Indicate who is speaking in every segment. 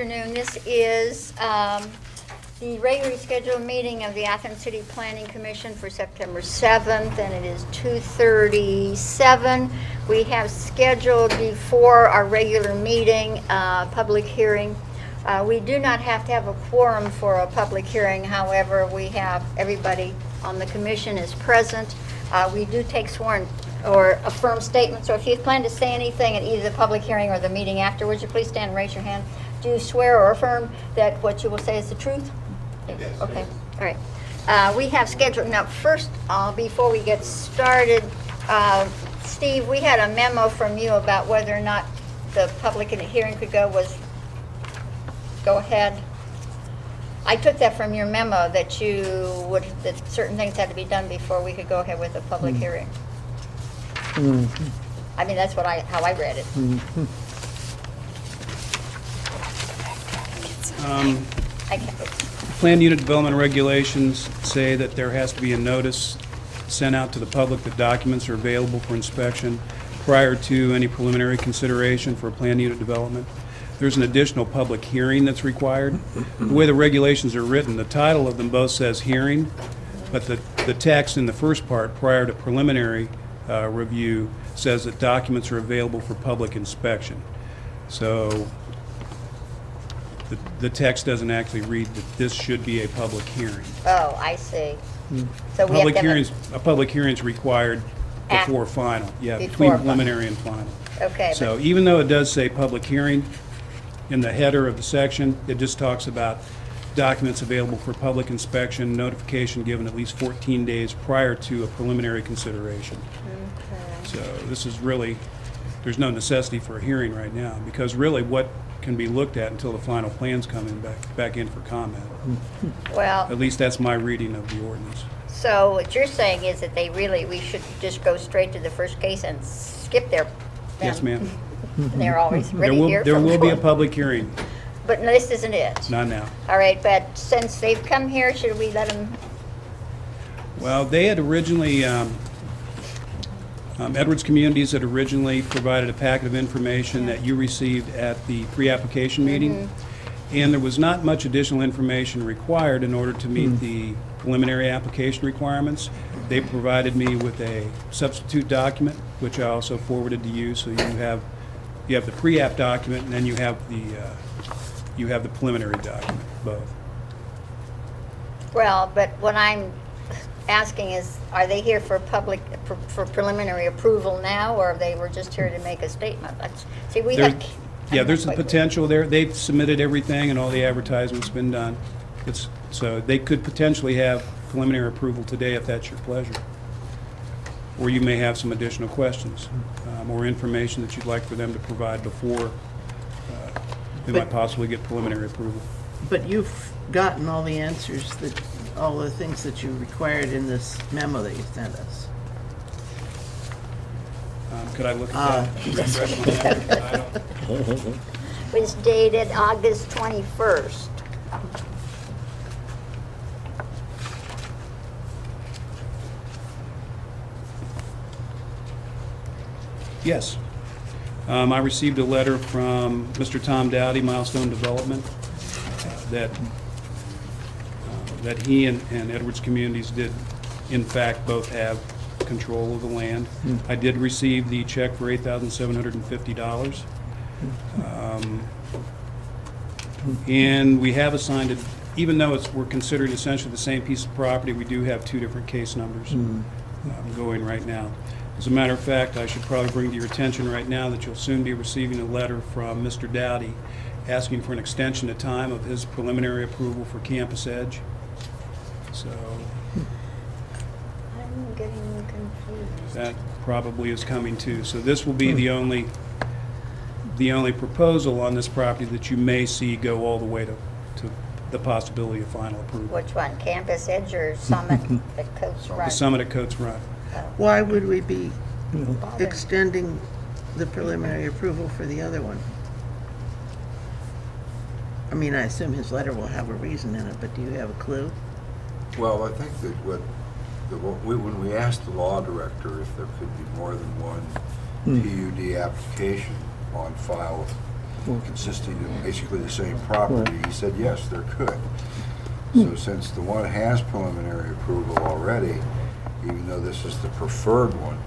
Speaker 1: afternoon. This is the regularly scheduled meeting of the Athens City Planning Commission for September 7th, and it is 2:37. We have scheduled before our regular meeting public hearing. We do not have to have a quorum for a public hearing. However, we have everybody on the commission is present. We do take sworn or affirm statements. So if you plan to say anything at either the public hearing or the meeting afterwards, you please stand and raise your hand. Do you swear or affirm that what you will say is the truth?
Speaker 2: Yes.
Speaker 1: Okay, all right. We have scheduled, now first, before we get started, Steve, we had a memo from you about whether or not the public hearing could go ahead. I took that from your memo that that certain things had to be done before we could go ahead with the public hearing. I mean, that's how I read it. I can't.
Speaker 2: Planned unit development regulations say that there has to be a notice sent out to the public that documents are available for inspection prior to any preliminary consideration for a planned unit development. There's an additional public hearing that's required. The way the regulations are written, the title of them both says hearing, but the text in the first part, prior to preliminary review, says that documents are available for public inspection. So the text doesn't actually read that this should be a public hearing.
Speaker 1: Oh, I see. So we have to have
Speaker 2: A public hearing is required before final. Yeah,
Speaker 1: Before
Speaker 2: between
Speaker 1: final.
Speaker 2: preliminary and final.
Speaker 1: Okay,
Speaker 2: So even though it does say public hearing in the header of the section, it just talks about documents available for public inspection, notification given at least 14 days prior to a preliminary consideration. So this is really, there's no necessity for a hearing right now, because really what can be looked at until the final plans come in back in for comment.
Speaker 1: well,
Speaker 2: At least that's my reading of the ordinance.
Speaker 1: so what you're saying is that we should just go straight to the first case and skip their.
Speaker 2: Yes, ma'am.
Speaker 1: They're always ready here.
Speaker 2: There
Speaker 1: for
Speaker 2: will be a
Speaker 1: vote.
Speaker 2: public hearing,
Speaker 1: But no, this isn't it.
Speaker 2: not now.
Speaker 1: All right, but since they've come here, should we let them?
Speaker 2: Well, they had originally, Edwards Communities had originally provided a packet of information that you received at the pre-application meeting, and there was not much additional information required in order to meet the preliminary application requirements. They provided me with a substitute document, which I also forwarded to you, so you have the pre-app document, and then you have the preliminary document, both.
Speaker 1: Well, but what I'm asking is, are they here for for preliminary approval now, or they were just here to make a statement? See, we
Speaker 2: There-
Speaker 1: had.
Speaker 2: Yeah, there's a potential there. They've submitted everything and all the advertisement's been done. So they could potentially have preliminary approval today if that's your pleasure. Or you may have some additional questions, or information that you'd like for them to provide before they might possibly get preliminary approval.
Speaker 3: But you've gotten all the answers, all the things that you required in this memo that you sent us.
Speaker 2: Could I look at that?
Speaker 1: Was dated August 21st.
Speaker 2: Yes. I received a letter from Mr. Tom Dowdy, Milestone Development, that he and Edwards Communities did, in fact, both have control of the land. I did receive the check for $8,750. And we have assigned it, even though we're considered essentially the same piece of property, we do have two different case numbers going right now. As a matter of fact, I should probably bring to your attention right now that you'll soon be receiving a letter from Mr. Dowdy asking for an extension of time of his preliminary approval for Campus Edge. So
Speaker 1: I'm getting confused.
Speaker 2: that probably is coming too. So this will be the only proposal on this property that you may see go all the way to the possibility of final approval.
Speaker 1: Which one, Campus Edge or Summit at Coates Run?
Speaker 2: The Summit at Coates Run.
Speaker 3: Why would we be extending the preliminary approval for the other one? I mean, I assume his letter will have a reason in it, but do you have a clue?
Speaker 4: Well, I think that when we asked the law director if there could be more than one PUD application on file consisting of basically the same property, he said, yes, there could. So since the one has preliminary approval already, even though this is the preferred one,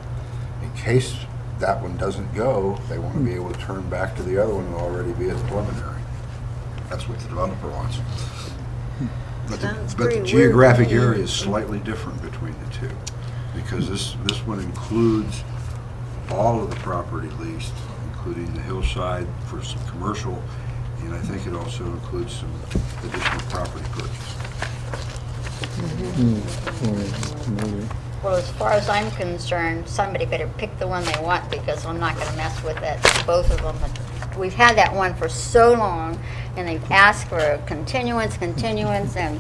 Speaker 4: in case that one doesn't go, they want to be able to turn back to the other one and already be at the preliminary. That's what the developer wants. But
Speaker 1: Sounds
Speaker 4: the
Speaker 1: pretty weird
Speaker 4: geographic
Speaker 1: to me.
Speaker 4: area is slightly different between the two, because this one includes all of the property leased, including the hillside for some commercial, and I think it also includes some additional property purchase.
Speaker 1: Well, as far as I'm concerned, somebody better pick the one they want, because I'm not gonna mess with that, both of them. We've had that one for so long, and they've asked for a continuance, and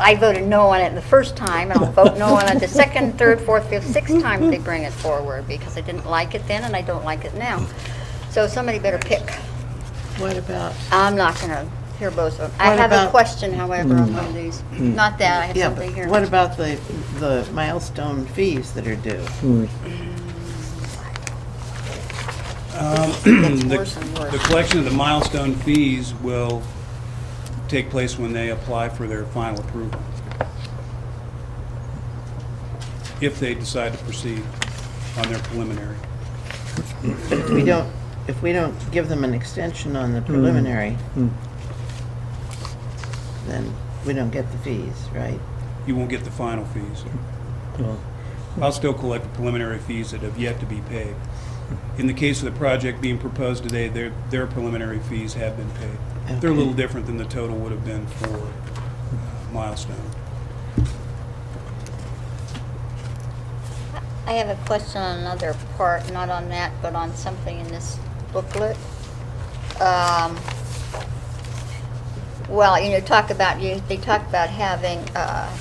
Speaker 1: I voted no on it the first time, and I'll vote no on it the second, third, fourth, fifth, sixth time they bring it forward, because I didn't like it then, and I don't like it now. So somebody better pick.
Speaker 3: What about,
Speaker 1: I'm not gonna hear both of them. I
Speaker 3: What
Speaker 1: have a
Speaker 3: about-
Speaker 1: question, however, on one of these. Not that, I have
Speaker 3: yeah,
Speaker 1: something here.
Speaker 3: but what about the milestone fees that are due?
Speaker 1: Gets worse and worse.
Speaker 2: The collection of the milestone fees will take place when they apply for their final approval, if they decide to proceed on their preliminary.
Speaker 3: But if we don't give them an extension on the preliminary, then we don't get the fees, right?
Speaker 2: You won't get the final fees. I'll still collect the preliminary fees that have yet to be paid. In the case of the project being proposed today, their preliminary fees have been paid. They're a little different than the total would have been for Milestone.
Speaker 1: I have a question on another part, not on that, but on something in this booklet. Well, they talk about having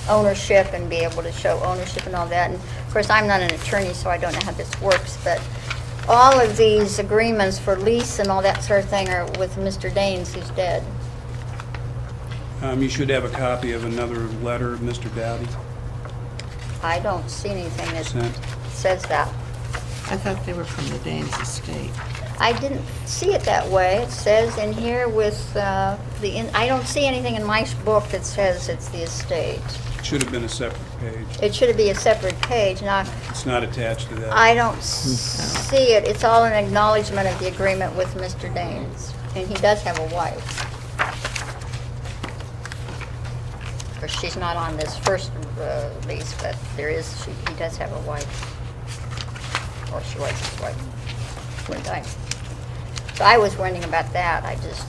Speaker 1: ownership and be able to show ownership and all that. And of course, I'm not an attorney, so I don't know how this works, but all of these agreements for lease and all that sort of thing are with Mr. Daines, who's dead.
Speaker 2: You should have a copy of another letter of Mr. Dowdy
Speaker 1: I don't see anything that
Speaker 2: sent.
Speaker 1: says that.
Speaker 3: I thought they were from the Danes estate.
Speaker 1: I didn't see it that way. It says in here with I don't see anything in my book that says it's the estate.
Speaker 2: It should have been a separate page.
Speaker 1: It should be a separate page. Now,
Speaker 2: It's not attached to that.
Speaker 1: I don't see it. It's all an acknowledgement of the agreement with Mr. Daines, and he does have a wife. Of course, she's not on this first lease, but he does have a wife. Or she was his wife one time. So I was wondering about that. It's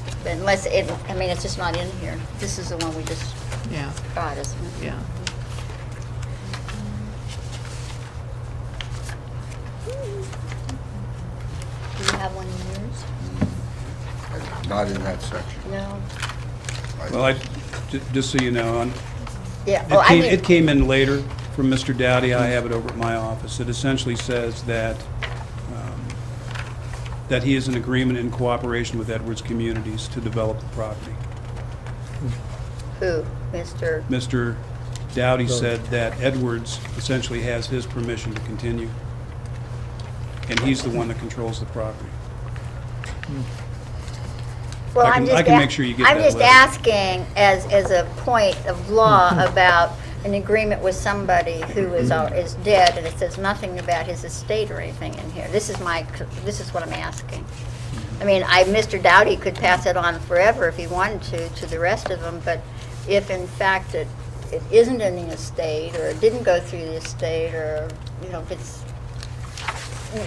Speaker 1: just not in here. This is the one we just
Speaker 3: Yeah,
Speaker 1: got, isn't it?
Speaker 3: yeah.
Speaker 1: Do you have one in yours?
Speaker 4: Not in that section.
Speaker 1: No?
Speaker 2: Well, just so you know,
Speaker 1: Yeah. Oh, I
Speaker 2: it
Speaker 1: did.
Speaker 2: came in later from Mr. Dowdy. I have it over at my office. It essentially says that that he is in agreement in cooperation with Edwards Communities to develop the property.
Speaker 1: Who? Mr.
Speaker 2: Mr. Dowdy said that Edwards essentially has his permission to continue, and he's the one that controls the property.
Speaker 1: Well,
Speaker 2: I can make sure you get
Speaker 1: I'm
Speaker 2: that
Speaker 1: just
Speaker 2: letter.
Speaker 1: asking as a point of law about an agreement with somebody who is dead, and it says nothing about his estate or anything in here. This is what I'm asking. I mean, Mr. Dowdy could pass it on forever if he wanted to the rest of them, but if in fact it isn't in the estate, or it didn't go through the estate, or,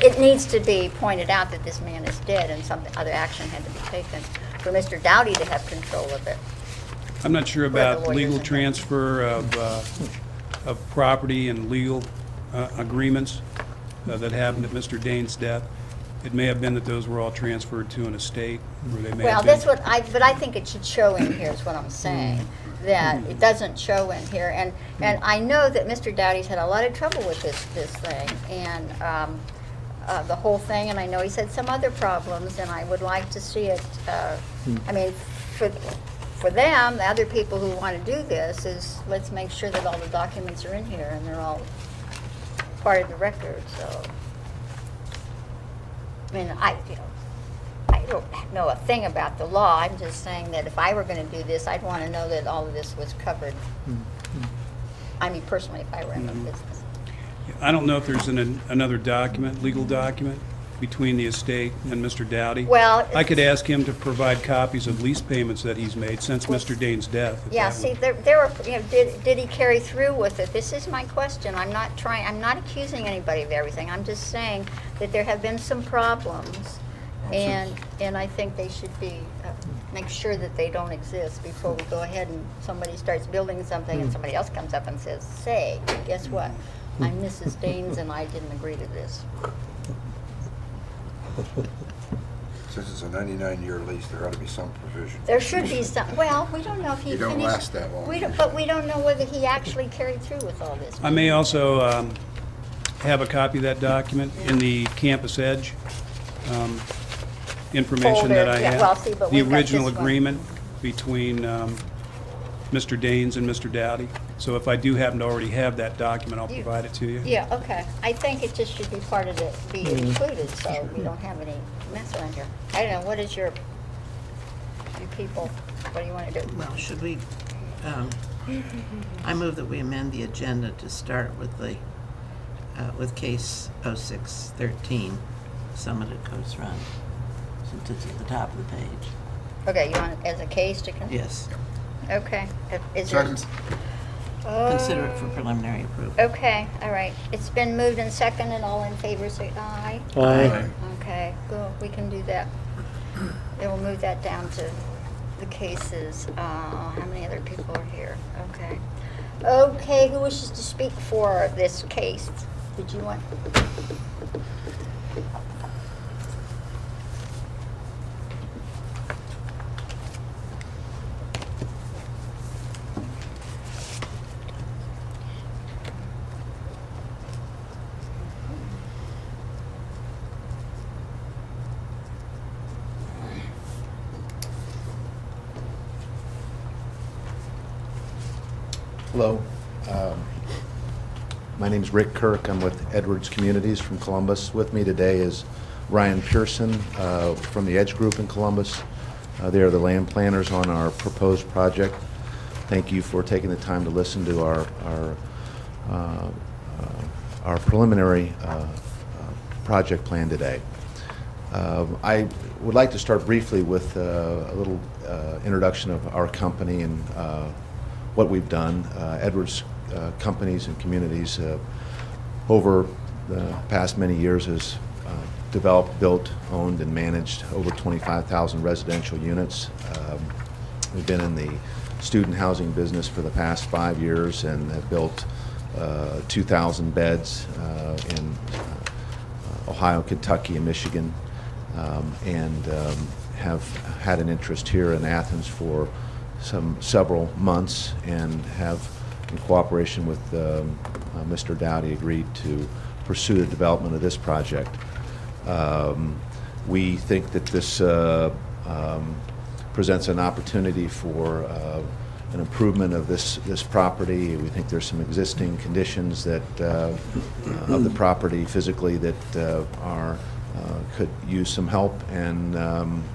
Speaker 1: it needs to be pointed out that this man is dead and some other action had to be taken for Mr. Dowdy to have control of it.
Speaker 2: I'm not sure
Speaker 1: Where the
Speaker 2: about
Speaker 1: lawyers
Speaker 2: legal
Speaker 1: are.
Speaker 2: transfer of property and legal agreements that happened at Mr. Dane's death. It may have been that those were all transferred to an estate, where they may
Speaker 1: Well,
Speaker 2: have been.
Speaker 1: that's but I think it should show in here is what I'm saying, that it doesn't show in here. And I know that Mr. Dowdy's had a lot of trouble with this thing, and the whole thing, and I know he's had some other problems, and I would like to see it, for them, the other people who want to do this, is let's make sure that all the documents are in here and they're all part of the record, so. don't know a thing about the law. I'm just saying that if I were going to do this, I'd want to know that all of this was covered. I mean, personally, if I were in the business.
Speaker 2: I don't know if there's another document, legal document, between the estate and Mr. Dowdy.
Speaker 1: Well,
Speaker 2: I could ask him to provide copies of lease payments that he's made since Mr. Dane's death. if
Speaker 1: Yeah,
Speaker 2: that
Speaker 1: see,
Speaker 2: would-
Speaker 1: there were, did he carry through with it? This is my question. I'm not accusing anybody of everything. I'm just saying that there have been some problems, and I think they should be, make sure that they don't exist before we go ahead and somebody starts building something and somebody else comes up and says, say, guess what? I'm Mrs. Danes and I didn't agree to this.
Speaker 4: Since it's a 99-year lease, there ought to be some provision.
Speaker 1: There should be some, well, we don't know if he
Speaker 4: You
Speaker 1: finished.
Speaker 4: don't last that long.
Speaker 1: But we don't know whether he actually carried through with all this.
Speaker 2: I may also have a copy of that document in the Campus Edge information that I
Speaker 1: Folder, yeah,
Speaker 2: have.
Speaker 1: well, see, but
Speaker 2: The
Speaker 1: we've got
Speaker 2: original
Speaker 1: this one.
Speaker 2: agreement between Mr. Danes and Mr. Dowdy. So if I do happen to already have that document, I'll
Speaker 1: You-
Speaker 2: provide it to you.
Speaker 1: Yeah, okay. I think it just should be part of it, be included, so we don't have any mess around here. I don't know, what is you people, what do you want to do?
Speaker 3: Well, should we, I move that we amend the agenda to start with the, with case 0613, Summit at Coast Run, since it's at the top of the page.
Speaker 1: Okay, you want it as a case to
Speaker 3: Yes,
Speaker 1: Okay. Is there?
Speaker 4: Second.
Speaker 3: consider it for preliminary approval.
Speaker 1: Okay, all right. It's been moved and second, and all in favor say aye.
Speaker 3: Aye.
Speaker 1: Okay, good, we can do that. Then we'll move that down to the cases. How many other people are here? Okay. Okay, who wishes to speak for this case? Did you want?
Speaker 5: Hello. My name is Rick Kirk. I'm with Edwards Communities from Columbus. With me today is Ryan Pearson from the Edge Group in Columbus. They are the land planners on our proposed project. Thank you for taking the time to listen to our preliminary project plan today. I would like to start briefly with a little introduction of our company and what we've done. Edwards Companies and Communities over the past many years has developed, built, owned, and managed over 25,000 residential units. We've been in the student housing business for the past 5 years and have built 2,000 beds in Ohio, Kentucky, and Michigan, and have had an interest here in Athens for several months, and have, in cooperation with Mr. Dowdy, agreed to pursue the development of this project. We think that this presents an opportunity for an improvement of this property. We think there's some existing conditions that of the property physically that could use some help, and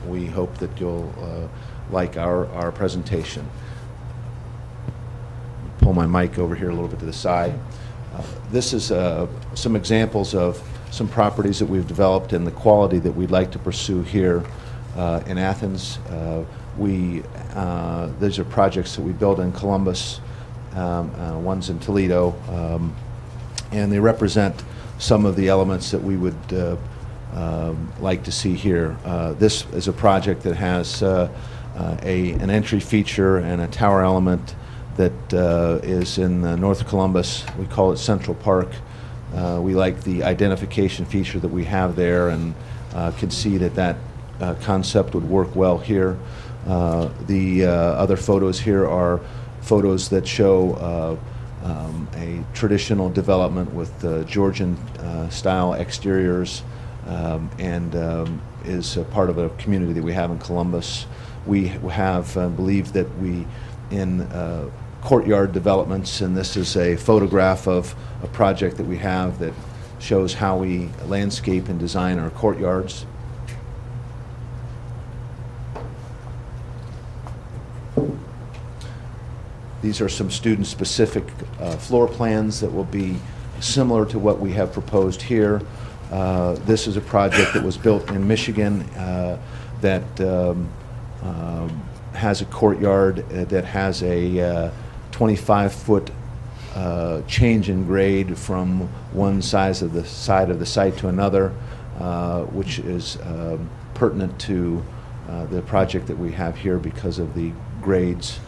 Speaker 5: we hope that you'll like our presentation. Pull my mic over here a little bit to the side. This is some examples of some properties that we've developed and the quality that we'd like to pursue here in Athens. These are projects that we built in Columbus, one's in Toledo, and they represent some of the elements that we would like to see here. This is a project that has an entry feature and a tower element that is in North Columbus. We call it Central Park. We like the identification feature that we have there, and can see that concept would work well here. The other photos here are photos that show a traditional development with Georgian style exteriors, and is a part of a community that we have in Columbus. We have believed that in courtyard developments, and this is a photograph of a project that we have that shows how we landscape and design our courtyards. These are some student-specific floor plans that will be similar to what we have proposed here. This is a project that was built in Michigan that has a courtyard that has a 25-foot change in grade from one side of the site to another, which is pertinent to the project that we have here because of the grades.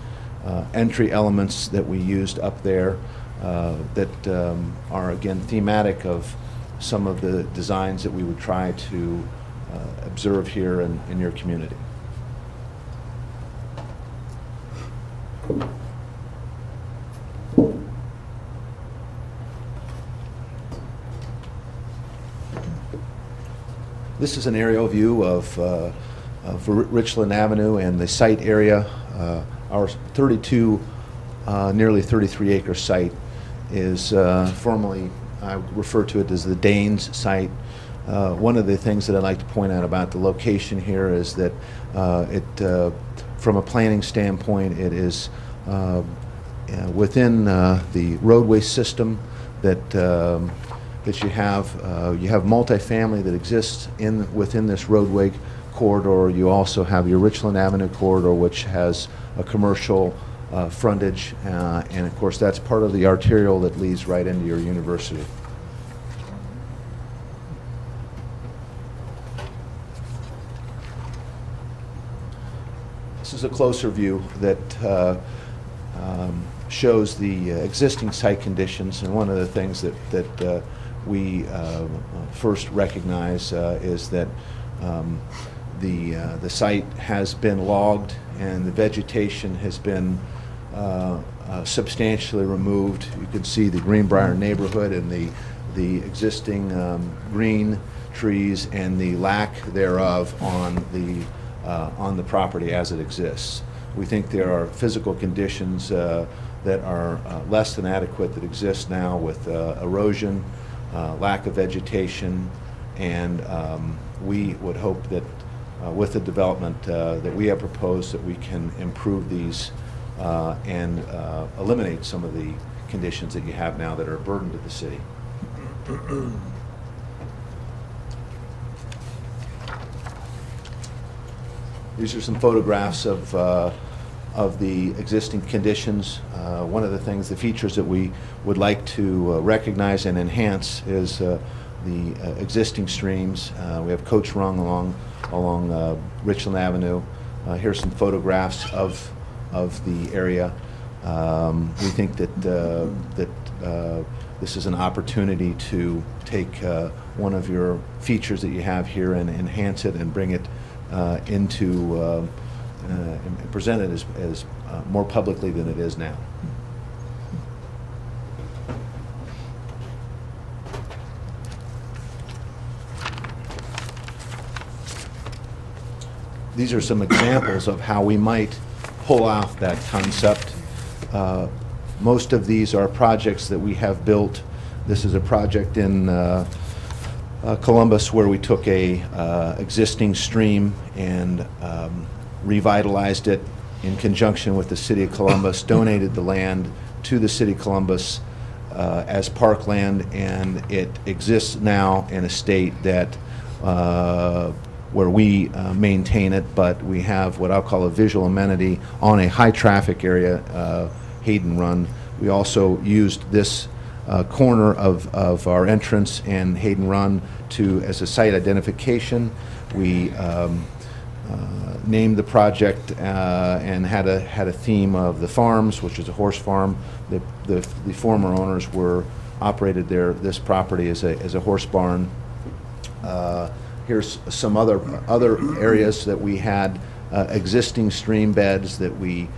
Speaker 5: Entry elements that we used up there that are again thematic of some of the designs that we would try to observe here in your community. This is an aerial view of Richland Avenue and the site area. Our 32, nearly 33-acre site is formerly, I refer to it as the Danes site. One of the things that I'd like to point out about the location here is that from a planning standpoint, it is within the roadway system that that you have multifamily that exists within this roadway corridor. You also have your Richland Avenue corridor, which has a commercial frontage, and of course that's part of the arterial that leads right into your university. This is a closer view that shows the existing site conditions, and one of the things that we first recognize is that the site has been logged and the vegetation has been substantially removed. You can see the Greenbrier neighborhood and the existing green trees and the lack thereof on the property as it exists. We think there are physical conditions that are less than adequate that exist now with erosion, lack of vegetation, and we would hope that with the development that we have proposed that we can improve these and eliminate some of the conditions that you have now that are a burden to the city. These are some photographs of the existing conditions. One of the things, the features that we would like to recognize and enhance is the existing streams. We have coach run along Richland Avenue. Here's some photographs of the area. We think that this is an opportunity to take one of your features that you have here and enhance it and bring it into and present it as more publicly than it is now. These are some examples of how we might pull off that concept. Most of these are projects that we have built. This is a project in Columbus where we took a existing stream and revitalized it in conjunction with the City of Columbus, donated the land to the City of Columbus as parkland, and it exists now in a state that where we maintain it, but we have what I'll call a visual amenity on a high traffic area, Hayden Run. We also used this corner of our entrance and Hayden Run as a site identification. We named the project and had a theme of the farms, which is a horse farm. The former owners operated this property as a horse barn. Here's some other areas that we had existing stream beds that we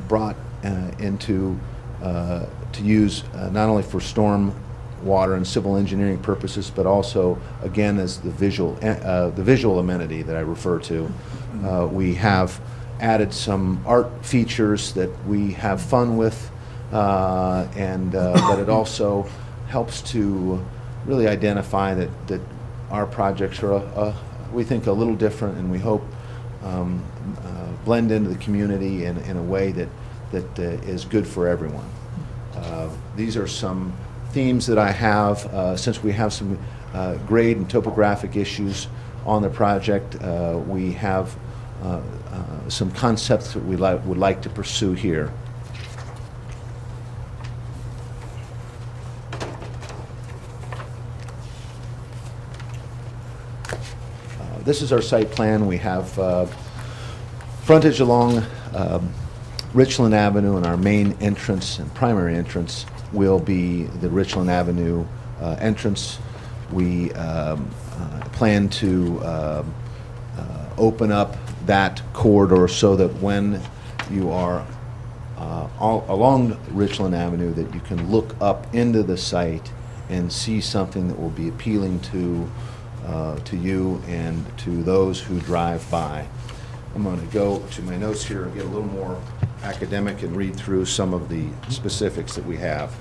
Speaker 5: brought into to use not only for storm water and civil engineering purposes, but also again as the visual amenity that I refer to. We have added some art features that we have fun with, but it also helps to really identify that our projects are, we think, a little different, and we hope blend into the community in a way that that is good for everyone. These are some themes that I have. Since we have some grade and topographic issues on the project, we have some concepts that we would like to pursue here. This is our site plan. We have frontage along Richland Avenue, and our main entrance and primary entrance will be the Richland Avenue entrance. We plan to open up that corridor so that when you are all along Richland Avenue, that you can look up into the site and see something that will be appealing to you and to those who drive by. I'm going to go to my notes here and get a little more academic and read through some of the specifics that we have.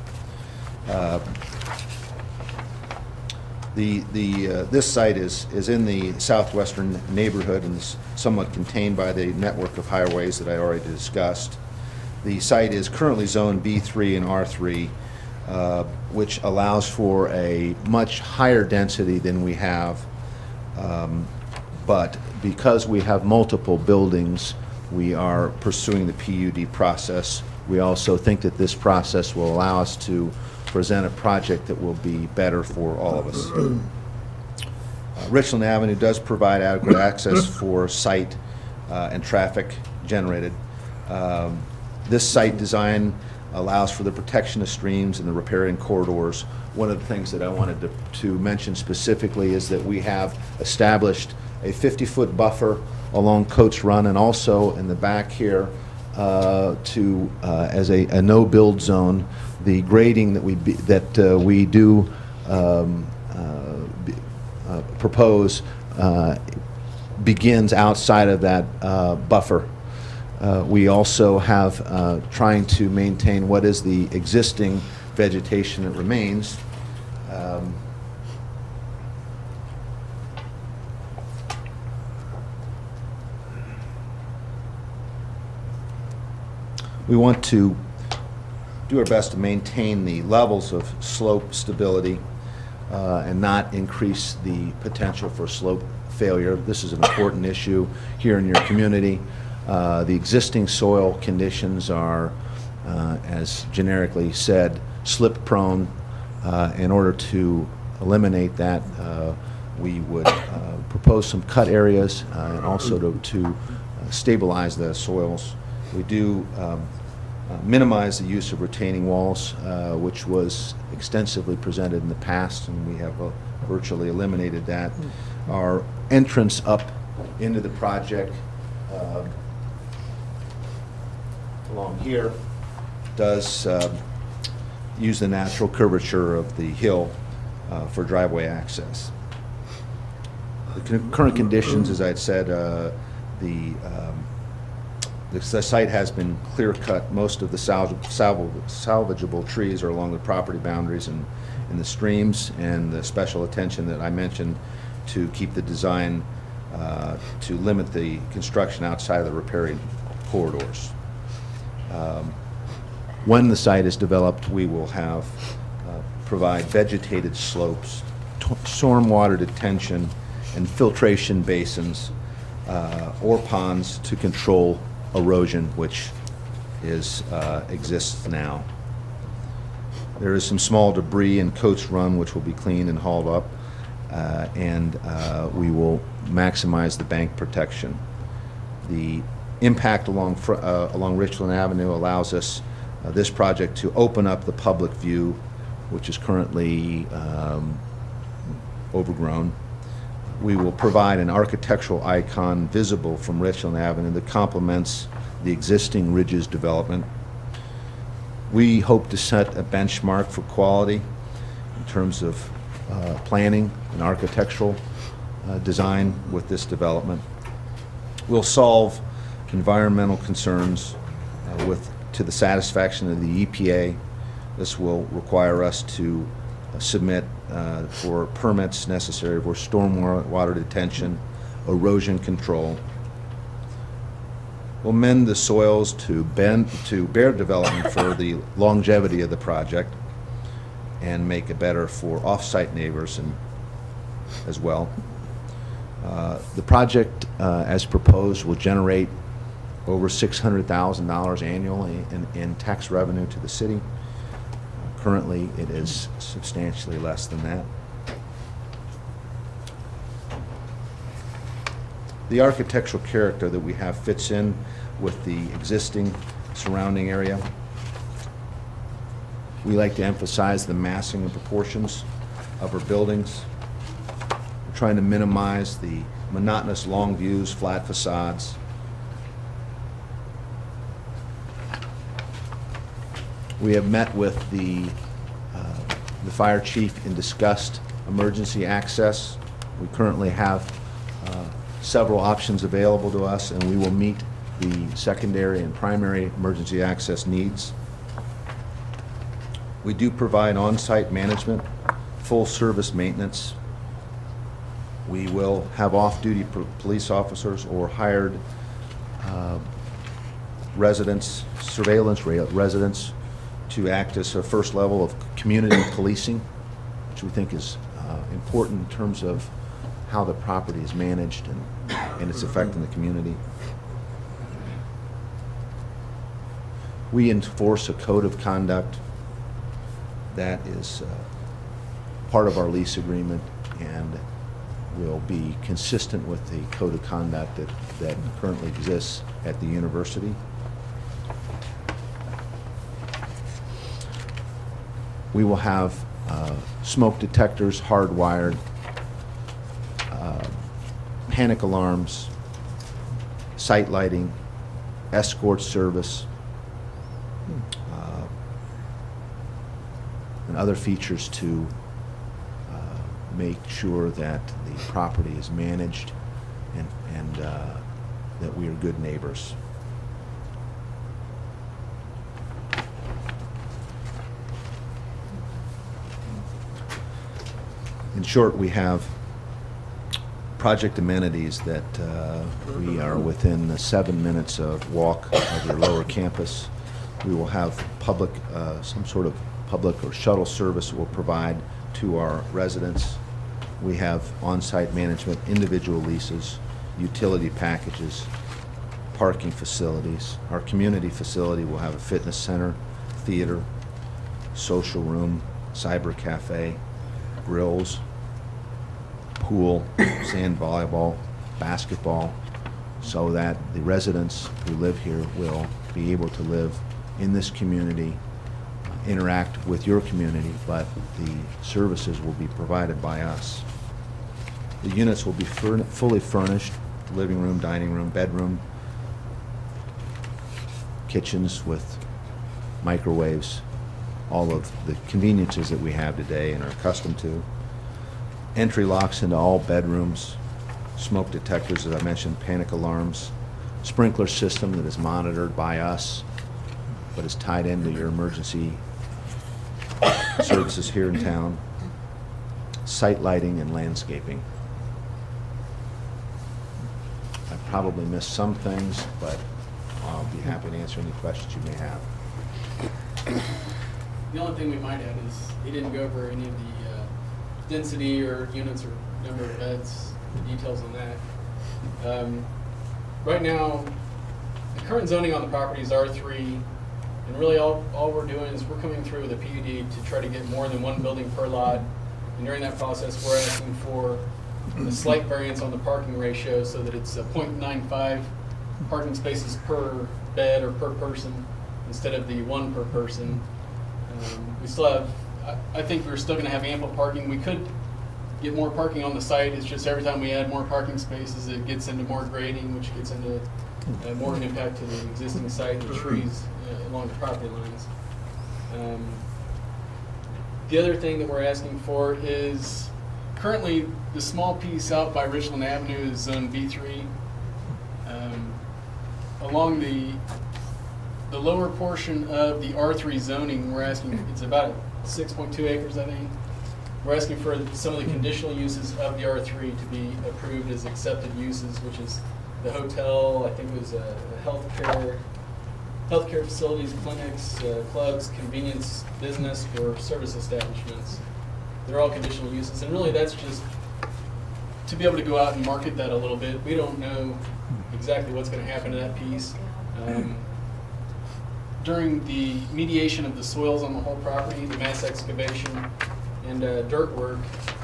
Speaker 5: This site is in the southwestern neighborhood and is somewhat contained by the network of highways that I already discussed. The site is currently zoned B3 and R3, which allows for a much higher density than we have. But because we have multiple buildings, we are pursuing the PUD process. We also think that this process will allow us to present a project that will be better for all of us. Richland Avenue does provide adequate access for site and traffic generated. This site design allows for the protection of streams and the riparian corridors. One of the things that I wanted to mention specifically is that we have established a 50-foot buffer along Coates Run, and also in the back here as a no-build zone. The grading that we do propose begins outside of that buffer. We also have trying to maintain what is the existing vegetation that remains. We want to do our best to maintain the levels of slope stability and not increase the potential for slope failure. This is an important issue here in your community. The existing soil conditions are, as generically said, slip prone. In order to eliminate that, we would propose some cut areas and also to stabilize the soils. We do minimize the use of retaining walls, which was extensively presented in the past, and we have virtually eliminated that. Our entrance up into the project along here does use the natural curvature of the hill for driveway access. The current conditions, as I had said, the site has been clear-cut. Most of the salvageable trees are along the property boundaries and in the streams, and the special attention that I mentioned to keep the design to limit the construction outside of the riparian corridors. When the site is developed, we will have provide vegetated slopes, stormwater detention, and filtration basins or ponds to control erosion, which exists now. There is some small debris in Coates Run, which will be cleaned and hauled up, and we will maximize the bank protection. The impact along Richland Avenue allows us this project to open up the public view, which is currently overgrown. We will provide an architectural icon visible from Richland Avenue that complements the existing Ridges development. We hope to set a benchmark for quality in terms of planning and architectural design with this development. We'll solve environmental concerns to the satisfaction of the EPA. This will require us to submit for permits necessary for stormwater detention, erosion control. We'll mend the soils to bear development for the longevity of the project and make it better for off-site neighbors and as well. The project, as proposed, will generate over $600,000 annually in tax revenue to the city. Currently, it is substantially less than that. The architectural character that we have fits in with the existing surrounding area. We like to emphasize the massing and proportions of our buildings. We're trying to minimize the monotonous long views, flat facades. We have met with the fire chief and discussed emergency access. We currently have several options available to us, and we will meet the secondary and primary emergency access needs. We do provide on-site management, full-service maintenance. We will have off-duty police officers or hired residents, surveillance residents, to act as a first level of community policing, which we think is important in terms of how the property is managed and its effect in the community. We enforce a code of conduct that is part of our lease agreement and will be consistent with the code of conduct that currently exists at the university. We will have smoke detectors hardwired, panic alarms, site lighting, escort service, and other features to make sure that the property is managed and that we are good neighbors. In short, we have project amenities that we are within 7 minutes of walk of your lower campus. We will have public, some sort of public or shuttle service we'll provide to our residents. We have on-site management, individual leases, utility packages, parking facilities. Our community facility will have a fitness center, theater, social room, cyber cafe, grills, pool, sand volleyball, basketball, so that the residents who live here will be able to live in this community, interact with your community, but the services will be provided by us. The units will be fully furnished, living room, dining room, bedroom, kitchens with microwaves, all of the conveniences that we have today and are accustomed to. Entry locks into all bedrooms, smoke detectors, as I mentioned, panic alarms, sprinkler system that is monitored by us, but is tied into your emergency services here in town, site lighting and landscaping. I probably missed some things, but I'll be happy to answer any questions you may have.
Speaker 6: The only thing we might add is he didn't go over any of the density or units or number of beds, the details on that. Right now, the current zoning on the property is R3, and really all we're doing is we're coming through with a PUD to try to get more than one building per lot, and during that process we're asking for a slight variance on the parking ratio so that it's 0.95 parking spaces per bed or per person instead of the one per person. We still have, I think we're still going to have ample parking. We could get more parking on the site. It's just every time we add more parking spaces, it gets into more grading, which gets into more of an impact to the existing site and the trees along the property lines. The other thing that we're asking for is currently the small piece out by Richland Avenue is zone B3. Along the lower portion of the R3 zoning, we're asking, it's about 6.2 acres, I think. We're asking for some of the conditional uses of the R3 to be approved as accepted uses, which is the hotel, I think it was a healthcare facilities, clinics, clubs, convenience business, or service establishments. They're all conditional uses, and really that's just to be able to go out and market that a little bit. We don't know exactly what's going to happen to that piece. During the mediation of the soils on the whole property, the mass excavation and dirt work,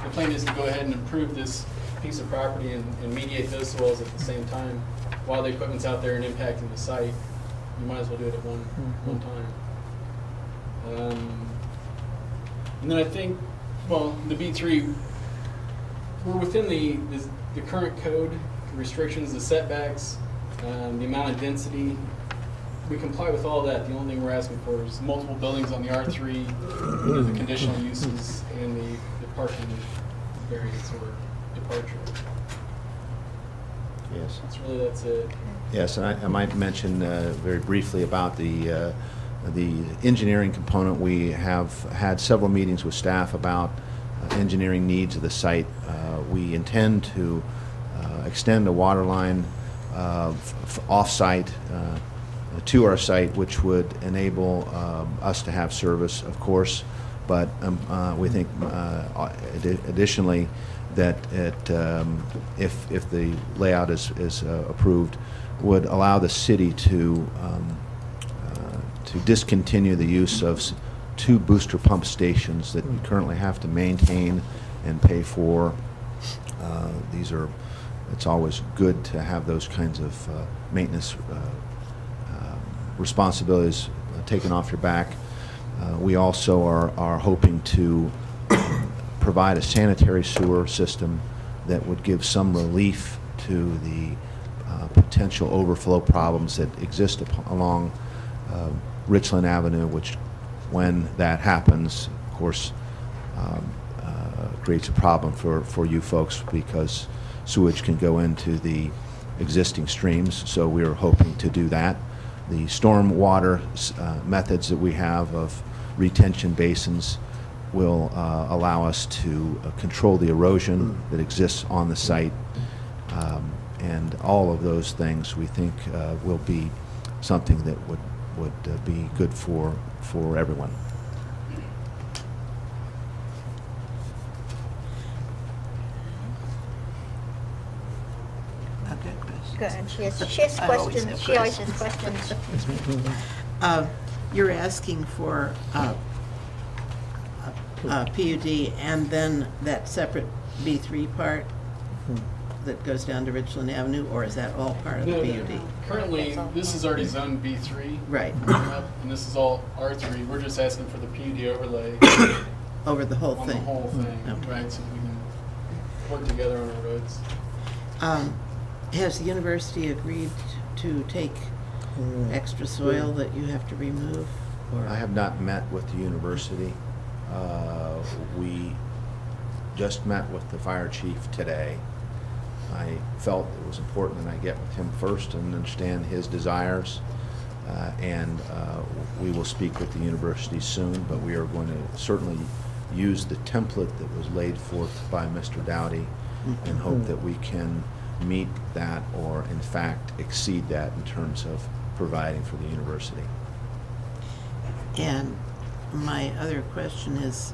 Speaker 6: the plan is to go ahead and improve this piece of property and mediate those soils at the same time while the equipment's out there and impacting the site. You might as well do it at one time. And then I think, well, the B3, we're within the current code restrictions, the setbacks, the amount of density. We comply with all that. The only thing we're asking for is multiple buildings on the R3, the conditional uses, and the parking variance or departure.
Speaker 5: Yes.
Speaker 6: That's it.
Speaker 5: Yes, and I might mention very briefly about the engineering component. We have had several meetings with staff about engineering needs of the site. We intend to extend a water line off-site to our site, which would enable us to have service, of course, but we think additionally that if the layout is approved, would allow the city to discontinue the use of 2 booster pump stations that we currently have to maintain and pay for. It's always good to have those kinds of maintenance responsibilities taken off your back. We also are hoping to provide a sanitary sewer system that would give some relief to the potential overflow problems that exist along Richland Avenue, which, when that happens, of course, creates a problem for you folks because sewage can go into the existing streams. So we are hoping to do that. The storm water methods that we have of retention basins will allow us to control the erosion that exists on the site. And all of those things we think will be something that would be good for everyone.
Speaker 3: Okay, questions?
Speaker 1: Go ahead. She has
Speaker 3: I always
Speaker 1: questions.
Speaker 3: have
Speaker 1: She always has questions.
Speaker 3: You're asking for PUD and then that separate B3 part that goes down to Richland Avenue, or is that all part of the
Speaker 6: No,
Speaker 3: PUD?
Speaker 6: Currently, this is already zone B3.
Speaker 3: Right,
Speaker 6: And this is all R3. We're just asking for the PUD overlay
Speaker 3: over the whole
Speaker 6: on the
Speaker 3: thing.
Speaker 6: whole thing,
Speaker 3: Okay.
Speaker 6: right? So we can work together on our roads.
Speaker 3: Has the university agreed to take extra soil that you have to remove? Or
Speaker 5: I have not met with the university. We just met with the fire chief today. I felt it was important that I get with him first and understand his desires. And we will speak with the university soon, but we are going to certainly use the template that was laid forth by Mr. Dowdy and hope that we can meet that or in fact exceed that in terms of providing for the university.
Speaker 3: And my other question is,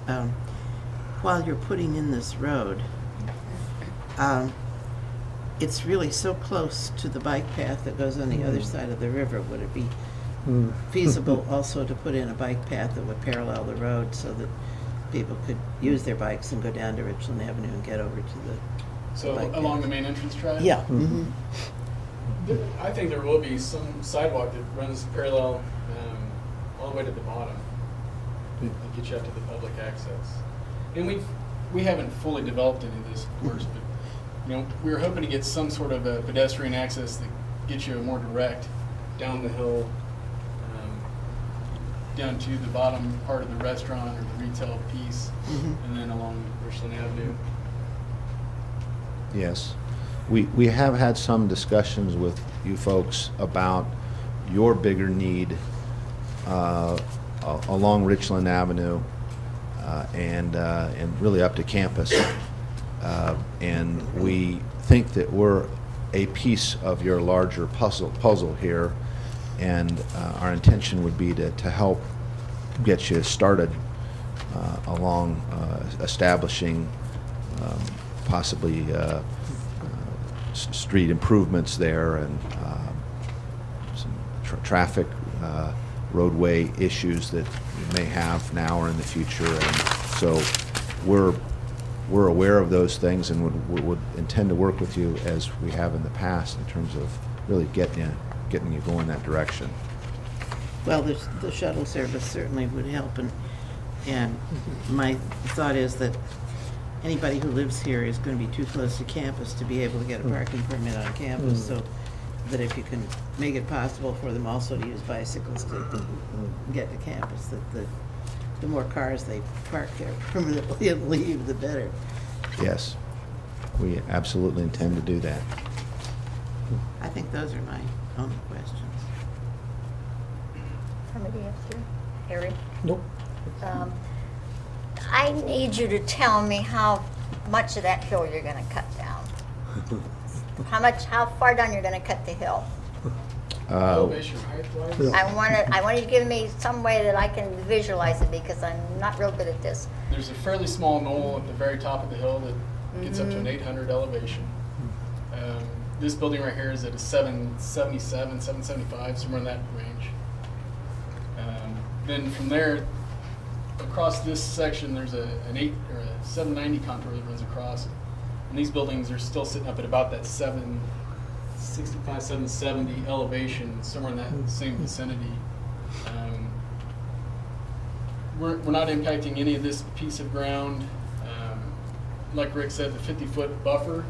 Speaker 3: while you're putting in this road, it's really so close to the bike path that goes on the other side of the river. Would it be feasible also to put in a bike path that would parallel the road so that people could use their bikes and go down to Richland Avenue and get over to the
Speaker 6: So
Speaker 3: bike
Speaker 6: along
Speaker 3: path?
Speaker 6: the main entrance drive?
Speaker 3: Yeah.
Speaker 6: I think there will be some sidewalk that runs parallel all the way to the bottom to get you out to the public access. And we haven't fully developed any of this, of course, but we were hoping to get some sort of a pedestrian access that gets you a more direct down the hill, down to the bottom part of the restaurant or the retail piece, and then along Richland Avenue.
Speaker 5: Yes. We have had some discussions with you folks about your bigger need along Richland Avenue and really up to campus. And we think that we're a piece of your larger puzzle here, and our intention would be to help get you started along establishing possibly street improvements there and some traffic roadway issues that you may have now or in the future. And so we're aware of those things and would intend to work with you as we have in the past in terms of really getting you going that direction.
Speaker 3: Well, the shuttle service certainly would help, and my thought is that anybody who lives here is going to be too close to campus to be able to get a parking permit on campus, so that if you can make it possible for them also to use bicycles to get to campus, that the more cars they park there permanently and leave, the better.
Speaker 5: Yes, we absolutely intend to do that.
Speaker 3: I think those are my only questions.
Speaker 1: Somebody answer? Harry?
Speaker 7: Nope.
Speaker 1: I need you to tell me how much of that hill you're gonna cut down. How far down you're gonna cut the hill?
Speaker 6: Elevation height-wise?
Speaker 7: Yeah.
Speaker 1: I want you to give me some way that I can visualize it, because I'm not real good at this.
Speaker 6: There's a fairly small knoll at the very top of the hill that gets up to an 800 elevation. This building right here is at a 777, 775, somewhere in that range. Then from there, across this section, there's an 790 contour that runs across. And these buildings are still sitting up at about that 765, 770 elevation, somewhere in that same vicinity. We're not impacting any of this piece of ground. Like Rick said, the 50-foot buffer,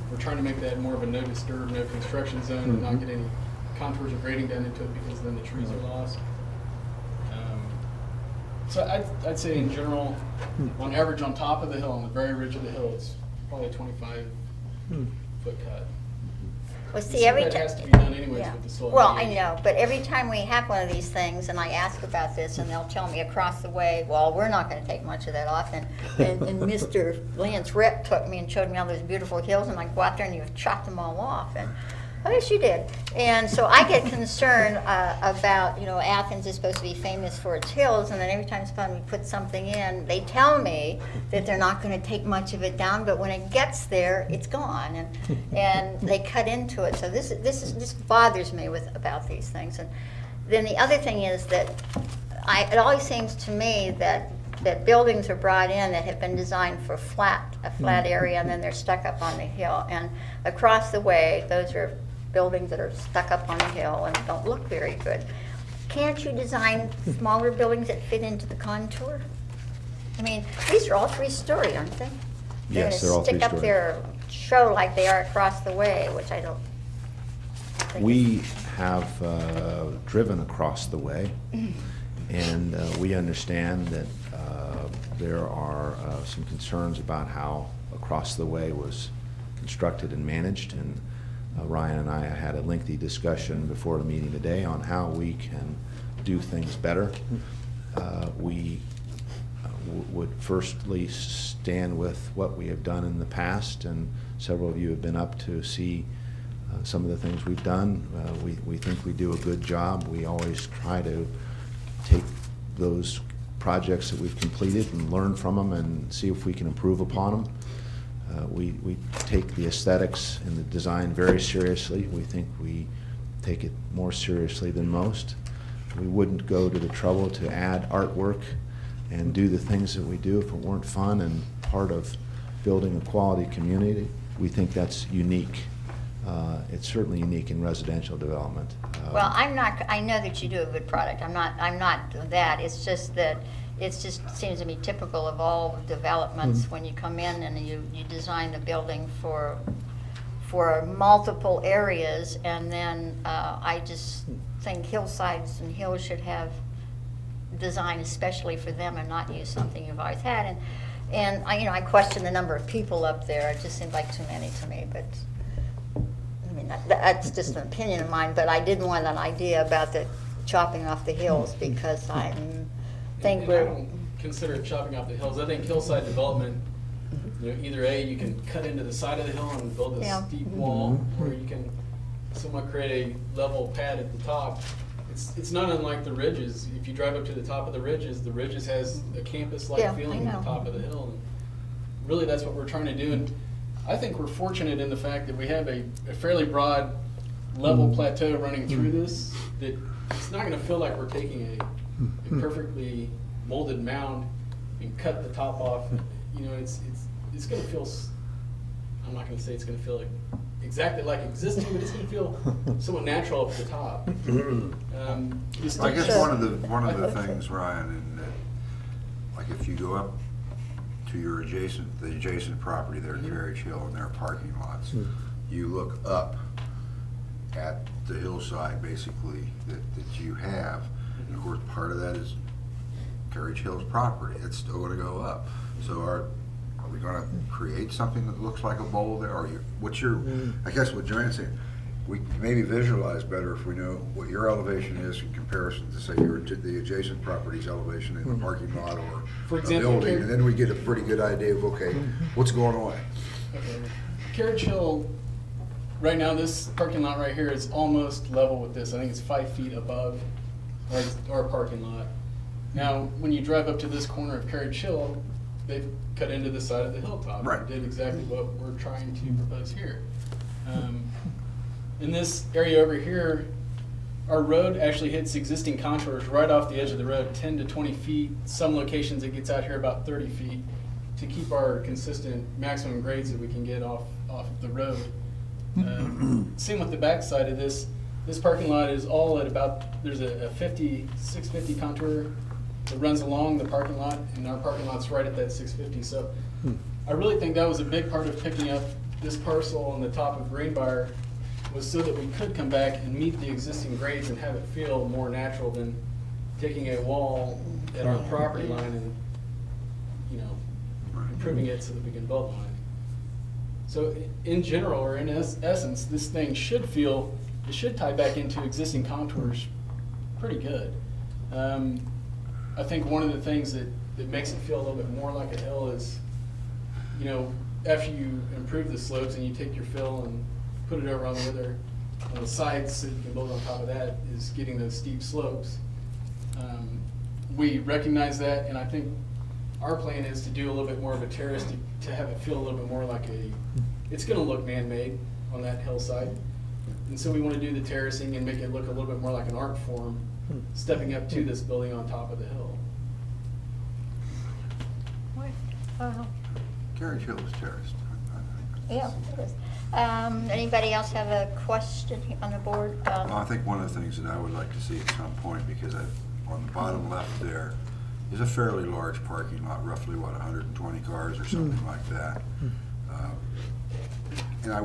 Speaker 6: we're trying to make that more of a no disturb, no construction zone, and not get any contours or grading done into it, because then the trees are lost. So I'd say in general, on average on top of the hill, on the very ridge of the hill, it's probably a 25-foot cut.
Speaker 1: Well, see, every
Speaker 6: That
Speaker 1: time.
Speaker 6: has to be done anyways with the soil.
Speaker 1: Well, I
Speaker 6: mitigation.
Speaker 1: know, but every time we have one of these things, and I ask about this, and they'll tell me across the way, well, we're not gonna take much of that off, and Mr. Lance Rep took me and showed me all those beautiful hills, and I go out there and you've chopped them all off, and, oh, yes, you did. And so I get concerned about, Athens is supposed to be famous for its hills, and then every time we put something in, they tell me that they're not gonna take much of it down, but when it gets there, it's gone, and they cut into it. So this bothers me about these things. And then the other thing is that it always seems to me that buildings are brought in that have been designed for a flat area, and then they're stuck up on the hill. And across the way, those are buildings that are stuck up on the hill and don't look very good. Can't you design smaller buildings that fit into the contour? I mean, these are all 3-story, aren't they?
Speaker 5: Yes, they're all
Speaker 1: Stick up
Speaker 5: 3-story.
Speaker 1: there, show like they are across the way, which I don't think
Speaker 5: We have driven across the way, and we understand that there are some concerns about how across the way was constructed and managed, and Ryan and I had a lengthy discussion before the meeting today on how we can do things better. We would firstly stand with what we have done in the past, and several of you have been up to see some of the things we've done. We think we do a good job. We always try to take those projects that we've completed and learn from them and see if we can improve upon them. We take the aesthetics and the design very seriously. We think we take it more seriously than most. We wouldn't go to the trouble to add artwork and do the things that we do if it weren't fun and part of building a quality community. We think that's unique. It's certainly unique in residential development.
Speaker 1: Well, I know that you do a good product. I'm not that. It's just that it just seems to me typical of all developments when you come in and you design the building for multiple areas, and then I just think hillsides and hills should have design especially for them and not use something you've always had. And I question the number of people up there. It just seems like too many to me, but I mean, that's just an opinion of mine, but I didn't want an idea about the chopping off the hills, because I think
Speaker 6: I don't consider it chopping off the hills. I think hillside development either A, you can cut into the side of the hill and build a
Speaker 1: Yeah.
Speaker 6: steep wall, or you can somewhat create a level pad at the top. It's not unlike the ridges. If you drive up to the top of the ridges has a campus-like
Speaker 1: Yeah, I
Speaker 6: feeling at
Speaker 1: know.
Speaker 6: the top of the hill. And really, that's what we're trying to do. And I think we're fortunate in the fact that we have a fairly broad level plateau running through this, that it's not gonna feel like we're taking a perfectly molded mound and cut the top off. It's gonna feel, I'm not gonna say it's gonna feel like exactly like existing, but it's gonna feel somewhat natural up at the top.
Speaker 4: I guess one of the things, Ryan, and like if you go up to the adjacent property there, Carriage Hill, and their parking lots, you look up at the hillside, basically, that you have. And of course, part of that is Carriage Hill's property. It's still gonna go up. So are we gonna create something that looks like a bowl there? Or I guess what Joanne's saying, we can maybe visualize better if we know what your elevation is in comparison to, say, the adjacent property's elevation in the parking lot or
Speaker 6: For
Speaker 4: a
Speaker 6: example,
Speaker 4: building, and then we get a pretty good idea of, okay, what's going on?
Speaker 6: Okay. Carriage Hill, right now, this parking lot right here is almost level with this. I think it's 5 feet above our parking lot. Now, when you drive up to this corner of Carriage Hill, they've cut into the side of the hilltop.
Speaker 4: Right.
Speaker 6: They did exactly what we're trying to propose here. In this area over here, our road actually hits existing contours right off the edge of the road, 10 to 20 feet. Some locations it gets out here about 30 feet to keep our consistent maximum grades that we can get off of the road. Same with the back side of this. This parking lot is all at about, there's a 650 contour that runs along the parking lot, and our parking lot's right at that 650. So I really think that was a big part of picking up this parcel on the top of Greenbrier, was so that we could come back and meet the existing grades and have it feel more natural than taking a wall at our property line and, improving it so that we can build on it. So in general, or in essence, this thing should tie back into existing contours pretty good. I think one of the things that makes it feel a little bit more like a hill is, after you improve the slopes and you take your fill and put it over on the sides so you can build on top of that, is getting those steep slopes. We recognize that, and I think our plan is to do a little bit more of a terrace to have it feel a little bit more like it's gonna look man-made on that hillside. And so we want to do the terracing and make it look a little bit more like an art form, stepping up to this building on top of the hill.
Speaker 4: Carriage Hill is terraced.
Speaker 1: Yeah, it is. Anybody else have a question on the board?
Speaker 4: Well, I think one of the things that I would like to see at some point, because on the bottom left there is a fairly large parking lot, roughly, 120 cars or something like that. And I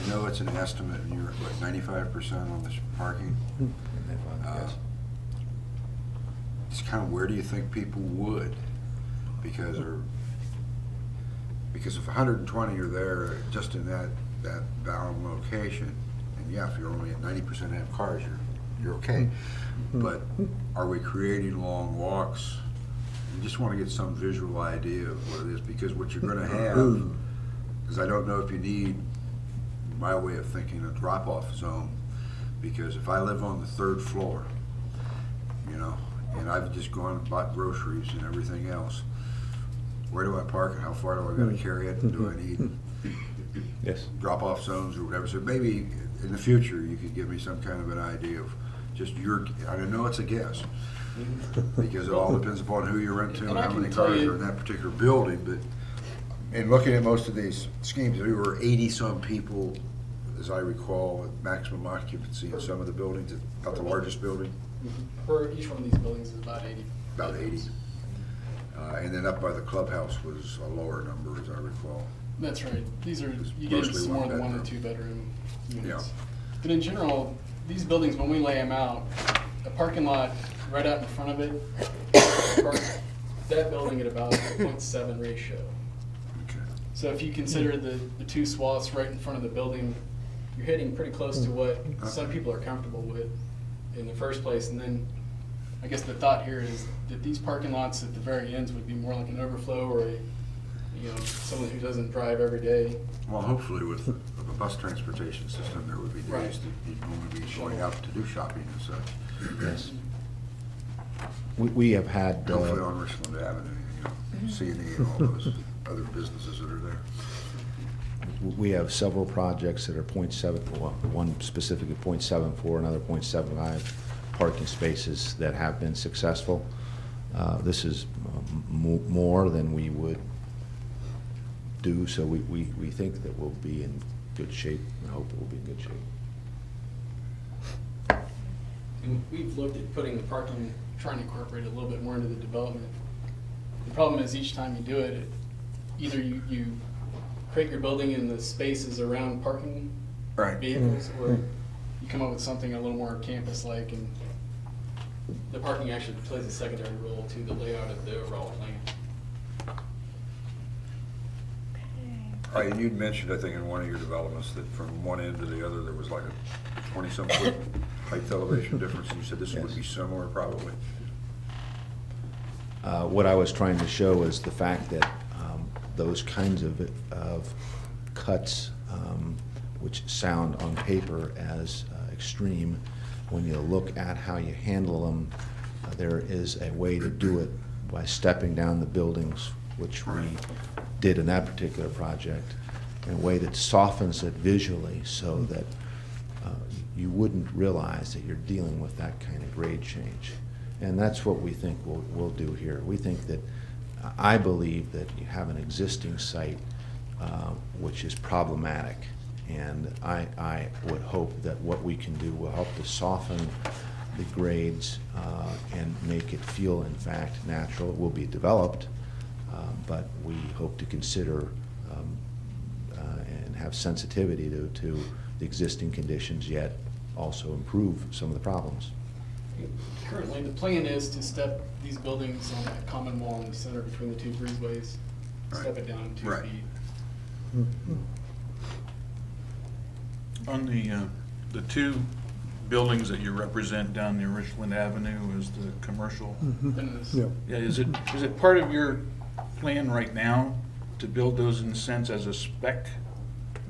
Speaker 4: know it's an estimate, and you're at 95% on this parking?
Speaker 5: Yes.
Speaker 4: It's kind of, where do you think people would? Because if 120 are there just in that bound location, and yeah, if you're only at 90% have cars, you're okay. But are we creating long walks? You just want to get some visual idea of what it is, because what you're going to have, because I don't know if you need, my way of thinking, a drop-off zone, because if I live on the 3rd floor, and I've just gone and bought groceries and everything else, where do I park it? How far do I got to carry it? Do I need
Speaker 5: Yes.
Speaker 4: drop-off zones or whatever? So maybe in the future, you could give me some kind of an idea of just I know it's a guess, because it all depends upon who you rent to and
Speaker 6: And I
Speaker 4: how
Speaker 6: can
Speaker 4: many
Speaker 6: tell
Speaker 4: cars
Speaker 6: you-
Speaker 4: are in that particular building, but in looking at most of these schemes, there were 80-some people, as I recall, at maximum occupancy in some of the buildings, about the largest building,
Speaker 6: For each one of these buildings is about 80.
Speaker 4: about 80. And then up by the clubhouse was a lower number, as I recall.
Speaker 6: That's right. These are,
Speaker 4: It's
Speaker 6: you get
Speaker 4: mostly
Speaker 6: some more than 1
Speaker 4: one
Speaker 6: and 2 bedroom units.
Speaker 4: Yeah.
Speaker 6: But in general, these buildings, when we lay them out, a parking lot right out in front of it, that building at about 0.7 ratio.
Speaker 4: Okay.
Speaker 6: So if you consider the 2 swaths right in front of the building, you're hitting pretty close to what some people are comfortable with in the first place. And then I guess the thought here is that these parking lots at the very ends would be more like an overflow or a someone who doesn't drive every day.
Speaker 4: Well, hopefully with a bus transportation system, there would be
Speaker 6: Right.
Speaker 4: days that you'd only be going out to do shopping and such.
Speaker 5: Yes. We have had,
Speaker 4: Hopefully on Richland Avenue, C&E and all those other businesses that are there.
Speaker 5: we have several projects that are .7, well, one specifically .74, another .75 parking spaces that have been successful. This is more than we would do, so we think that we'll be in good shape, and hope that we'll be in good shape.
Speaker 6: And we've looked at putting the parking, trying to incorporate it a little bit more into the development. The problem is each time you do it, either you create your building in the spaces around parking vehicles, or you come up with something a little more campus-like, and the parking actually plays a secondary role to the layout of the overall plan.
Speaker 4: All right, and you'd mentioned, I think, in one of your developments that from one end to the other, there was like a 20-some foot height elevation difference, and you said this would
Speaker 5: Yes.
Speaker 4: be similar probably?
Speaker 5: What I was trying to show is the fact that those kinds of cuts, which sound on paper as extreme, when you look at how you handle them, there is a way to do it by stepping down the buildings, which we did in that particular project, in a way that softens it visually so that you wouldn't realize that you're dealing with that kind of grade change. And that's what we think we'll do here. We think that, I believe that you have an existing site which is problematic, and I would hope that what we can do will help to soften the grades and make it feel, in fact, natural. It will be developed, but we hope to consider and have sensitivity to the existing conditions, yet also improve some of the problems.
Speaker 6: Currently, the plan is to step these buildings on that common wall in the center between the two breezeways, step it down 2
Speaker 4: Right.
Speaker 6: feet.
Speaker 7: On the two buildings that you represent down near Richland Avenue is the commercial.
Speaker 6: Then this-
Speaker 7: Yeah, is it part of your plan right now to build those in a sense as a spec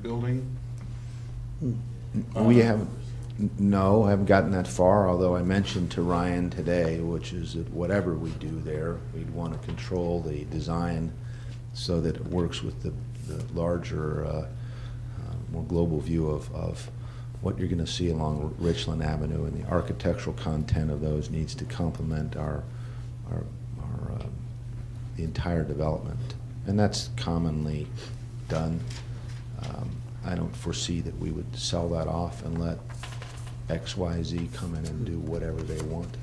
Speaker 7: building?
Speaker 5: We haven't, no, I haven't gotten that far, although I mentioned to Ryan today, which is that whatever we do there, we'd want to control the design so that it works with the larger, more global view of what you're going to see along Richland Avenue, and the architectural content of those needs to complement the entire development. And that's commonly done. I don't foresee that we would sell that off and let XYZ come in and do whatever they want.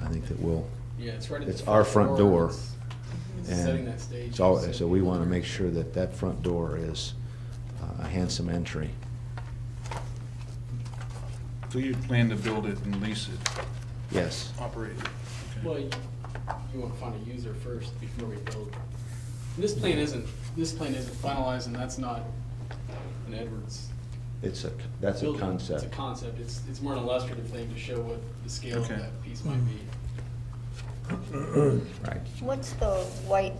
Speaker 5: I think that we'll,
Speaker 6: Yeah, it's right at the
Speaker 5: it's our front door.
Speaker 6: It's setting that
Speaker 5: and
Speaker 6: stage.
Speaker 5: it's all, so we want to make sure that that front door is a handsome entry.
Speaker 7: So you plan to build it and lease it,
Speaker 5: Yes.
Speaker 7: operate it? Okay.
Speaker 6: Well, you want to find a user first before we build. This plan isn't finalized, and that's not an Edwards
Speaker 5: That's a
Speaker 6: building.
Speaker 5: concept.
Speaker 6: It's a concept. It's more an illustrative thing to show what the scale
Speaker 7: Okay.
Speaker 6: of that piece might be.
Speaker 5: Right.
Speaker 1: What's the white,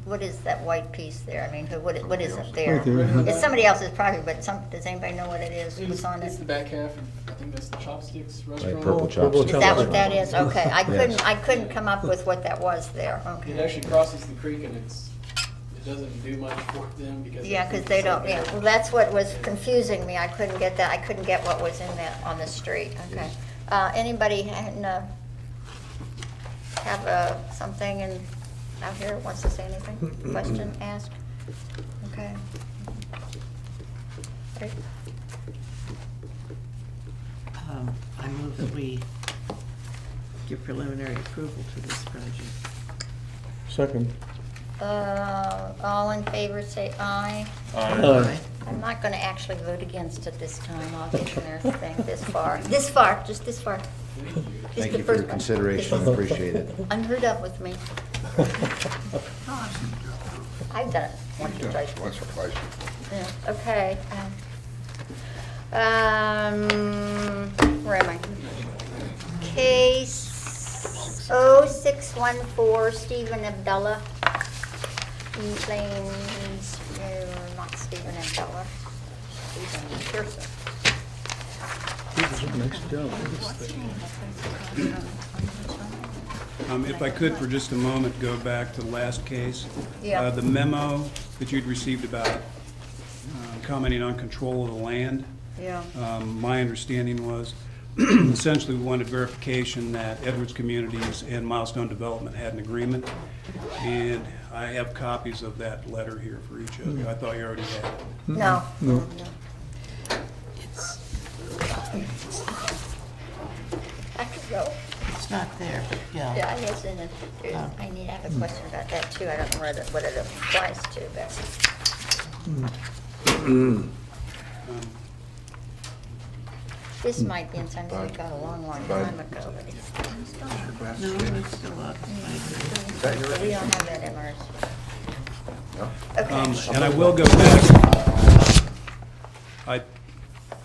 Speaker 1: what is that white piece there? I mean, what is it there?
Speaker 8: Right there.
Speaker 1: It's somebody else's property, but does anybody know what it is? What's on
Speaker 6: It's
Speaker 1: it?
Speaker 6: the back half. I think that's the Chopsticks restaurant.
Speaker 5: Purple
Speaker 8: Purple
Speaker 5: Chopsticks.
Speaker 1: Is that what that is? Okay,
Speaker 5: Yes.
Speaker 1: I couldn't come up with what that was there,
Speaker 6: It
Speaker 1: okay.
Speaker 6: actually crosses the creek, and it doesn't do much for them because.
Speaker 1: Yeah, because they don't, yeah, well, that's what was confusing me. I couldn't get that, I couldn't get what was in that, on the street, okay. Anybody have something out here wants to say anything? Question asked? Okay. Great.
Speaker 3: I move that we give preliminary approval to this project.
Speaker 8: Second.
Speaker 1: All in favor, say aye.
Speaker 8: Aye.
Speaker 1: I'm not gonna actually vote against it this time. I'll get their thing this far, just this far.
Speaker 6: Thank you.
Speaker 1: Just
Speaker 5: Thank
Speaker 1: the
Speaker 5: you for your
Speaker 1: first one.
Speaker 5: consideration, I appreciate it.
Speaker 1: Unheard of with me. I've done it once or twice.
Speaker 4: Once or twice.
Speaker 1: Yeah, okay. Where am I? Case 0614, Stephen Abdullah. Elaine's, not Stephen and Bella, Stephen Pearson.
Speaker 8: Nice job.
Speaker 2: If I could, for just a moment, go back to the last case.
Speaker 1: Yeah.
Speaker 2: The memo that you'd received about commenting on control of the land.
Speaker 1: Yeah.
Speaker 2: My understanding was essentially we wanted verification that Edwards Communities and Milestone Development had an agreement. And I have copies of that letter here for each of you. I thought you already had it.
Speaker 1: No.
Speaker 8: No.
Speaker 1: I could go.
Speaker 3: It's not there, but yeah.
Speaker 1: Yeah, it is in it. I need to have a question about that too. I don't know what it applies to, but. This might be in something we got a long, long time ago, but it's
Speaker 3: No, it's still up.
Speaker 1: but we don't have that in ours. Okay.
Speaker 2: And I will go back.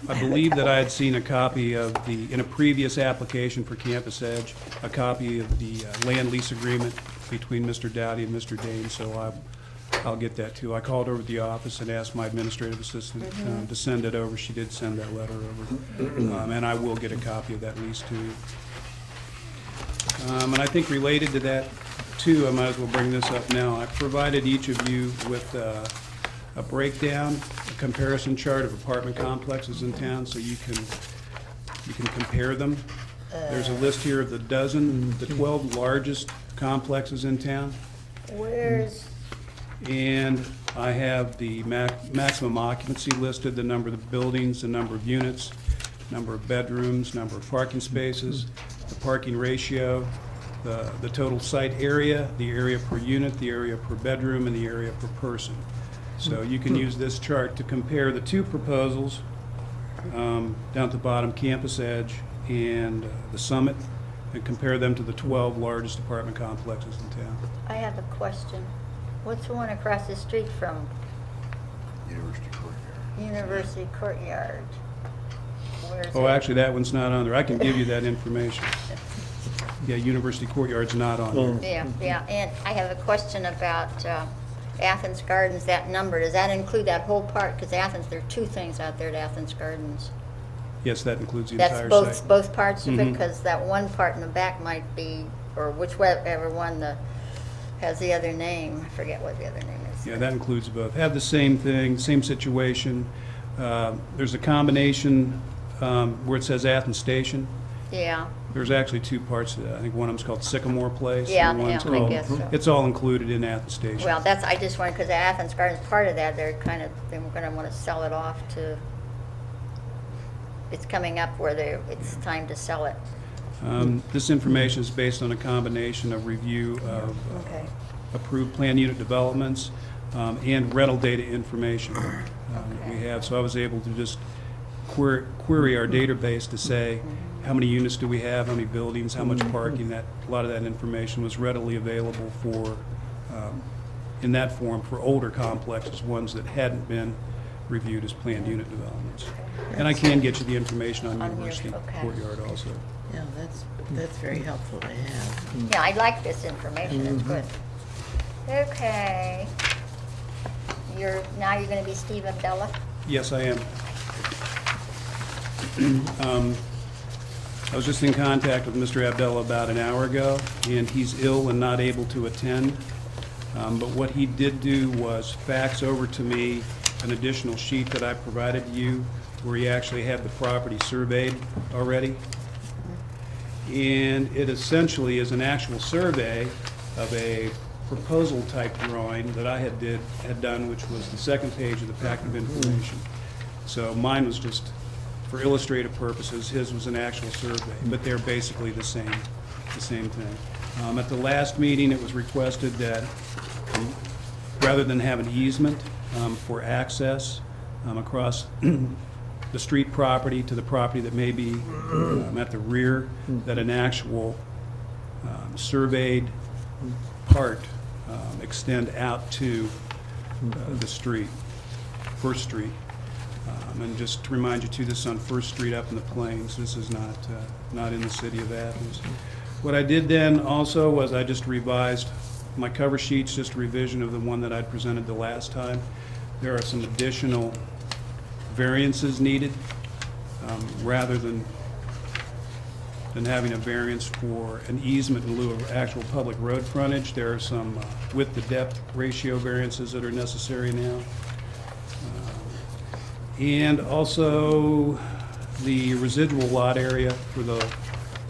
Speaker 2: I believe that I had seen a copy of in a previous application for Campus Edge, a copy of the land lease agreement between Mr. Dowdy and Mr. Dane, so I'll get that too. I called over to the office and asked my administrative assistant to send it over. She did send that letter over. And I will get a copy of that lease to you. And I think related to that too, I might as well bring this up now. I provided each of you with a breakdown, a comparison chart of apartment complexes in town so you can compare them. There's a list here of the 12 largest complexes in town.
Speaker 1: Where's,
Speaker 2: And I have the maximum occupancy listed, the number of the buildings, the number of units, number of bedrooms, number of parking spaces, the parking ratio, the total site area, the area per unit, the area per bedroom, and the area per person. So you can use this chart to compare the two proposals, down at the bottom, Campus Edge and the Summit, and compare them to the 12 largest apartment complexes in town.
Speaker 1: I have a question. What's the one across the street from
Speaker 4: University Courtyard.
Speaker 1: University Courtyard? Where's
Speaker 2: Oh,
Speaker 1: it?
Speaker 2: actually, that one's not on there. I can give you that information. Yeah, University Courtyard's not on there.
Speaker 1: Yeah, and I have a question about Athens Gardens, that number. Does that include that whole part? Because Athens, there are two things out there at Athens Gardens.
Speaker 2: Yes, that includes the
Speaker 1: That's
Speaker 2: entire
Speaker 1: both
Speaker 2: site.
Speaker 1: both parts of it,
Speaker 2: Mhm.
Speaker 1: because that one part in the back might be, or whichever one has the other name. I forget what the other name is.
Speaker 2: Yeah, that includes both. Have the same thing, same situation. There's a combination where it says Athens Station.
Speaker 1: Yeah,
Speaker 2: There's actually two parts to that. I think one of them's called Sycamore Place.
Speaker 1: Yeah,
Speaker 2: and one's
Speaker 1: yeah, I
Speaker 2: called-
Speaker 1: guess so.
Speaker 2: It's all included in Athens Station.
Speaker 1: well, I just wanted, because Athens Gardens, part of that, they're going to want to sell it off to, it's coming up where it's time to sell it.
Speaker 2: This information is based on a combination of review of
Speaker 1: Okay.
Speaker 2: approved plan unit developments and rental data information that we have. So I was able to just query our database to say, how many units do we have, how many buildings, how much parking. A lot of that information was readily available in that form for older complexes, ones that hadn't been reviewed as planned unit developments. And I can get you the information on
Speaker 1: On your-
Speaker 2: University
Speaker 1: okay.
Speaker 2: Courtyard also.
Speaker 3: Yeah, that's very helpful to have.
Speaker 1: Yeah, I like this information, it's good. Okay. Now you're going to be Steve Abdullah?
Speaker 2: Yes, I am. I was just in contact with Mr. Abdullah about an hour ago, and he's ill and not able to attend. But what he did do was fax over to me an additional sheet that I provided you, where he actually had the property surveyed already. And it essentially is an actual survey of a proposal type drawing that I had done, which was the second page of the packet of information. So mine was just for illustrative purposes, his was an actual survey, but they're basically the same thing. At the last meeting, it was requested that rather than have an easement for access across the street property to the property that may be at the rear, that an actual surveyed part extend out to the street, First Street. And just to remind you too, this is on First Street up in the Plains. This is not in the city of Athens. What I did then also was I just revised my cover sheet's just a revision of the one that I'd presented the last time. There are some additional variances needed, rather than having a variance for an easement in lieu of actual public road frontage. There are some width to depth ratio variances that are necessary now. And also the residual lot area for the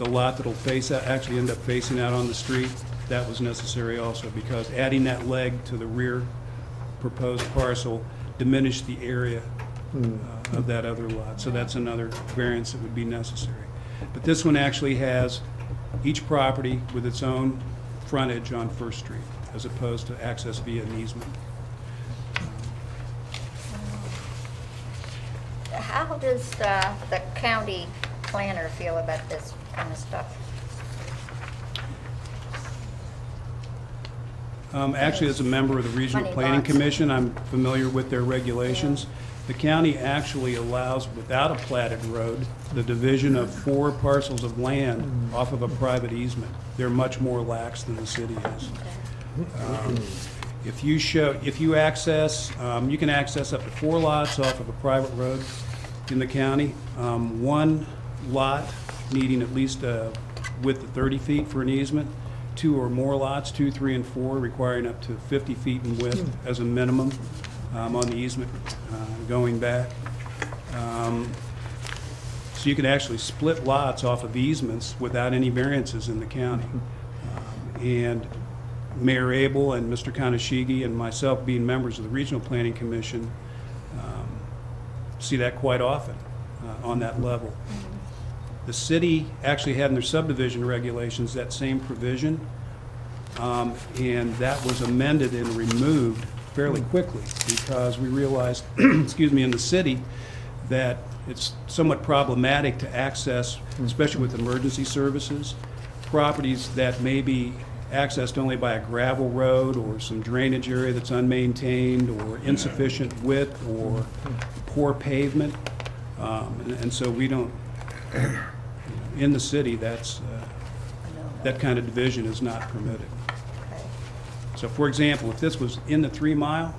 Speaker 2: lot that'll face out, actually end up facing out on the street. That was necessary also because adding that leg to the rear proposed parcel diminished the area of that other lot. So that's another variance that would be necessary. But this one actually has each property with its own frontage on First Street, as opposed to access via an easement.
Speaker 1: How does the county planner feel about this kind of stuff?
Speaker 2: Actually, as a member of the Regional
Speaker 1: Funny
Speaker 2: Planning
Speaker 1: lots.
Speaker 2: Commission, I'm familiar with their regulations. The county actually allows, without a platted road, the division of 4 parcels of land off of a private easement. They're much more lax than the city is. If you access, you can access up to 4 lots off of a private road in the county. 1 lot needing at least a width of 30 feet for an easement. 2 or more lots, 2, 3, and 4, requiring up to 50 feet in width as a minimum on the easement going back. So you can actually split lots off of easements without any variances in the county. And Mayor Abel and Mr. Kanashigi and myself, being members of the Regional Planning Commission, see that quite often on that level. The city actually had in their subdivision regulations that same provision, and that was amended and removed fairly quickly because we realized, excuse me, in the city that it's somewhat problematic to access, especially with emergency services, properties that may be accessed only by a gravel road or some drainage area that's unmaintained or insufficient width or poor pavement. And so we don't, in the city, that kind of division is not permitted. So for example, if this was in the 3 mile,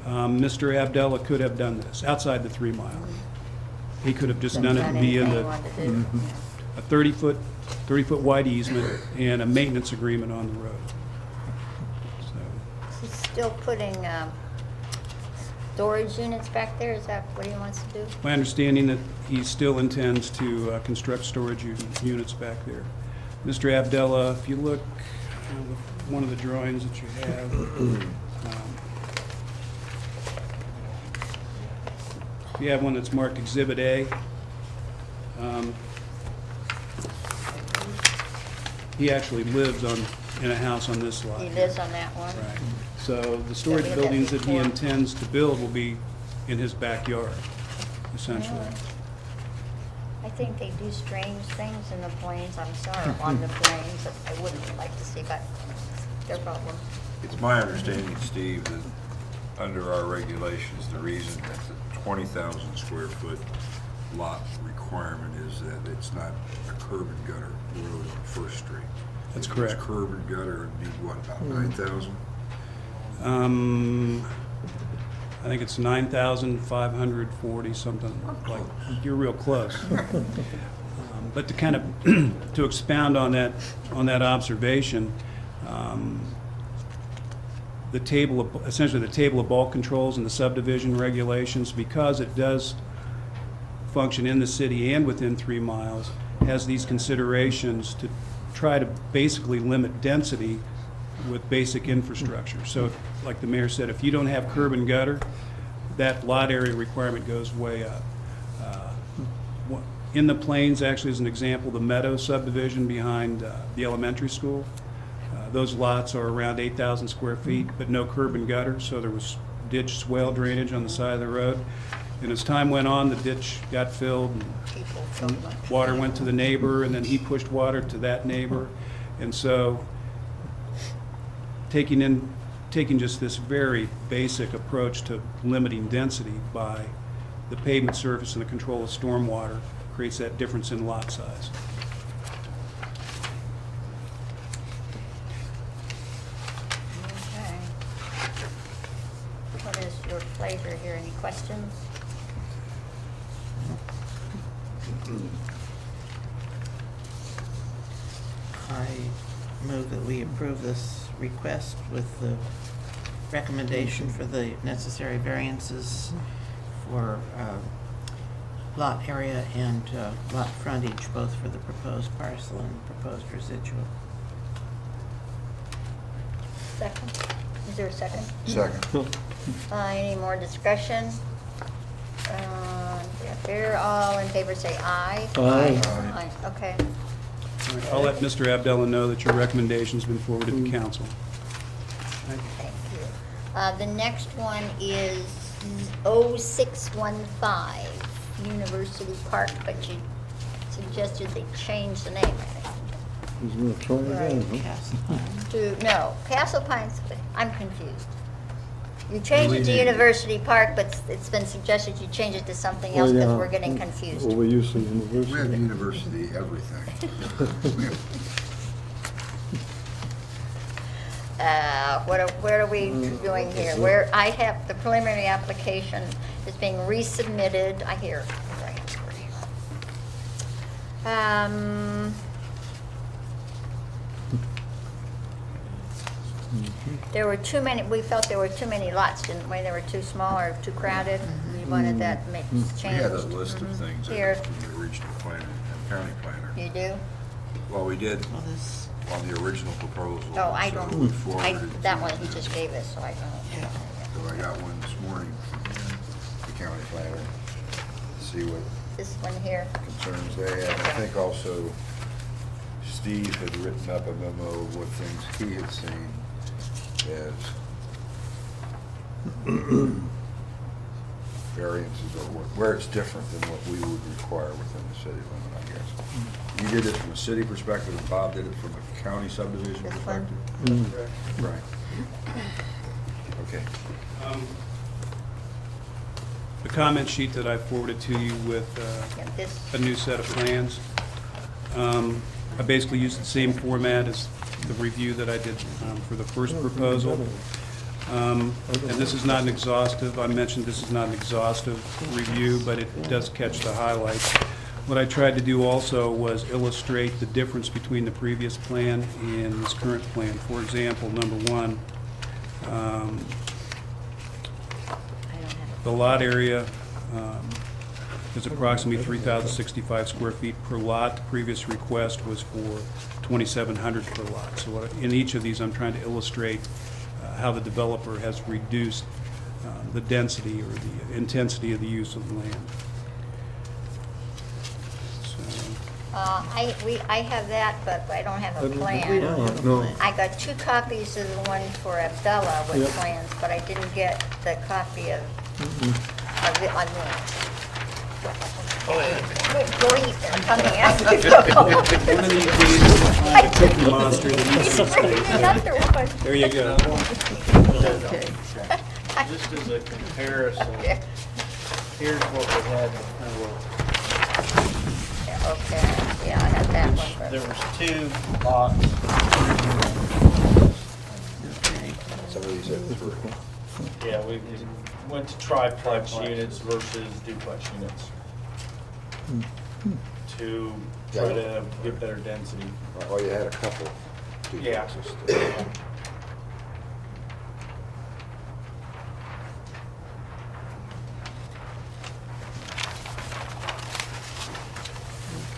Speaker 2: Mr. Abdallah could have done this, outside the 3 mile. He could have just done it via a 30-foot wide easement and a maintenance agreement on the road. So,
Speaker 1: He's still putting storage units back there? Is that what he wants to do?
Speaker 2: my understanding that he still intends to construct storage units back there. Mr. Abdallah, if you look at one of the drawings that you have, if you have one that's marked Exhibit A, he actually lives in a house on this lot.
Speaker 1: He lives on that one?
Speaker 2: Right. So the storage
Speaker 1: we had that
Speaker 2: buildings that he
Speaker 1: before.
Speaker 2: intends to build will be in his backyard, essentially.
Speaker 1: I think they do strange things in the plains, I'm sorry, on the plains, that I wouldn't like to see, but it's their problem.
Speaker 4: It's my understanding, Steve, that under our regulations, the reason that the 20,000 square foot lot requirement is that it's not a curb and gutter road on First Street.
Speaker 2: That's
Speaker 4: If
Speaker 2: correct.
Speaker 4: it's curb and gutter, it'd need what, about 9,000?
Speaker 2: I think it's 9,540, something like, you're real close. But to kind of, to expound on that observation, the table of, essentially the table of bulk controls and the subdivision regulations, because it does function in the city and within 3 miles, has these considerations to try to basically limit density with basic infrastructure. So, like the mayor said, if you don't have curb and gutter, that lot area requirement goes way up. In the plains, actually, as an example, the Meadow subdivision behind the elementary school, those lots are around 8,000 square feet, but no curb and gutter, so there was ditch swale drainage on the side of the road. And as time went on, the ditch got filled, and
Speaker 1: People feel like-
Speaker 2: water went to the neighbor, and then he pushed water to that neighbor. And so, taking just this very basic approach to limiting density by the pavement surface and the control of stormwater creates that difference in lot size.
Speaker 1: pleasure here. Any questions?
Speaker 3: I move that we approve this request with the recommendation for the necessary variances for lot area and lot frontage, both for the proposed parcel and proposed residual.
Speaker 1: Second? Is there a second?
Speaker 4: Second.
Speaker 1: Any more discussion? If they're all in favor, say aye.
Speaker 8: Aye.
Speaker 1: Aye, okay.
Speaker 2: All right, I'll let Mr. Abdallah know that your recommendation's been forwarded to council.
Speaker 1: Thank you. The next one is 0615 University Park, but you suggested they change the name.
Speaker 8: He's gonna try it again, huh?
Speaker 3: Castle Pine.
Speaker 1: No, Castle Pines, I'm confused. You changed it to University Park, but it's been suggested you change it to something else because we're getting confused.
Speaker 8: Well, we used to
Speaker 4: We have
Speaker 8: university.
Speaker 4: university everything. We have-
Speaker 1: Where are we doing here? Where I have, the preliminary application is being resubmitted, I hear. There were too many, we felt there were too many lots, didn't we? They were too small or too crowded. We wanted that changed.
Speaker 4: We had a list of things
Speaker 1: Here.
Speaker 4: from the regional planner and county planner.
Speaker 1: You do?
Speaker 4: Well, we did
Speaker 3: Well, this,
Speaker 4: on the original proposal.
Speaker 1: Oh, I
Speaker 4: so
Speaker 1: don't,
Speaker 4: we forwarded
Speaker 1: that
Speaker 4: to
Speaker 1: one he
Speaker 4: the-
Speaker 1: just gave us, so I don't.
Speaker 3: yeah.
Speaker 4: So I got one this morning from the county planner, to see what
Speaker 1: This one here.
Speaker 4: concerns they had. I think also Steve had written up a memo of what things he had seen as variances or where it's different than what we would require within the city limit, I guess. You did it from a city perspective, and Bob did it from a county subdivision
Speaker 1: This one?
Speaker 4: perspective? Right. Okay.
Speaker 2: The comment sheet that I forwarded to you with
Speaker 1: Yeah, this,
Speaker 2: a new set of plans, I basically used the same format as the review that I did for the first proposal. And this is not an exhaustive, I mentioned this is not an exhaustive review, but it does catch the highlights. What I tried to do also was illustrate the difference between the previous plan and this current plan. For example, number one,
Speaker 1: I don't have
Speaker 2: the lot area is approximately 3,065 square feet per lot. The previous request was for 2,700 per lot. So in each of these, I'm trying to illustrate how the developer has reduced the density or the intensity of the use of the land.
Speaker 1: I have that, but I don't have a
Speaker 3: We
Speaker 1: plan.
Speaker 3: don't have a
Speaker 8: No.
Speaker 3: plan.
Speaker 1: I got 2 copies of the one for Abdullah with
Speaker 8: Yep.
Speaker 1: plans, but I didn't get the copy of it on this. Good grief, they're coming at me.
Speaker 2: One of these days, we'll find a cookie monster that eats these things.
Speaker 1: Another one.
Speaker 2: There you go.
Speaker 3: Okay.
Speaker 9: Just as a comparison,
Speaker 1: Yeah,
Speaker 9: here's what we had before.
Speaker 1: okay, yeah, I had that one.
Speaker 9: There was 2 lots.
Speaker 3: Okay.
Speaker 4: Some of these have three.
Speaker 9: Yeah, we went to triplex units versus duplex units to try to get better density.
Speaker 4: Oh, you had a couple
Speaker 9: Yeah.
Speaker 4: duplexes.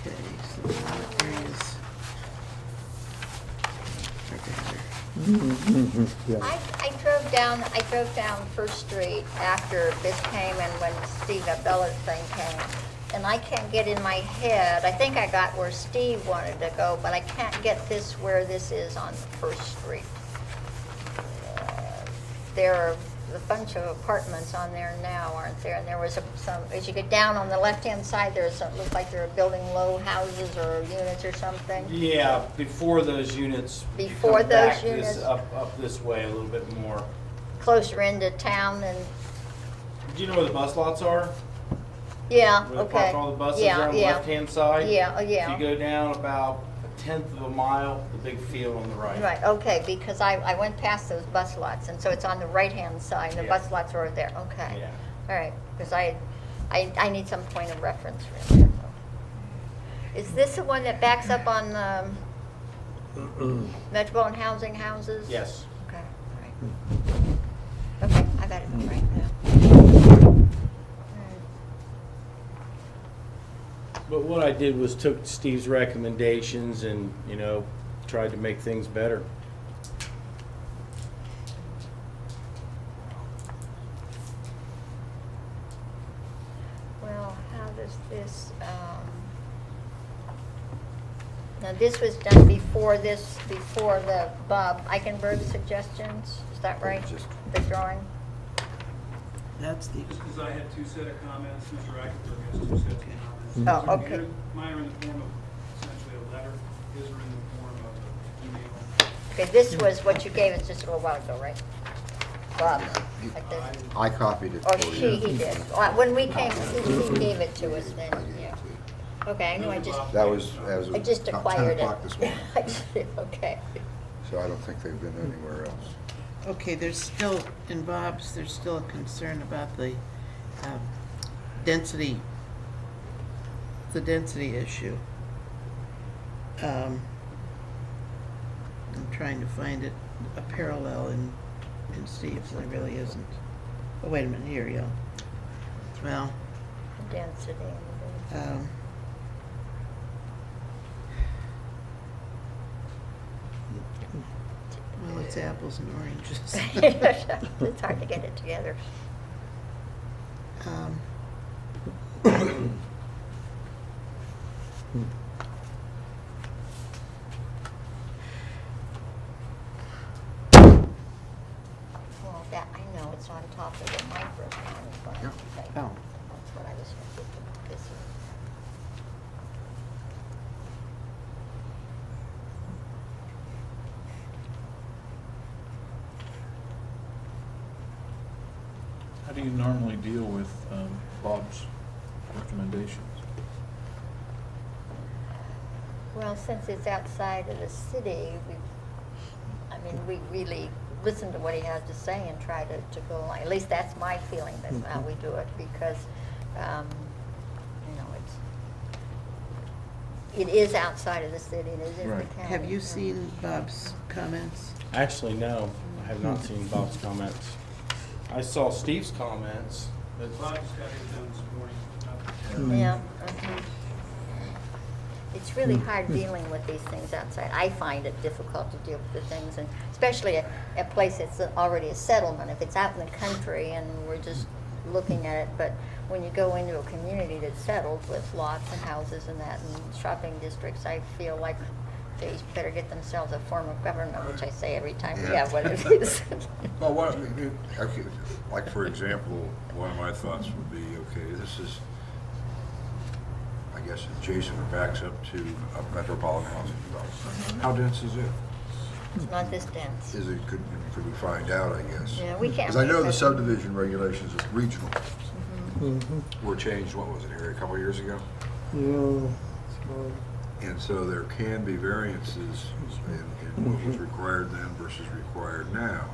Speaker 3: Okay, so the lot areas are better.
Speaker 8: Yeah.
Speaker 1: I drove down First Street after this came and when Steve Abdullah's thing came. And I can't get in my head, I think I got where Steve wanted to go, but I can't get this where this is on First Street. There are a bunch of apartments on there now, aren't there? And there was some, as you get down on the left-hand side, there's some, looks like they're building low houses or units or something.
Speaker 9: Yeah, before those units. you
Speaker 1: Before
Speaker 9: come
Speaker 1: those
Speaker 9: back
Speaker 1: units?
Speaker 9: Up this way a little bit more.
Speaker 1: Closer into town than,
Speaker 9: Do you know where the bus lots are?
Speaker 1: yeah,
Speaker 9: Where they
Speaker 1: okay.
Speaker 9: park all the buses
Speaker 1: Yeah,
Speaker 9: are on the
Speaker 1: yeah.
Speaker 9: left-hand side?
Speaker 1: Yeah, oh, yeah.
Speaker 9: If you go down about 1/10 of a mile, the big field on the right.
Speaker 1: Right, okay, because I went past those bus lots, and so it's on the right-hand side, the
Speaker 9: Yeah.
Speaker 1: bus lots are over there, okay.
Speaker 9: Yeah.
Speaker 1: All right, because I need some point of reference for it. Is this the one that backs up on the Metropolitan Housing houses?
Speaker 9: Yes.
Speaker 1: Okay, all right. Okay, I got it right now.
Speaker 9: But what I did was took Steve's recommendations and, tried to make things better.
Speaker 1: Well, how does this, now this was done before the Bob Eichenberg suggestions, is that right?
Speaker 4: Just-
Speaker 1: The drawing?
Speaker 3: That's the,
Speaker 2: Just because I had two set of comments, Mr. Eichenberg has two sets of comments.
Speaker 1: Oh,
Speaker 2: So
Speaker 1: okay.
Speaker 2: Mine are in the form of essentially a letter, his are in the form of an email.
Speaker 1: Okay, this was what you gave us just a little while ago, right? Bob, like this?
Speaker 4: I copied it
Speaker 1: Or
Speaker 4: for
Speaker 1: she,
Speaker 4: you.
Speaker 1: he did. When we came, he gave it to us then, yeah. Okay, I knew I just,
Speaker 4: That was as
Speaker 1: I
Speaker 4: of
Speaker 1: just
Speaker 4: about
Speaker 1: acquired
Speaker 4: 10
Speaker 1: it.
Speaker 4: o'clock this morning,
Speaker 1: I see, okay.
Speaker 4: so I don't think they've been anywhere else.
Speaker 3: okay, there's still, in Bob's, there's still a concern about the density, the density issue. I'm trying to find it, a parallel in Steve's, and there really isn't. Oh, wait a minute, here you go. Well,
Speaker 1: Density.
Speaker 3: well, it's apples and oranges.
Speaker 1: It's hard to get it together.
Speaker 3: Um,
Speaker 1: Well, that, I know, it's on top of the microphone, but,
Speaker 4: Yeah.
Speaker 1: okay.
Speaker 3: Oh.
Speaker 1: That's what I was thinking, this is.
Speaker 7: How do you normally deal with Bob's recommendations?
Speaker 1: Well, since it's outside of the city, we really listen to what he has to say and try to go along. At least that's my feeling, that's how we do it, because, it is outside of the city, and it is the
Speaker 7: Right.
Speaker 1: county.
Speaker 3: Have you
Speaker 1: so-
Speaker 3: seen Bob's comments?
Speaker 9: Actually, no, I have not seen Bob's comments. I saw Steve's comments, but
Speaker 2: Bob just got his done this morning.
Speaker 1: Yeah. It's really hard dealing with these things outside. I find it difficult to deal with the things, and especially a place that's already a settlement. If it's out in the country and we're just looking at it, but when you go into a community that's settled with lots and houses and that, and shopping districts, I feel like they better get themselves a form of government, which I say every time we
Speaker 4: Yeah.
Speaker 1: have what it is.
Speaker 4: Well, okay, like for example, one of my thoughts would be, okay, this is, I guess, adjacent or backs up to a metropolitan housing development. How dense is it?
Speaker 1: It's not this dense.
Speaker 4: Is it, could we find out, I guess?
Speaker 1: Yeah, we can't.
Speaker 4: Because I know the
Speaker 1: because-
Speaker 4: subdivision regulations is regional,
Speaker 1: Mm-hmm.
Speaker 4: were changed, what was it, Harry, a couple of years ago?
Speaker 8: Yeah,
Speaker 4: And so there can be variances in what was required then versus required now.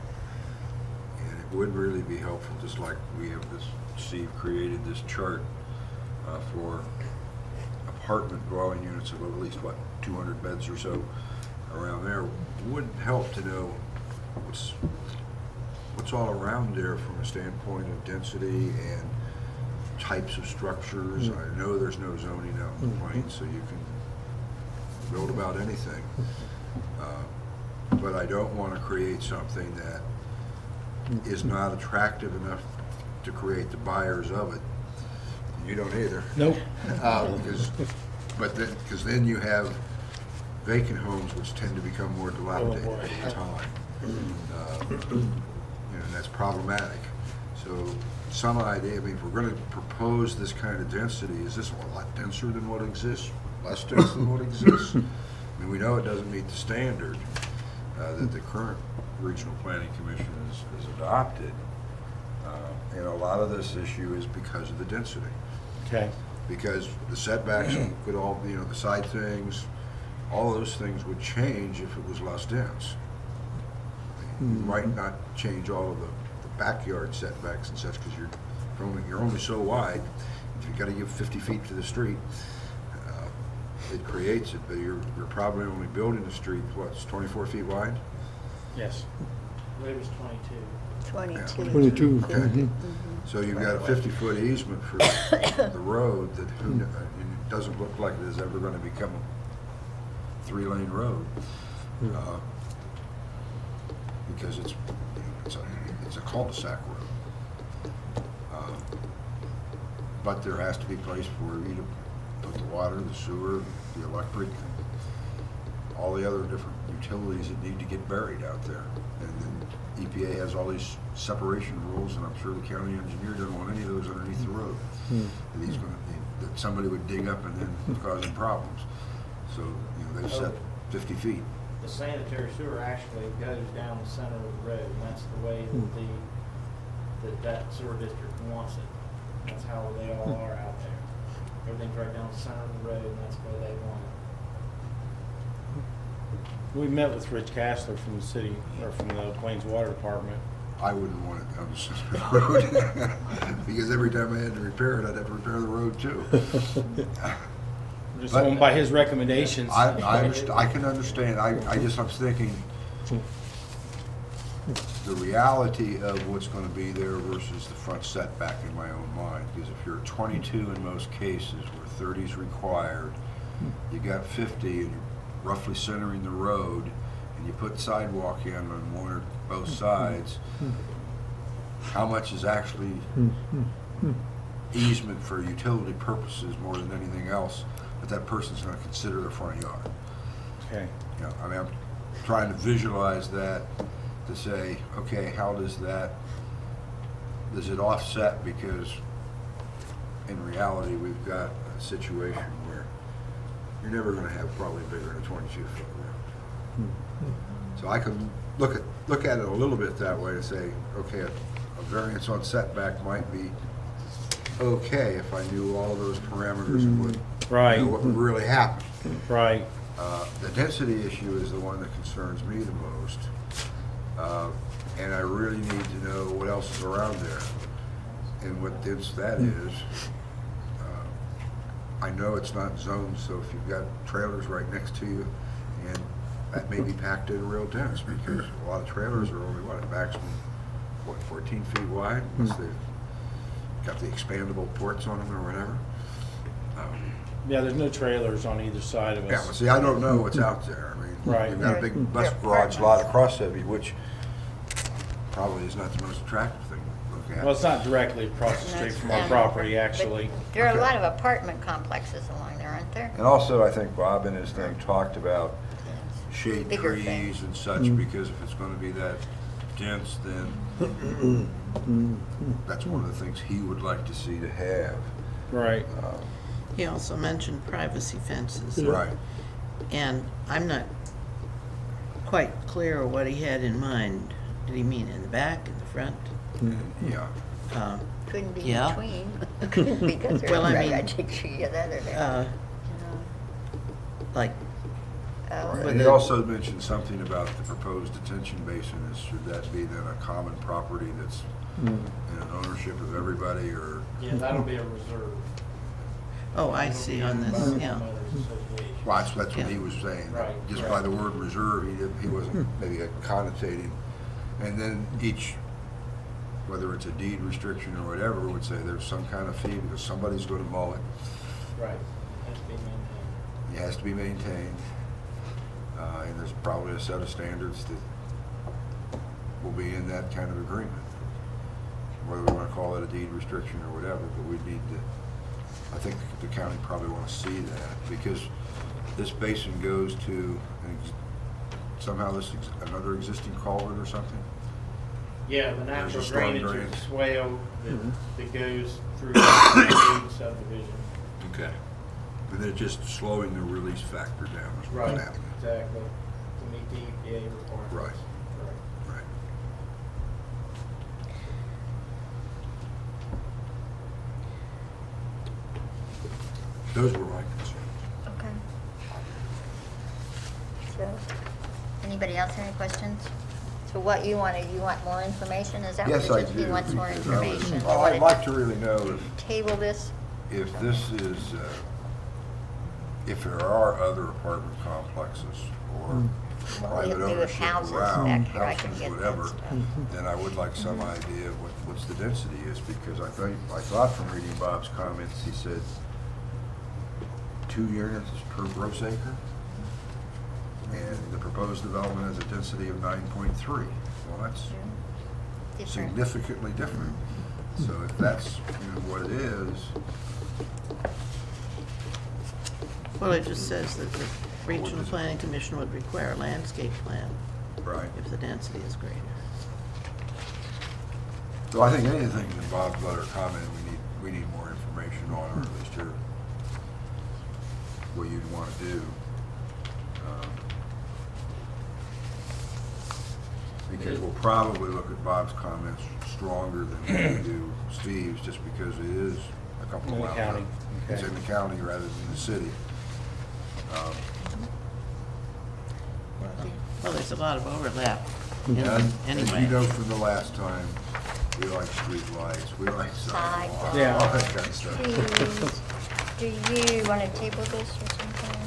Speaker 4: And it would really be helpful, just like we have this, Steve created this chart for apartment dwelling units of at least, what, 200 beds or so around there. Would help to know what's all around there from a standpoint of density and types of structures. I know there's no zoning out in the plains, so you can build about anything. But I don't want to create something that is not attractive enough to create the buyers of it. You don't either.
Speaker 9: nope.
Speaker 4: Because then you have vacant homes which tend to become more dilapidated over time. And that's problematic. So some idea, I mean, if we're going to propose this kind of density, is this a lot denser than what exists? Less dense than what exists? I mean, we know it doesn't meet the standard that the current Regional Planning Commission has adopted. And a lot of this issue is because of the density.
Speaker 9: Okay.
Speaker 4: Because the setbacks could all be, the side things, all those things would change if it was less dense. You might not change all of the backyard setbacks and such, because you're only so wide. If you've got to give 50 feet to the street, it creates it, but you're probably only building the street, what's 24 feet wide?
Speaker 9: Yes.
Speaker 10: River's 22.
Speaker 1: 22.
Speaker 8: 22.
Speaker 4: Okay.
Speaker 8: Mhm.
Speaker 4: So you've got a 50-foot easement for the road that and it doesn't look like it is ever going to become a 3-lane road. Because it's a cul-de-sac road. But there has to be a place for you to put the water, the sewer, the electric, all the other different utilities that need to get buried out there. And then EPA has all these separation rules, and I'm sure the county engineer doesn't want any of those underneath the road. That somebody would dig up and then cause them problems. So, they've set 50 feet.
Speaker 10: The sanitary sewer actually goes down the center of the road, and that's the way that sewer district wants it. That's how they all are out there. Everything's right down the center of the road, and that's the way they want it.
Speaker 9: We met with Rich Castler from the city, or from the Plains Water Department.
Speaker 4: I wouldn't want it on the center of the road, because every time I had to repair it, I'd have to repair the road too.
Speaker 9: Just
Speaker 4: But-
Speaker 9: going by his recommendations.
Speaker 4: I can understand, I'm thinking, the reality of what's gonna be there versus the front setback in my own mind, because if you're at 22 in most cases, where 30 is required, you got 50 and you're roughly centering the road, and you put sidewalk in on one or both sides, how much is actually easement for utility purposes more than anything else that person's gonna consider their front yard?
Speaker 9: Okay.
Speaker 4: I'm trying to visualize that, to say, okay, how does it offset? Because in reality, we've got a situation where you're never gonna have probably bigger than a 22-foot road. So I can look at it a little bit that way, to say, okay, a variance on setback might be okay if I knew all those parameters and what would really happen.
Speaker 9: Right.
Speaker 4: The density issue is the one that concerns me the most. And I really need to know what else is around there and what dense that is. I know it's not zoned, so if you've got trailers right next to you, and that may be packed in real dense, because a lot of trailers are only, maximum, 14 feet wide, unless they've got the expandable ports on them or whatever.
Speaker 9: Yeah, there's no trailers on either side of us.
Speaker 4: Yeah, well, see, I don't know what's out there. I mean,
Speaker 9: Right.
Speaker 4: we've got a big bus garage lot across of you, which probably is not the most attractive thing to look at.
Speaker 9: Well, it's not directly across the street from our property, actually.
Speaker 1: But there are a lot of apartment complexes along there, aren't there?
Speaker 4: And also, I think Bob in his thing talked about shade
Speaker 1: Bigger
Speaker 4: trees
Speaker 1: things.
Speaker 4: and such, because if it's gonna be that dense, then that's one of the things he would like to see to have.
Speaker 9: Right.
Speaker 3: He also mentioned privacy fences.
Speaker 4: Right.
Speaker 3: And I'm not quite clear what he had in mind. Did he mean in the back, in the front?
Speaker 4: Yeah.
Speaker 1: Couldn't be
Speaker 3: Yeah.
Speaker 1: between, because
Speaker 3: Well, I
Speaker 1: I
Speaker 3: mean,
Speaker 1: took you the other day.
Speaker 3: Like,
Speaker 1: Oh,
Speaker 3: But
Speaker 4: And he
Speaker 3: the-
Speaker 4: also mentioned something about the proposed detention basin. Should that be then a common property that's in ownership of everybody, or?
Speaker 10: Yeah, that'll be a reserve.
Speaker 3: oh, I see on this, yeah.
Speaker 10: Homeowners Association.
Speaker 4: Well, that's what he was saying.
Speaker 10: Right.
Speaker 4: Just by the word reserve, he wasn't maybe connotating. And then each, whether it's a deed restriction or whatever, would say there's some kind of fee because somebody's going to mow it.
Speaker 10: Right. Has to be maintained.
Speaker 4: It has to be maintained. And there's probably a set of standards that will be in that kind of agreement. Whether we want to call it a deed restriction or whatever, but we need to, I think the county probably want to see that, because this basin goes to, somehow another existing culvert or something?
Speaker 10: Yeah, the
Speaker 4: There's
Speaker 10: natural
Speaker 4: a storm
Speaker 10: drainage
Speaker 4: drain.
Speaker 10: of the swale that goes through the subdivision.
Speaker 4: Okay. And they're just slowing the release factor down is what's
Speaker 10: Right,
Speaker 4: happening.
Speaker 10: exactly, to meet the EPA requirements.
Speaker 4: Right. Right. Those were my concerns.
Speaker 1: okay. Joe? Anybody else have any questions? So what you wanted, you want more information, is that what
Speaker 4: Yes, I
Speaker 1: it is?
Speaker 4: do.
Speaker 1: He wants more
Speaker 4: because I was-
Speaker 1: information.
Speaker 4: Well, I'd like to really know
Speaker 1: Table this?
Speaker 4: if this is, if there are other apartment complexes or
Speaker 1: Well,
Speaker 4: private
Speaker 1: we have
Speaker 4: ownership
Speaker 1: houses
Speaker 4: around,
Speaker 1: back here, I can
Speaker 4: houses,
Speaker 1: get that
Speaker 4: whatever,
Speaker 1: stuff.
Speaker 4: then I would like some idea of what's the density is, because I thought from reading Bob's comments, he said 2 units per gross acre, and the proposed development has a density of 9.3. Well, that's
Speaker 1: Different.
Speaker 4: significantly different. So if that's what it is,
Speaker 3: Well, it just says that the Regional Planning Commission would require a landscape plan
Speaker 4: right.
Speaker 3: if the density is greater.
Speaker 4: So I think anything in Bob's letter comment, we need more information on, or at least hear what you'd want to do. Because we'll probably look at Bob's comments stronger than we do Steve's, just because it is a couple
Speaker 9: In
Speaker 4: of
Speaker 9: the
Speaker 4: miles.
Speaker 9: county,
Speaker 4: It's
Speaker 9: okay.
Speaker 4: in the county rather than the city.
Speaker 3: Well, there's a lot of overlap
Speaker 4: And as
Speaker 3: anyway.
Speaker 4: you know from the last time, we like street lights, we like sidewalks,
Speaker 9: Yeah.
Speaker 4: all that kind of stuff.
Speaker 1: Please, do you want to table this or something?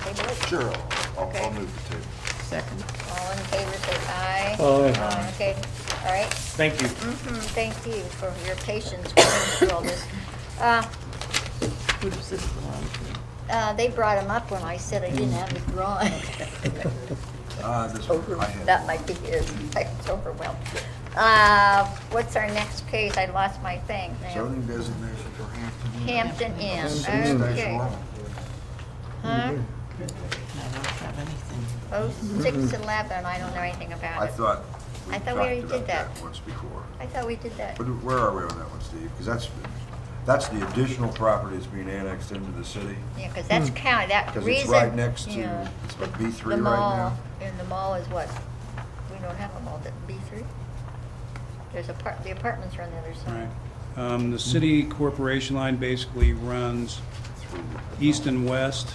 Speaker 1: What do you want to table it?
Speaker 4: Sure, I'll
Speaker 1: Okay.
Speaker 4: move the table.
Speaker 3: Second.
Speaker 1: All in favor, say aye.
Speaker 8: Aye.
Speaker 1: Okay, all right.
Speaker 9: Thank you.
Speaker 1: Thank you for your patience going through all this.
Speaker 3: Who does this belong to?
Speaker 1: They brought him up when I said I didn't have the drawing.
Speaker 4: This one, I had.
Speaker 1: That might be his. I was overwhelmed. What's our next case? I lost my thing now.
Speaker 4: Zoning designation for Hampton.
Speaker 1: Hampton Inn,
Speaker 4: Station
Speaker 1: okay.
Speaker 4: Road.
Speaker 1: Huh?
Speaker 3: I don't have anything.
Speaker 1: Oh, 611, I don't know anything about
Speaker 4: I
Speaker 1: it.
Speaker 4: thought we
Speaker 1: I
Speaker 4: talked
Speaker 1: thought we already
Speaker 4: about
Speaker 1: did
Speaker 4: that
Speaker 1: that.
Speaker 4: once before.
Speaker 1: I thought we did that.
Speaker 4: But where are we on that one, Steve? Because that's the additional property that's being annexed into the city.
Speaker 1: Yeah, because that's county, that
Speaker 4: Because
Speaker 1: reason.
Speaker 4: it's right next to,
Speaker 1: yeah,
Speaker 4: it's what,
Speaker 1: the
Speaker 4: B3 right
Speaker 1: mall,
Speaker 4: now?
Speaker 1: and the mall is what? We don't have a mall, that B3? There's the apartments are on the other
Speaker 2: Right.
Speaker 1: side.
Speaker 2: The city corporation line basically runs east and west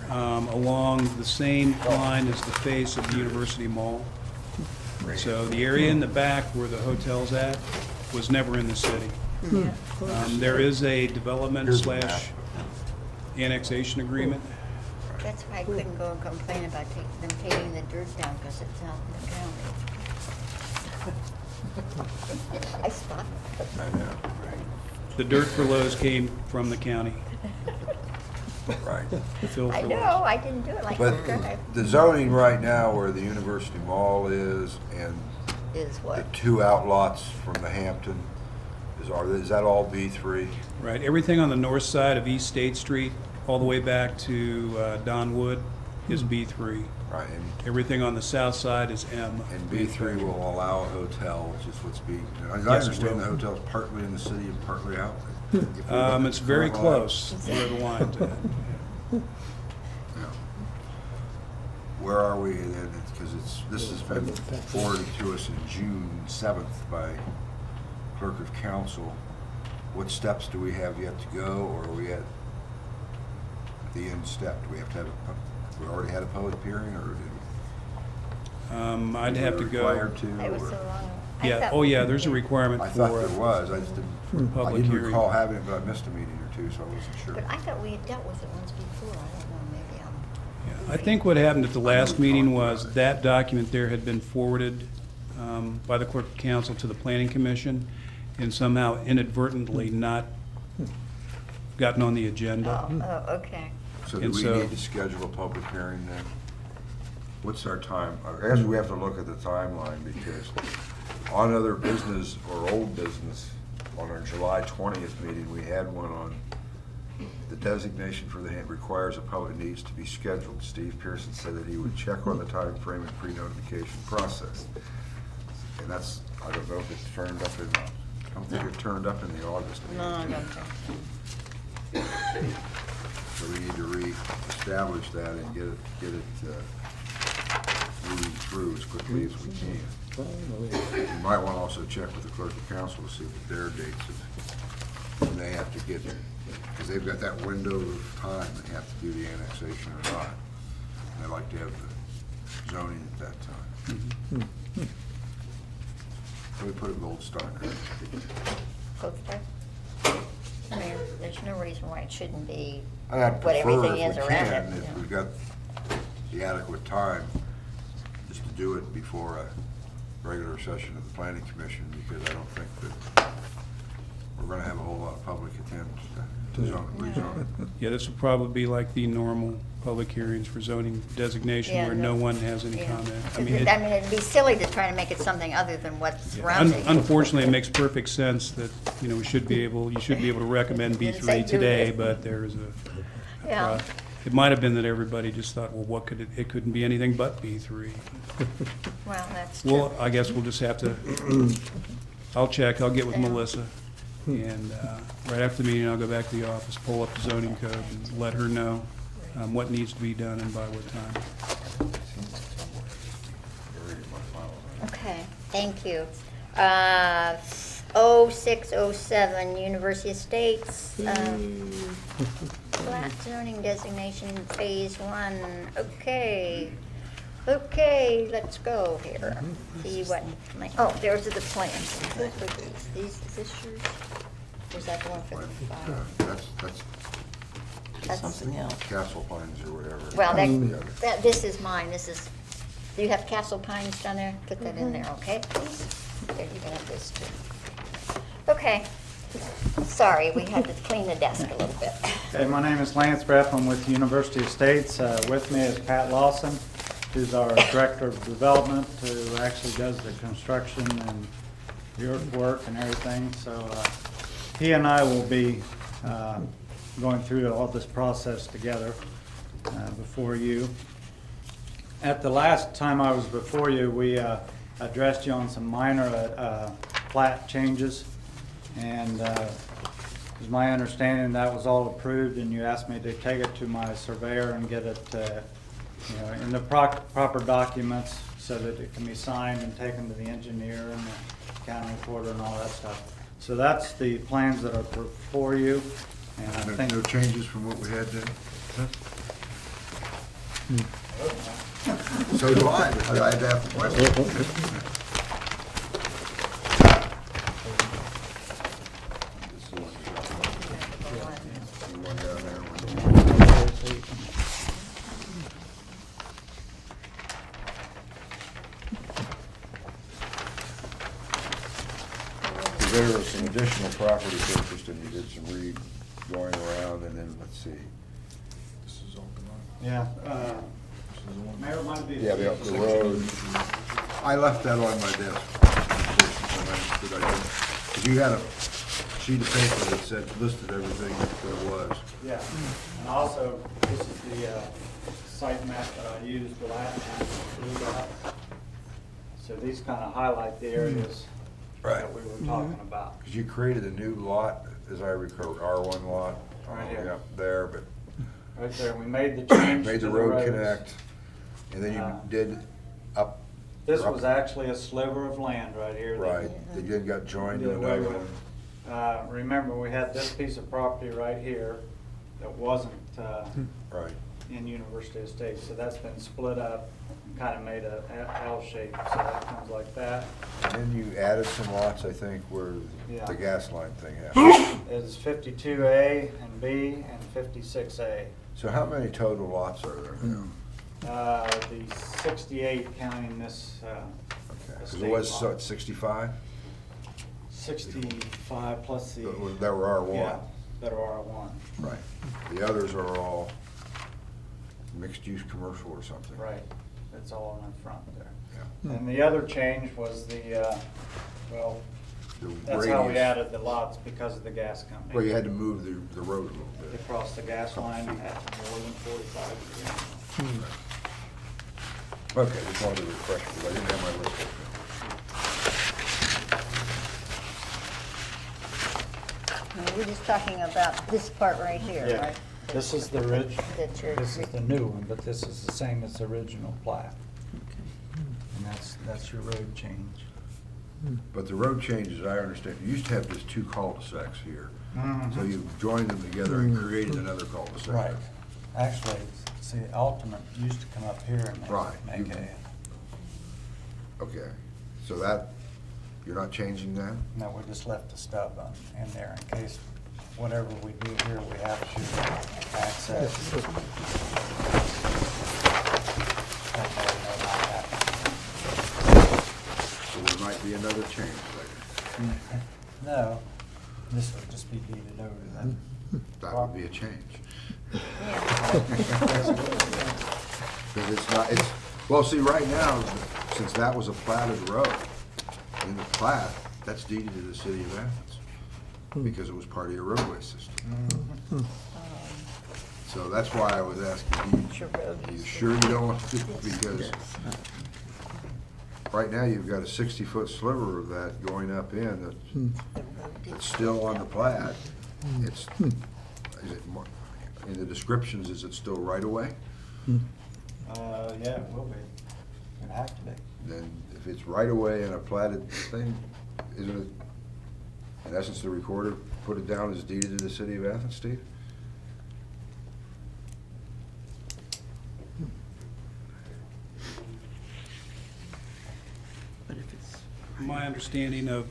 Speaker 2: along the same line as the face of the University Mall. So the area in the back where the hotel's at was never in the city. There is a development
Speaker 4: Here's the map.
Speaker 2: slash annexation agreement.
Speaker 1: That's why I couldn't go and complain about them taking the dirt down, because it's out in the county. I stopped.
Speaker 4: I know,
Speaker 2: The dirt for Lowe's came from the county.
Speaker 4: right.
Speaker 2: The fill
Speaker 1: I
Speaker 2: for
Speaker 1: know,
Speaker 2: Lowe's.
Speaker 1: I didn't do it like
Speaker 4: But
Speaker 1: that.
Speaker 4: the zoning right now where the University Mall is and
Speaker 1: Is
Speaker 4: the
Speaker 1: what?
Speaker 4: 2 outlots from the Hampton, is that all B3?
Speaker 2: Right, everything on the north side of East State Street, all the way back to Donwood, is B3.
Speaker 4: Right, and
Speaker 2: Everything on the south side is M.
Speaker 4: And B3 will allow a hotel, which is what's being, as I
Speaker 2: Yes, it
Speaker 4: understand,
Speaker 2: will.
Speaker 4: the hotel's partly in the city and partly out.
Speaker 2: It's very close where the line's at.
Speaker 4: Yeah. Where are we then? Because this has been forwarded to us in June 7th by clerk of council. What steps do we have yet to go, or are we at the end step? Do we have to have, we already had a public hearing, or did we?
Speaker 2: I'd have to
Speaker 4: Were we required
Speaker 2: go.
Speaker 4: to,
Speaker 1: It was
Speaker 4: or-
Speaker 1: so long. I
Speaker 2: Yeah,
Speaker 1: thought
Speaker 2: oh
Speaker 1: we
Speaker 2: yeah,
Speaker 1: did
Speaker 2: there's a
Speaker 1: it.
Speaker 2: requirement
Speaker 4: I thought there
Speaker 2: for,
Speaker 4: was, I just didn't, I
Speaker 2: public
Speaker 4: didn't
Speaker 2: hearing.
Speaker 4: recall having it, but I missed a meeting or two, so I wasn't sure.
Speaker 1: But I thought we had dealt with it once before. I don't know, maybe I'm.
Speaker 2: yeah, I think what happened at the last meeting was that document there had been forwarded by the clerk of council to the planning commission and somehow inadvertently not gotten on the agenda.
Speaker 1: Oh, okay.
Speaker 4: So do
Speaker 2: And
Speaker 4: we
Speaker 2: so-
Speaker 4: need to schedule a public hearing then? What's our time? I guess we have to look at the timeline, because on other business or old business, on our July 20th meeting, we had one on the designation for the hand requires a public needs to be scheduled. Steve Pearson said that he would check on the time frame and pre-notification process. And that's, I don't know if it's turned up in, I don't think it turned up in the August meeting.
Speaker 1: No, I don't think so.
Speaker 4: So we need to re-establish that and get it moving through as quickly as we can. You might want to also check with the clerk of council to see what their dates of when they have to get, because they've got that window of time they have to do the annexation or not. They like to have the zoning at that time. So we put a gold star.
Speaker 1: Gold star? I mean, there's no reason why it shouldn't be
Speaker 4: I'd
Speaker 1: what
Speaker 4: prefer
Speaker 1: everything
Speaker 4: if
Speaker 1: is
Speaker 4: we
Speaker 1: around
Speaker 4: can,
Speaker 1: it.
Speaker 4: if we've got the adequate time, just to do it before a regular session of the planning commission, because I don't think that we're gonna have a whole lot of public attendance to zone, rezone it.
Speaker 2: Yeah, this would probably be like the normal public hearings for zoning designation
Speaker 1: Yeah,
Speaker 2: where no one has any
Speaker 1: Yeah.
Speaker 2: comment. I
Speaker 1: 'Cause
Speaker 2: mean,
Speaker 1: I mean, it'd be silly to try to make it something other than what's
Speaker 2: yeah,
Speaker 1: surrounding it.
Speaker 2: unfortunately, it makes perfect sense that, you know, you should be able to recommend
Speaker 1: Didn't say
Speaker 2: B3
Speaker 1: do
Speaker 2: today,
Speaker 1: this.
Speaker 2: but there's
Speaker 1: Yeah.
Speaker 2: it might have been that everybody just thought, well, what could it couldn't be anything but B3.
Speaker 1: Well, that's true.
Speaker 2: Well, I guess we'll just have to, I'll check, I'll get with
Speaker 1: Yeah.
Speaker 2: Melissa, and right after the meeting, I'll go back to the office, pull up the zoning code, and let her know what needs to be done and by what time.
Speaker 1: Okay, thank you. 0607 University Estates, flat zoning designation, phase 1. Okay, let's go here. See what, oh, there's the plans. These, is this yours? Or is that the one for the file?
Speaker 4: That's
Speaker 1: That's-
Speaker 3: Something else.
Speaker 4: Castle Pines or whatever.
Speaker 1: Well,
Speaker 4: That's the other.
Speaker 1: this is mine, this is, do you have Castle Pines down there? Put that in there, okay, please? There, you can have this too. Okay, sorry, we had to clean the desk a little bit.
Speaker 10: Okay, my name is Lance Breff. I'm with University Estates. With me is Pat Lawson, who's our Director of Development, who actually does the construction and the earthwork and everything. So he and I will be going through all this process together before you. At the last time I was before you, we addressed you on some minor plat changes. And it's my understanding that was all approved, and you asked me to take it to my surveyor and get it, in the proper documents so that it can be signed and taken to the engineer and the county recorder and all that stuff. So that's the plans that are before you, and I think.
Speaker 4: No changes from what we had then? So do I, but I had to ask the question. One down there, one there was some additional property purchased, and you did some going around, and then, let's see. This is open up.
Speaker 10: Yeah. Mayor might be.
Speaker 4: Yeah, the road. I left that on my desk. Because you had a sheet of paper that said, listed everything that there was.
Speaker 10: Yeah, and also, this is the site map that I used the last time. So these kind of highlight the areas that we were talking about.
Speaker 4: Because you created a new lot, as I recall, R1 lot.
Speaker 10: Right here.
Speaker 4: Up there, but
Speaker 10: Right there, we made the change
Speaker 4: made
Speaker 10: to
Speaker 4: the
Speaker 10: the
Speaker 4: road
Speaker 10: roads.
Speaker 4: connect, and then you did up.
Speaker 10: This
Speaker 4: up-
Speaker 10: was actually a sliver of land right here. that-
Speaker 4: Right, they then got joined to
Speaker 10: Did away
Speaker 4: another
Speaker 10: with.
Speaker 4: one.
Speaker 10: Remember, we had this piece of property right here that wasn't
Speaker 4: Right.
Speaker 10: in University Estates, so that's been split up and kind of made a L shape, so that comes like that.
Speaker 4: And then you added some lots, I think, where
Speaker 10: Yeah.
Speaker 4: the gas line thing happened.
Speaker 10: Is 52A and B and 56A.
Speaker 4: So how many total lots are there now?
Speaker 10: The 68 counting this
Speaker 4: Because
Speaker 10: estate
Speaker 4: it was so
Speaker 10: lot.
Speaker 4: it's 65?
Speaker 10: 65 plus the.
Speaker 4: That were R1.
Speaker 10: Yeah, that are R1.
Speaker 4: Right. The others are all mixed-use commercial or something.
Speaker 10: Right, it's all in the front there.
Speaker 4: Yeah.
Speaker 10: And the other change was the, well,
Speaker 4: The
Speaker 10: that's how we
Speaker 4: radius-
Speaker 10: added the lots because of the gas company.
Speaker 4: Well, you had to move the road a little
Speaker 10: They
Speaker 4: bit.
Speaker 10: crossed the gas line at more than 45 degrees.
Speaker 4: Okay, just wanted to refresh, because I didn't have my list open.
Speaker 1: We're just talking about this part right here,
Speaker 10: Yeah,
Speaker 1: right?
Speaker 10: this is the ridge,
Speaker 1: That's your-
Speaker 10: this is the new one, but this is the same as the original plat. And that's your road change.
Speaker 4: But the road changes, I understand, you used to have just two cul-de-sacs here.
Speaker 10: Mhm.
Speaker 4: So you joined them together and created another cul-de-sac.
Speaker 10: Right. Actually,
Speaker 11: See, Ultimate used to come up here and
Speaker 4: Right.
Speaker 11: make a,
Speaker 4: Okay, so that, you're not changing that?
Speaker 11: no, we just left the stub in there in case whatever we do here, we have to access. Let everybody know about that.
Speaker 4: So there might be another change later.
Speaker 11: No, this would just be deeded over to them.
Speaker 4: That would be a change.
Speaker 1: Yeah.
Speaker 4: Because it's not, it's, well, see, right now, since that was a platted road, in the plat, that's deeded to the city of Athens, because it was part of your roadway system. So that's why I was asking, you sure you don't want to, because right now, you've got a 60-foot sliver of that going up in that's still on the plat. It's, is it, in the descriptions, is it still right away?
Speaker 11: Yeah, it will be. It'd have to be.
Speaker 4: Then if it's right away in a platted thing, isn't it, in essence, the recorder put it down as deeded to the city of Athens, Steve?
Speaker 3: But if it's.
Speaker 2: My understanding of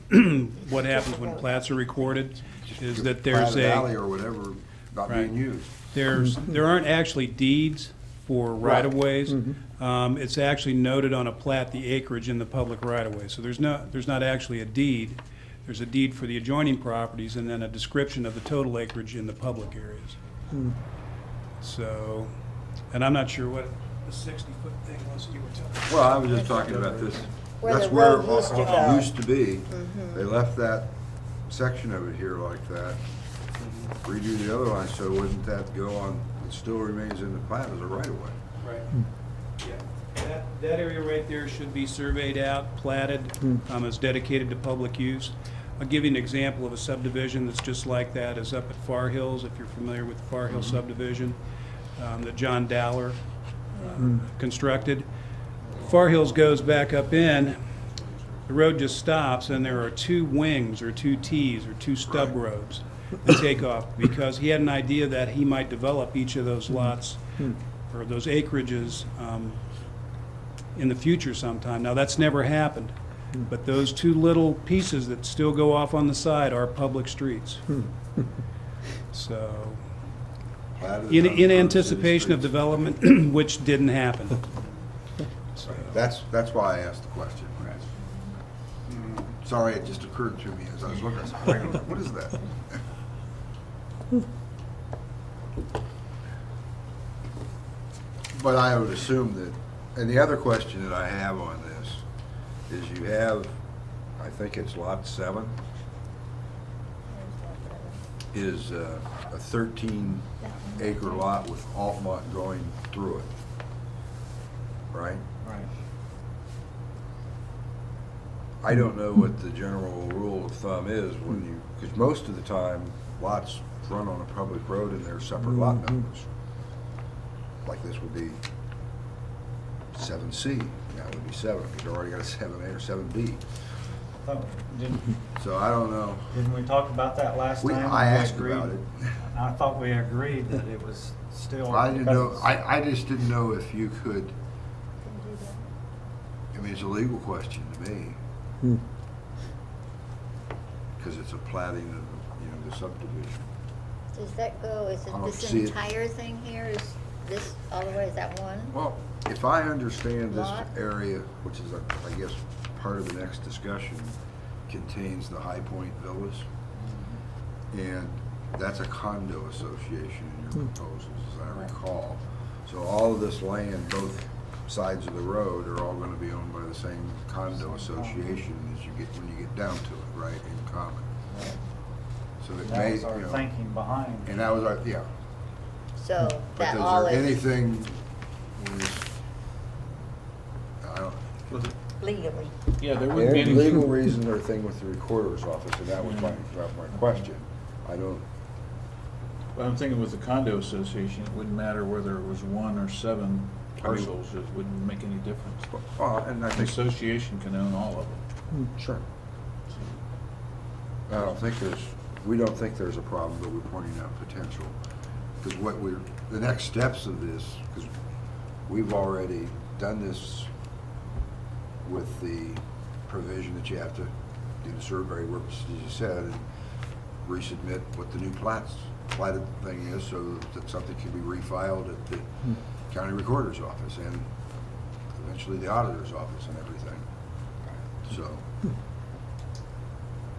Speaker 2: what happens when plats are recorded is that there's
Speaker 4: Platted alley
Speaker 2: a,
Speaker 4: or whatever not
Speaker 2: Right.
Speaker 4: being used.
Speaker 2: there aren't actually deeds for right-of-ways.
Speaker 4: Mm-hmm.
Speaker 2: It's actually noted on a plat, the acreage in the public right-of-way. So there's not actually a deed. There's a deed for the adjoining properties and then a description of the total acreage in the public areas. So, and I'm not sure what the 60-foot thing was you were telling me.
Speaker 4: Well, I was just talking about this.
Speaker 1: Where
Speaker 4: That's
Speaker 1: the
Speaker 4: where
Speaker 1: road used to
Speaker 4: it
Speaker 1: go.
Speaker 4: used to be. They left that section of it here like that. Redo the other line, so wouldn't that go on, it still remains in the plat as a right-of-way?
Speaker 2: Right. Yeah. That area right there should be surveyed out, platted, as dedicated to public use. I'll give you an example of a subdivision that's just like that, is up at Far Hills, if you're familiar with the Far Hill subdivision, that John Dowler constructed. Far Hills goes back up in, the road just stops, and there are two wings, or two Ts, or two stub roads that take off, because he had an idea that he might develop each of those lots, or those acreages, in the future sometime. Now, that's never happened, but those two little pieces that still go off on the side are public streets. So,
Speaker 4: Platted
Speaker 2: in
Speaker 4: on city
Speaker 2: anticipation of
Speaker 4: streets.
Speaker 2: development, which didn't happen. So,
Speaker 4: That's why I asked the question. Sorry, it just occurred to me as I was looking, I was like, what is that? But I would assume that, and the other question that I have on this is you have, I think it's lot 7, is a 13-acre lot with Altamont going through it, right?
Speaker 11: Right.
Speaker 4: I don't know what the general rule of thumb is when you, because most of the time, lots run on a public road and they're separate lot numbers. Like this would be 7C, that would be 7, because you already got a 7A or 7B. So I don't know.
Speaker 11: Didn't we talk about that last time?
Speaker 4: I
Speaker 11: We
Speaker 4: asked
Speaker 11: agreed-
Speaker 4: about it.
Speaker 11: I thought we agreed that it was still.
Speaker 4: I didn't know,
Speaker 11: because
Speaker 4: I just didn't know if you could, I mean, it's a legal question to me. Because it's a platting of, the subdivision.
Speaker 1: Does that go, is
Speaker 4: I
Speaker 1: it
Speaker 4: don't
Speaker 1: this
Speaker 4: see it.
Speaker 1: entire thing here, is this all the way, is that one?
Speaker 4: Well, if I understand this
Speaker 1: Lot?
Speaker 4: area, which is, I guess, part of the next discussion, contains the High Point Villas, and that's a condo association in your proposals, as I recall. So all of this land, both sides of the road, are all gonna be owned by the same condo association as you get, when you get down to it, right, in common. So it
Speaker 11: That
Speaker 4: may,
Speaker 11: was our thinking behind.
Speaker 4: and that was our, yeah.
Speaker 1: So
Speaker 4: But
Speaker 1: that
Speaker 4: is
Speaker 1: all
Speaker 4: there
Speaker 1: is
Speaker 4: anything, I don't,
Speaker 1: legally.
Speaker 7: Yeah, there wouldn't be
Speaker 4: any
Speaker 7: any.
Speaker 4: legal reason or thing with the recorder's office, and that was my question. I don't,
Speaker 7: But I'm thinking with the condo association, it wouldn't matter whether it was 1 or 7 parcels, it wouldn't make any difference.
Speaker 4: and I
Speaker 7: The
Speaker 4: think,
Speaker 7: association can own all of them.
Speaker 4: sure. I don't think there's, we don't think there's a problem, but we're pointing out potential. Because what we're, the next steps of this, because we've already done this with the provision that you have to do the survey work, as you said, and resubmit what the new platted thing is, so that something can be refiled at the county recorder's office and eventually the auditor's office and everything. So,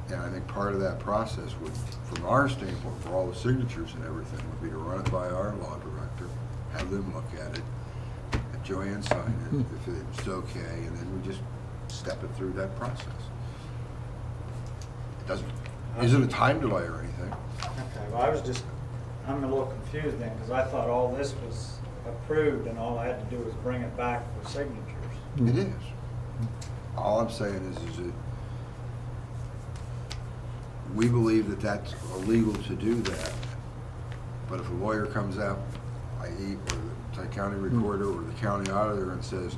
Speaker 4: and I think part of that process would, from our standpoint, for all the signatures and everything, would be to run it by our law director, have them look at it, have Joanne sign it, if it's okay, and then we just step it through that process. It doesn't, isn't a time delay or anything.
Speaker 11: Okay, well, I'm a little confused then, because I thought all this was approved and all I had to do was bring it back for signatures.
Speaker 4: It is. All I'm saying is that we believe that that's illegal to do that. But if a lawyer comes out, i.e. or the county recorder or the county auditor, and says,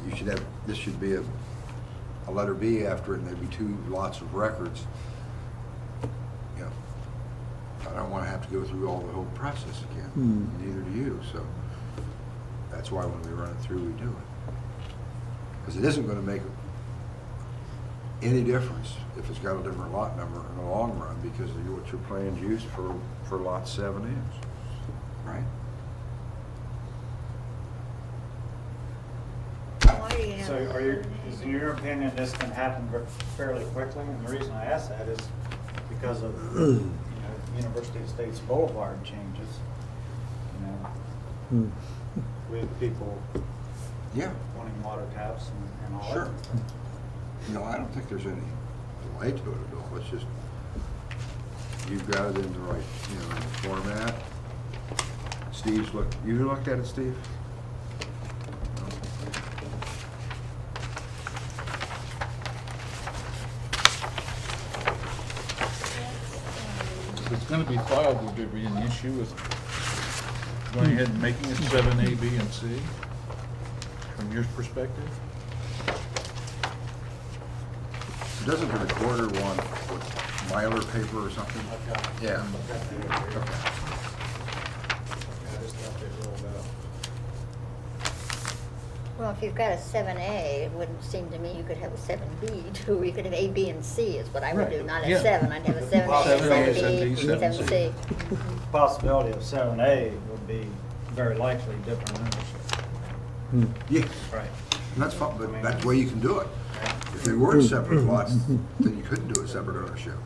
Speaker 4: you should have, this should be a letter B after it, and there'd be 2 lots of records, you know, I don't want to have to go through all the whole process again. Neither do you. So that's why when we run it through, we do it. Because it isn't going to make any difference if it's got a different lot number in the long run, because of what your plans used for lot 7 is, right?
Speaker 1: Why do you have?
Speaker 11: So is in your opinion, this can happen fairly quickly? And the reason I ask that is because of, University of States Boulevard changes, with people
Speaker 4: Yeah.
Speaker 11: wanting water taps and all
Speaker 4: Sure.
Speaker 11: that.
Speaker 4: No, I don't think there's any delay to it at all. It's just, you've got it in the right, format. Steve's looked, you looked at it, Steve? No?
Speaker 7: If it's gonna be filed, would there be an issue with going ahead and making it 7A, B, and C, from your perspective?
Speaker 4: Doesn't the recorder want Mylar paper or something? Yeah. Okay.
Speaker 11: I just thought they rolled out.
Speaker 1: Well, if you've got a 7A, it wouldn't seem to me you could have a 7B too. You could have A, B, and C is what I would do,
Speaker 7: Right.
Speaker 1: not a
Speaker 7: Yeah.
Speaker 1: 7. I'd have a 7A,
Speaker 7: 7A,
Speaker 1: 7B,
Speaker 7: 7B,
Speaker 1: 7C.
Speaker 11: Possibility of 7A would be very likely different ownership.
Speaker 4: Yeah,
Speaker 11: Right.
Speaker 4: and that's fine, but that's the way you can do it. If they were separate lots, then you couldn't do a separate ownership.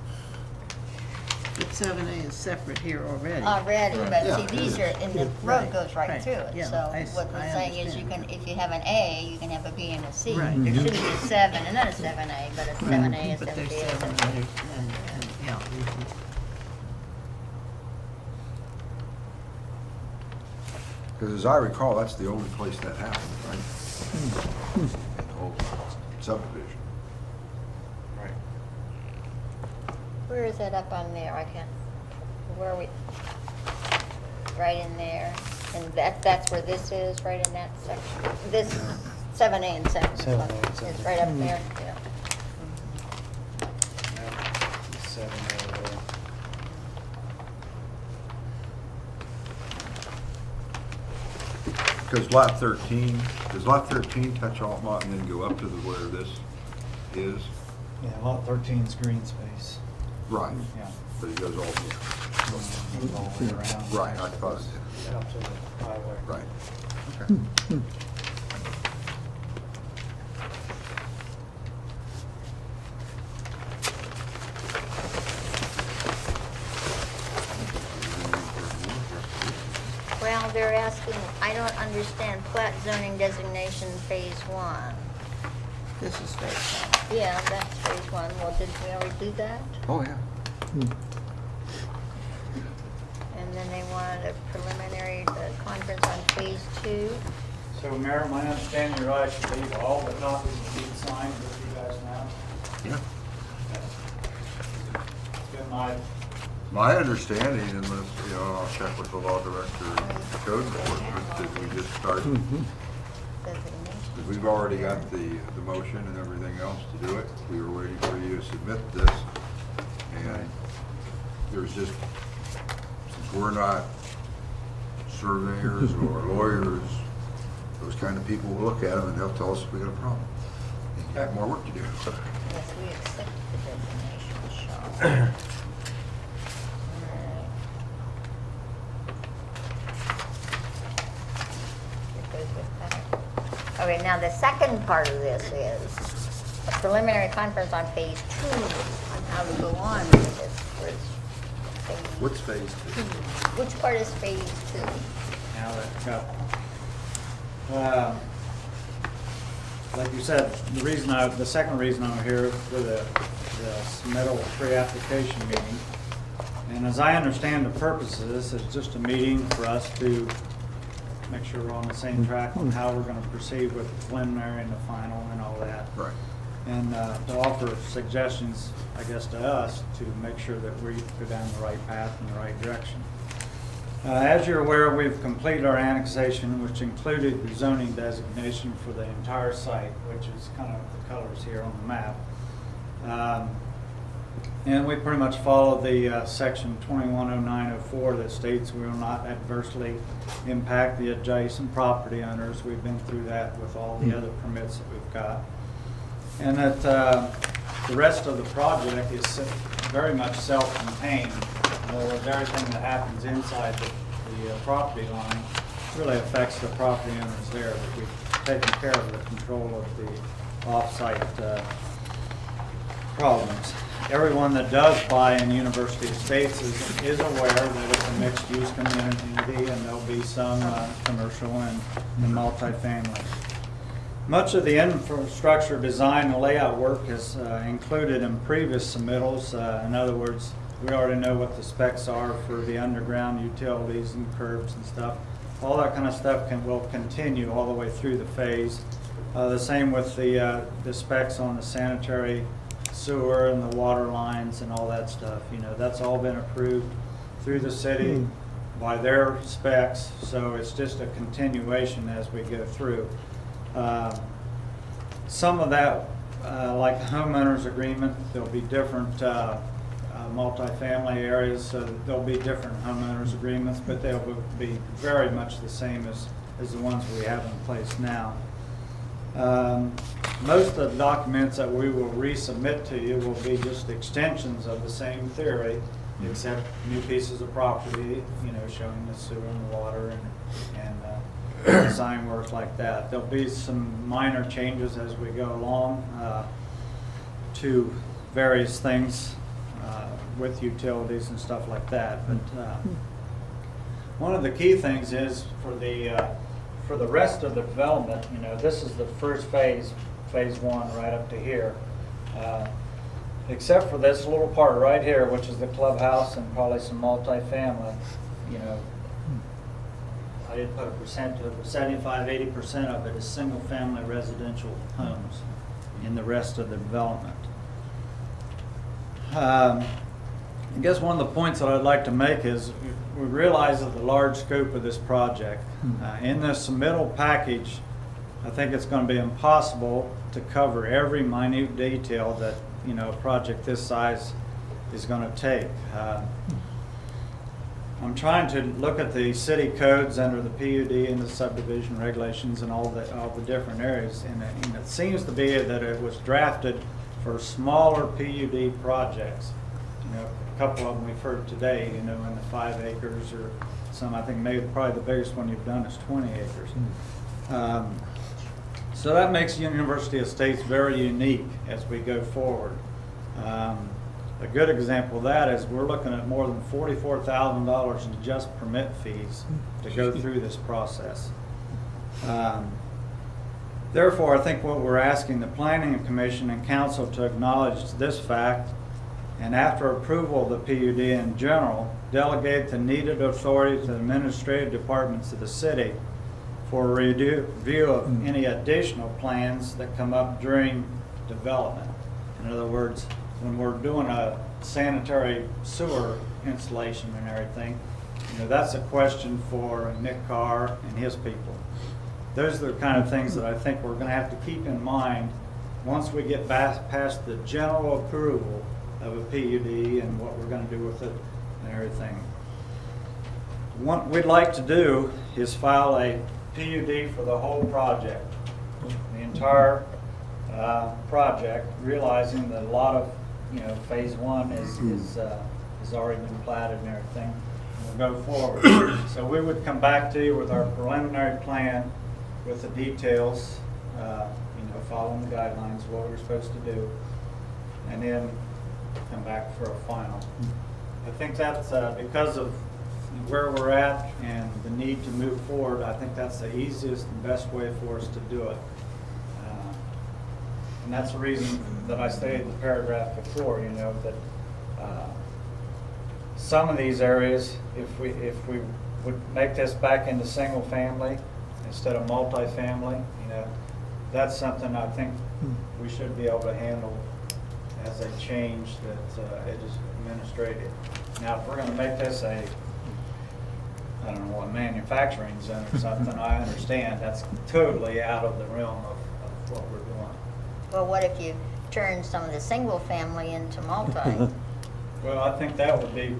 Speaker 3: But 7A is separate here already.
Speaker 1: Already, but
Speaker 4: Yeah,
Speaker 1: see,
Speaker 4: it
Speaker 1: these
Speaker 4: is.
Speaker 1: are, and the road
Speaker 3: Right,
Speaker 1: goes right
Speaker 3: right,
Speaker 1: through it.
Speaker 3: yeah,
Speaker 1: So
Speaker 3: I
Speaker 1: what we're saying is you
Speaker 3: understand.
Speaker 1: can, if you have an A, you can have a B and a C.
Speaker 3: Right.
Speaker 1: There shouldn't be a 7 and then a 7A, but a 7A, a
Speaker 3: But there's
Speaker 1: 7B, a
Speaker 3: 7
Speaker 1: 7C.
Speaker 3: and, yeah.
Speaker 4: Because as I recall, that's the only place that happened, right? In the whole subdivision.
Speaker 7: Right.
Speaker 1: Where is that up on there? I can't, where are we? Right in there. And that's where this is, right in that section. This 7A and 7.
Speaker 8: 7A and 7.
Speaker 1: It's right up there, yeah.
Speaker 11: 7A there.
Speaker 4: Because lot 13, does lot 13 touch Altamont and then go up to where this is?
Speaker 8: Yeah, lot 13's green space.
Speaker 4: Right,
Speaker 11: Yeah.
Speaker 4: but it goes all,
Speaker 11: All the way around.
Speaker 4: right, I thought it did.
Speaker 11: Out to the highway.
Speaker 4: Right. Okay.
Speaker 1: Well, they're asking, I don't understand plat zoning designation phase 1.
Speaker 3: This is phase
Speaker 1: Yeah, that's phase 1. Well, did we already do that?
Speaker 4: Oh, yeah.
Speaker 1: And then they wanted a preliminary conference on phase 2.
Speaker 11: So Mayor, my understanding, you're right, should leave all the copies of these signed with you guys now?
Speaker 4: Yeah.
Speaker 11: Good night.
Speaker 4: My understanding, unless, I'll check with the law director and the code enforcement, that we just start,
Speaker 1: Designation.
Speaker 4: because we've already got the motion and everything else to do it. We were waiting for you to submit this. And there's just, since we're not surveyors or lawyers, those kind of people will look at them and they'll tell us if we got a problem. You got more work to do.
Speaker 1: Yes, we accept the designation, Sean. Alright. It goes with that. Okay, now the second part of this is a preliminary conference on phase 2, on how to go on with this.
Speaker 4: What's phase 2?
Speaker 1: Which part is phase 2?
Speaker 11: Now that, like you said, the second reason I'm here for the submittal pre-application meeting. And as I understand the purpose of this, it's just a meeting for us to make sure we're on the same track on how we're going to proceed with the preliminary and the final and all that.
Speaker 4: Right.
Speaker 11: And to offer suggestions, I guess, to us to make sure that we go down the right path in the right direction. As you're aware, we've completed our annexation, which included the zoning designation for the entire site, which is kind of the colors here on the map. And we pretty much follow the section 210904 that states we will not adversely impact the adjacent property owners. We've been through that with all the other permits that we've got. And that the rest of the project is very much self-contained. In other words, everything that happens inside the property line really affects the property owners there. That we've taken care of the control of the off-site problems. Everyone that does buy in University Estates is aware that it's a mixed-use community and there'll be some commercial and multifamily. Much of the infrastructure design and layout work is included in previous submittals. In other words, we already know what the specs are for the underground utilities and curbs and stuff. All that kind of stuff will continue all the way through the phase. The same with the specs on the sanitary sewer and the water lines and all that stuff. You know, that's all been approved through the city by their specs, so it's just a continuation as we go through. Some of that, like the homeowners agreement, there'll be different multifamily areas, so there'll be different homeowners agreements, but they'll be very much the same as the ones we have in place now. Most of the documents that we will resubmit to you will be just extensions of the same theory, except new pieces of property, you know, showing the sewer and the water and design work like that. There'll be some minor changes as we go along to various things with utilities and stuff like that. But one of the key things is for the rest of the development, you know, this is the first phase, phase 1, right up to here. Except for this little part right here, which is the clubhouse and probably some multifamily, you know, I did put a percent of it, 75–80% of it is single-family residential homes in the rest of the development. I guess one of the points that I'd like to make is we realize that the large scope of this project. In this submittal package, I think it's going to be impossible to cover every minute detail that, you know, a project this size is going to take. I'm trying to look at the city codes under the PUD and the subdivision regulations and all the different areas, and it seems to be that it was drafted for smaller PUD projects. You know, a couple of them we've heard today, you know, in the 5 acres or some. I think maybe probably the biggest one you've done is 20 acres. So that makes University Estates very unique as we go forward. A good example of that is we're looking at more than $44,000 in just permit fees to go through this process. Therefore, I think what we're asking the Planning Commission and Council to acknowledge this fact, and after approval of the PUD in general, delegate the needed authority to the administrative departments of the city for review of any additional plans that come up during development. In other words, when we're doing a sanitary sewer installation and everything, you know, that's a question for Nick Carr and his people. Those are the kind of things that I think we're going to have to keep in mind once we get past the general approval of a PUD and what we're going to do with it and everything. what we'd like to do is file a PUD for the whole project, the entire project, realizing that a lot of, phase one has already been platted and everything. We'll go forward. So we would come back to you with our preliminary plan with the details, following the guidelines, what we're supposed to do, and then come back for a final. I think that's because of where we're at and the need to move forward, I think that's the easiest and best way for us to do it. And that's the reason that I stated in the paragraph before, that some of these areas, if we would make this back into single family instead of multifamily, that's something I think we should be able to handle as a change that it is administrative. Now, if we're going to make this I don't know, a manufacturing zone or something, I understand that's totally out of the realm of what we're doing.
Speaker 1: Well, what if you turn some of the single family into multi?
Speaker 11: Well, I think that would be,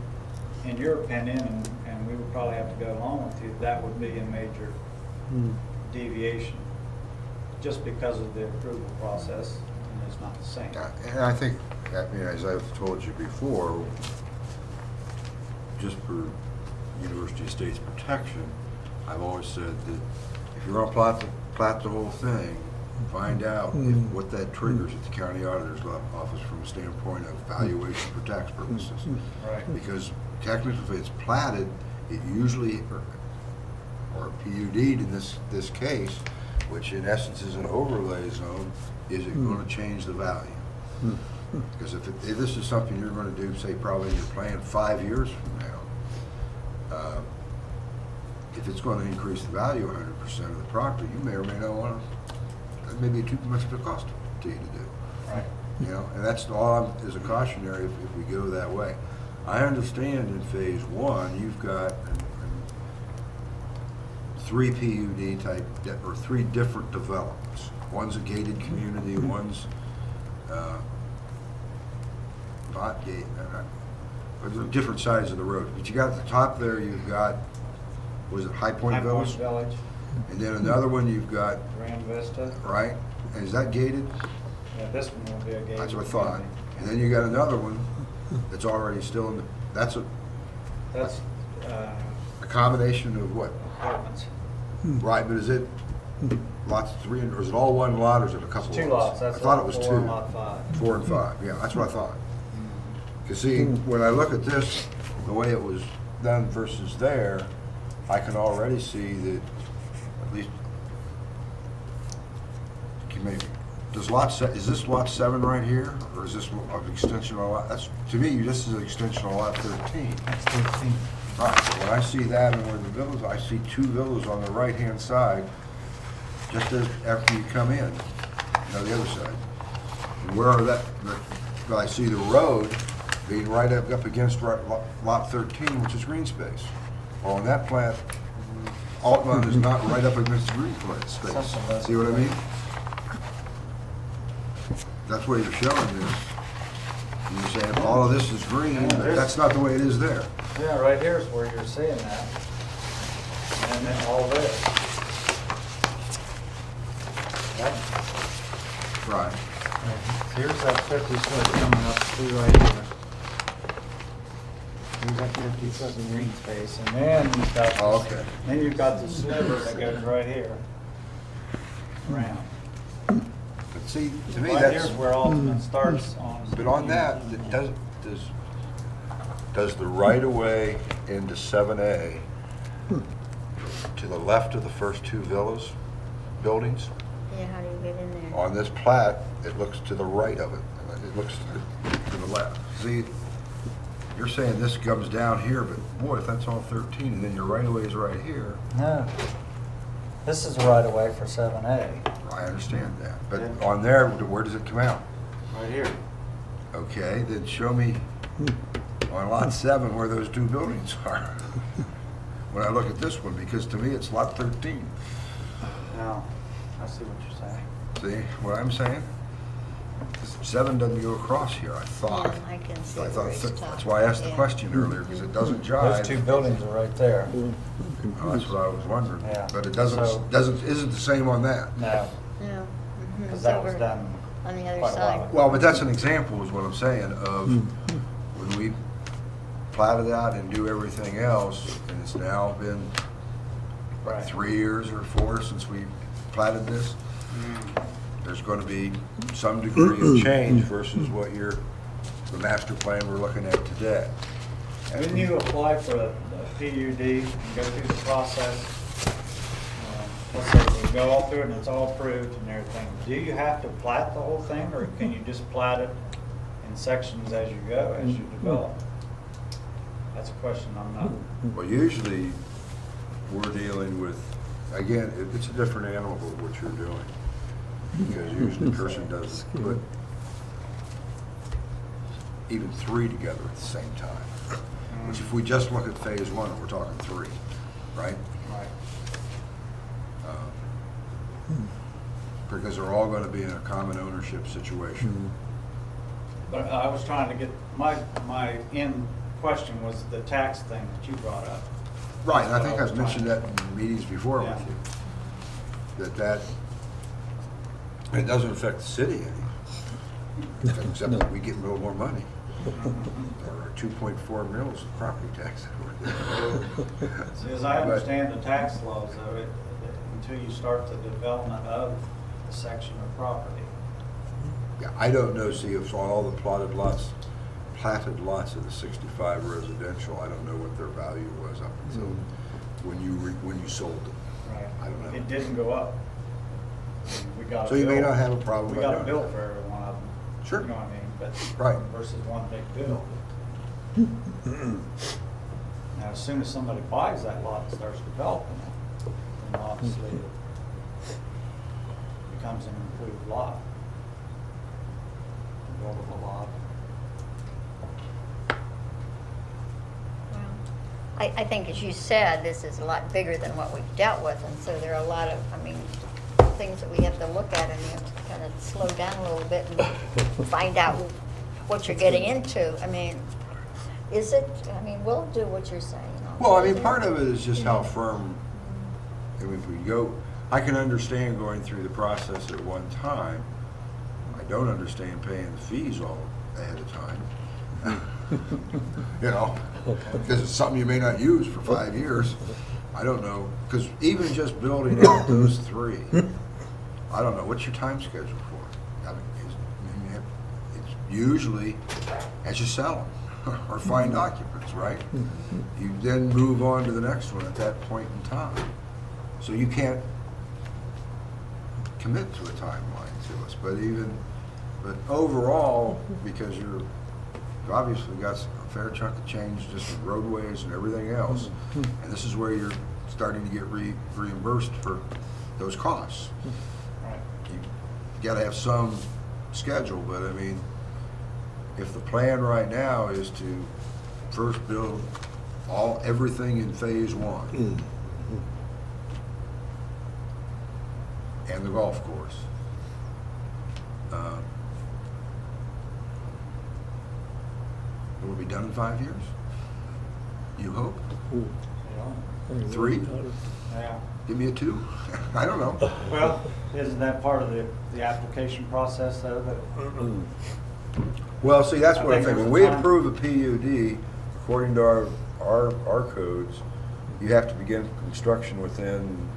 Speaker 11: in your opinion, and we would probably have to go along with you, that would be a major deviation, just because of the approval process, and it's not the same.
Speaker 4: And I think, as I've told you before, just for University of State's protection, I've always said that if you're going to plat the whole thing, find out what that triggers at the county auditor's office from a standpoint of valuation for tax purposes.
Speaker 11: Right.
Speaker 4: Because technically, if it's platted, it usually, or PUD'd in this case, which in essence is an overlay zone, is it going to change the value? Because if this is something you're going to do, say probably in your plan 5 years from now, if it's going to increase the value 100% of the property, you may or may not want to, that may be too much of a cost to you to do.
Speaker 11: Right.
Speaker 4: And that's all as a cautionary if we go that way. I understand in phase one, you've got 3 PUD type, or 3 different developments. One's a gated community, one's not gated, but they're different sides of the road. But you got at the top there, you've got, was it High Point Village?
Speaker 11: Village,
Speaker 4: And then another one you've got,
Speaker 11: Grand Vista.
Speaker 4: right? And is that gated?
Speaker 11: Yeah, this one will be a gated.
Speaker 4: That's what I thought. And then you got another one that's already still in the, that's a combination of what?
Speaker 11: Apartments.
Speaker 4: Right, but is it lots 3, or is it all one lot, or is it a couple
Speaker 11: It's 2
Speaker 4: lots?
Speaker 11: lots. That's
Speaker 4: I thought it was
Speaker 11: 4
Speaker 4: 2.
Speaker 11: and lot 5.
Speaker 4: 4 and 5, yeah, that's what I thought. Because see, when I look at this, the way it was done versus there, I can already see that at least, maybe, is this lot 7 right here, or is this an extension of lot? That's, to me, this is an extension of lot 13.
Speaker 8: That's 13.
Speaker 4: Right, so when I see that and where the villas, I see 2 villas on the right-hand side, just as after you come in, the other side. And where are that, but I see the road being right up against lot 13, which is green space. Well, on that plat, Altman is not right up against the green space. See what I mean? That's where you're showing this. You're saying all of this is green, but that's not the way it is there.
Speaker 11: Yeah, right here is where you're seeing that. And then all this.
Speaker 4: Right.
Speaker 8: Here's that 50-foot coming up through right here. Here's that 50-foot green space.
Speaker 11: And then you've got,
Speaker 4: Oh, okay.
Speaker 11: then you've got the sliver that goes right here. Around.
Speaker 4: But see, to me,
Speaker 11: Right
Speaker 4: that's,
Speaker 11: here's where Alderman starts on.
Speaker 4: but on that, does the right-of-way into 7A to the left of the first 2 villas, buildings?
Speaker 1: Yeah, how do you get in there?
Speaker 4: On this plat, it looks to the right of it. It looks to the left. See, you're saying this comes down here, but boy, if that's all 13, and then your right-of-way is right here,
Speaker 11: No. This is right away for 7A.
Speaker 4: I understand that. But
Speaker 11: Yeah.
Speaker 4: on there, where does it come out?
Speaker 11: Right here.
Speaker 4: Okay, then show me on lot 7 where those 2 buildings are. When I look at this one, because to me, it's lot 13.
Speaker 11: Now, I see what you're saying.
Speaker 4: See what I'm saying? 7 doesn't go across here, I thought.
Speaker 1: Yeah, I can see
Speaker 4: I
Speaker 1: where
Speaker 4: thought
Speaker 1: he's
Speaker 4: That's
Speaker 1: talking,
Speaker 4: why I asked the
Speaker 1: yeah.
Speaker 4: question earlier, because it doesn't
Speaker 8: Those two
Speaker 4: jive.
Speaker 8: buildings are right there.
Speaker 4: Oh, that's what I was wondering.
Speaker 8: Yeah.
Speaker 4: But it
Speaker 8: So-
Speaker 4: isn't the same on that.
Speaker 8: No,
Speaker 1: No.
Speaker 8: because
Speaker 1: It's
Speaker 8: that was
Speaker 1: over
Speaker 8: done
Speaker 1: on the other
Speaker 8: quite a while
Speaker 1: side.
Speaker 8: ago.
Speaker 4: Well, but that's an example, is what I'm saying, of when we plat it out and do everything else, and it's now been, what,
Speaker 8: Right.
Speaker 4: 3 years or 4 since we platted this, there's gonna be some degree of change versus what the master plan we're looking at today.
Speaker 11: When you apply for a PUD and go through the process, let's say we go all through it and it's all approved and everything, do you have to plat the whole thing, or can you just plat it in sections as you go, as you develop? That's a question I'm not.
Speaker 4: Well, usually, we're dealing with, again, it's a different animal with what you're doing. Because usually the person does put even 3 together at the same time. Which if we just look at phase 1, we're talking 3, right?
Speaker 11: Right.
Speaker 4: Because they're all gonna be in a common ownership situation.
Speaker 11: But I was trying to get, my end question was the tax thing that you brought up.
Speaker 4: Right, and I think
Speaker 11: That's
Speaker 4: I've
Speaker 11: what I was
Speaker 4: mentioned that in meetings before with
Speaker 11: Yeah.
Speaker 4: you. It doesn't affect the city any, except that we get a little more money. Or 2.4 mils of property tax.
Speaker 11: See, as I understand the tax laws of it, until you start the development of a section of property.
Speaker 4: Yeah, I don't know, see, if all the platted lots of the 65 residential, I don't know what their value was up until when you sold it.
Speaker 11: Right.
Speaker 4: I don't know.
Speaker 11: It didn't go up. We got a
Speaker 4: So you may
Speaker 11: bill.
Speaker 4: not have a problem
Speaker 11: We
Speaker 4: with
Speaker 11: got a
Speaker 4: that.
Speaker 11: bill for every one of them.
Speaker 4: Sure.
Speaker 11: You know what I mean? But
Speaker 4: Right.
Speaker 11: versus one big bill. Now, as soon as somebody buys that lot and starts developing it, then obviously it becomes an improved lot. Buildable lot.
Speaker 1: I think, as you said, this is a lot bigger than what we've dealt with, and so there are a lot of, things that we have to look at, and you have to kind of slow down a little bit and find out what you're getting into. We'll do what you're saying.
Speaker 4: Well, part of it is just how firm, if we go, I can understand going through the process at one time. I don't understand paying the fees all ahead of time. Because it's something you may not use for 5 years. I don't know, because even just building out those 3, I don't know, what's your time schedule for? It's usually as you sell them or find occupants, right? You then move on to the next one at that point in time. So you can't commit to a timeline to us, but overall, because you've obviously got a fair chunk of change just with roadways and everything else, and this is where you're starting to get reimbursed for those costs.
Speaker 11: Right.
Speaker 4: You gotta have some schedule, but if the plan right now is to first build everything in phase 1, and the golf course, it will be done in 5 years? You hope?
Speaker 11: Yeah.
Speaker 4: 3?
Speaker 11: Yeah.
Speaker 4: Give me a 2? I don't know.
Speaker 11: Well, isn't that part of the application process though, that
Speaker 4: Well, see, that's
Speaker 11: I
Speaker 4: what I
Speaker 11: think
Speaker 4: think.
Speaker 11: there's
Speaker 4: When
Speaker 11: a
Speaker 4: we
Speaker 11: time-
Speaker 4: approve a PUD, according to our codes, you have to begin construction within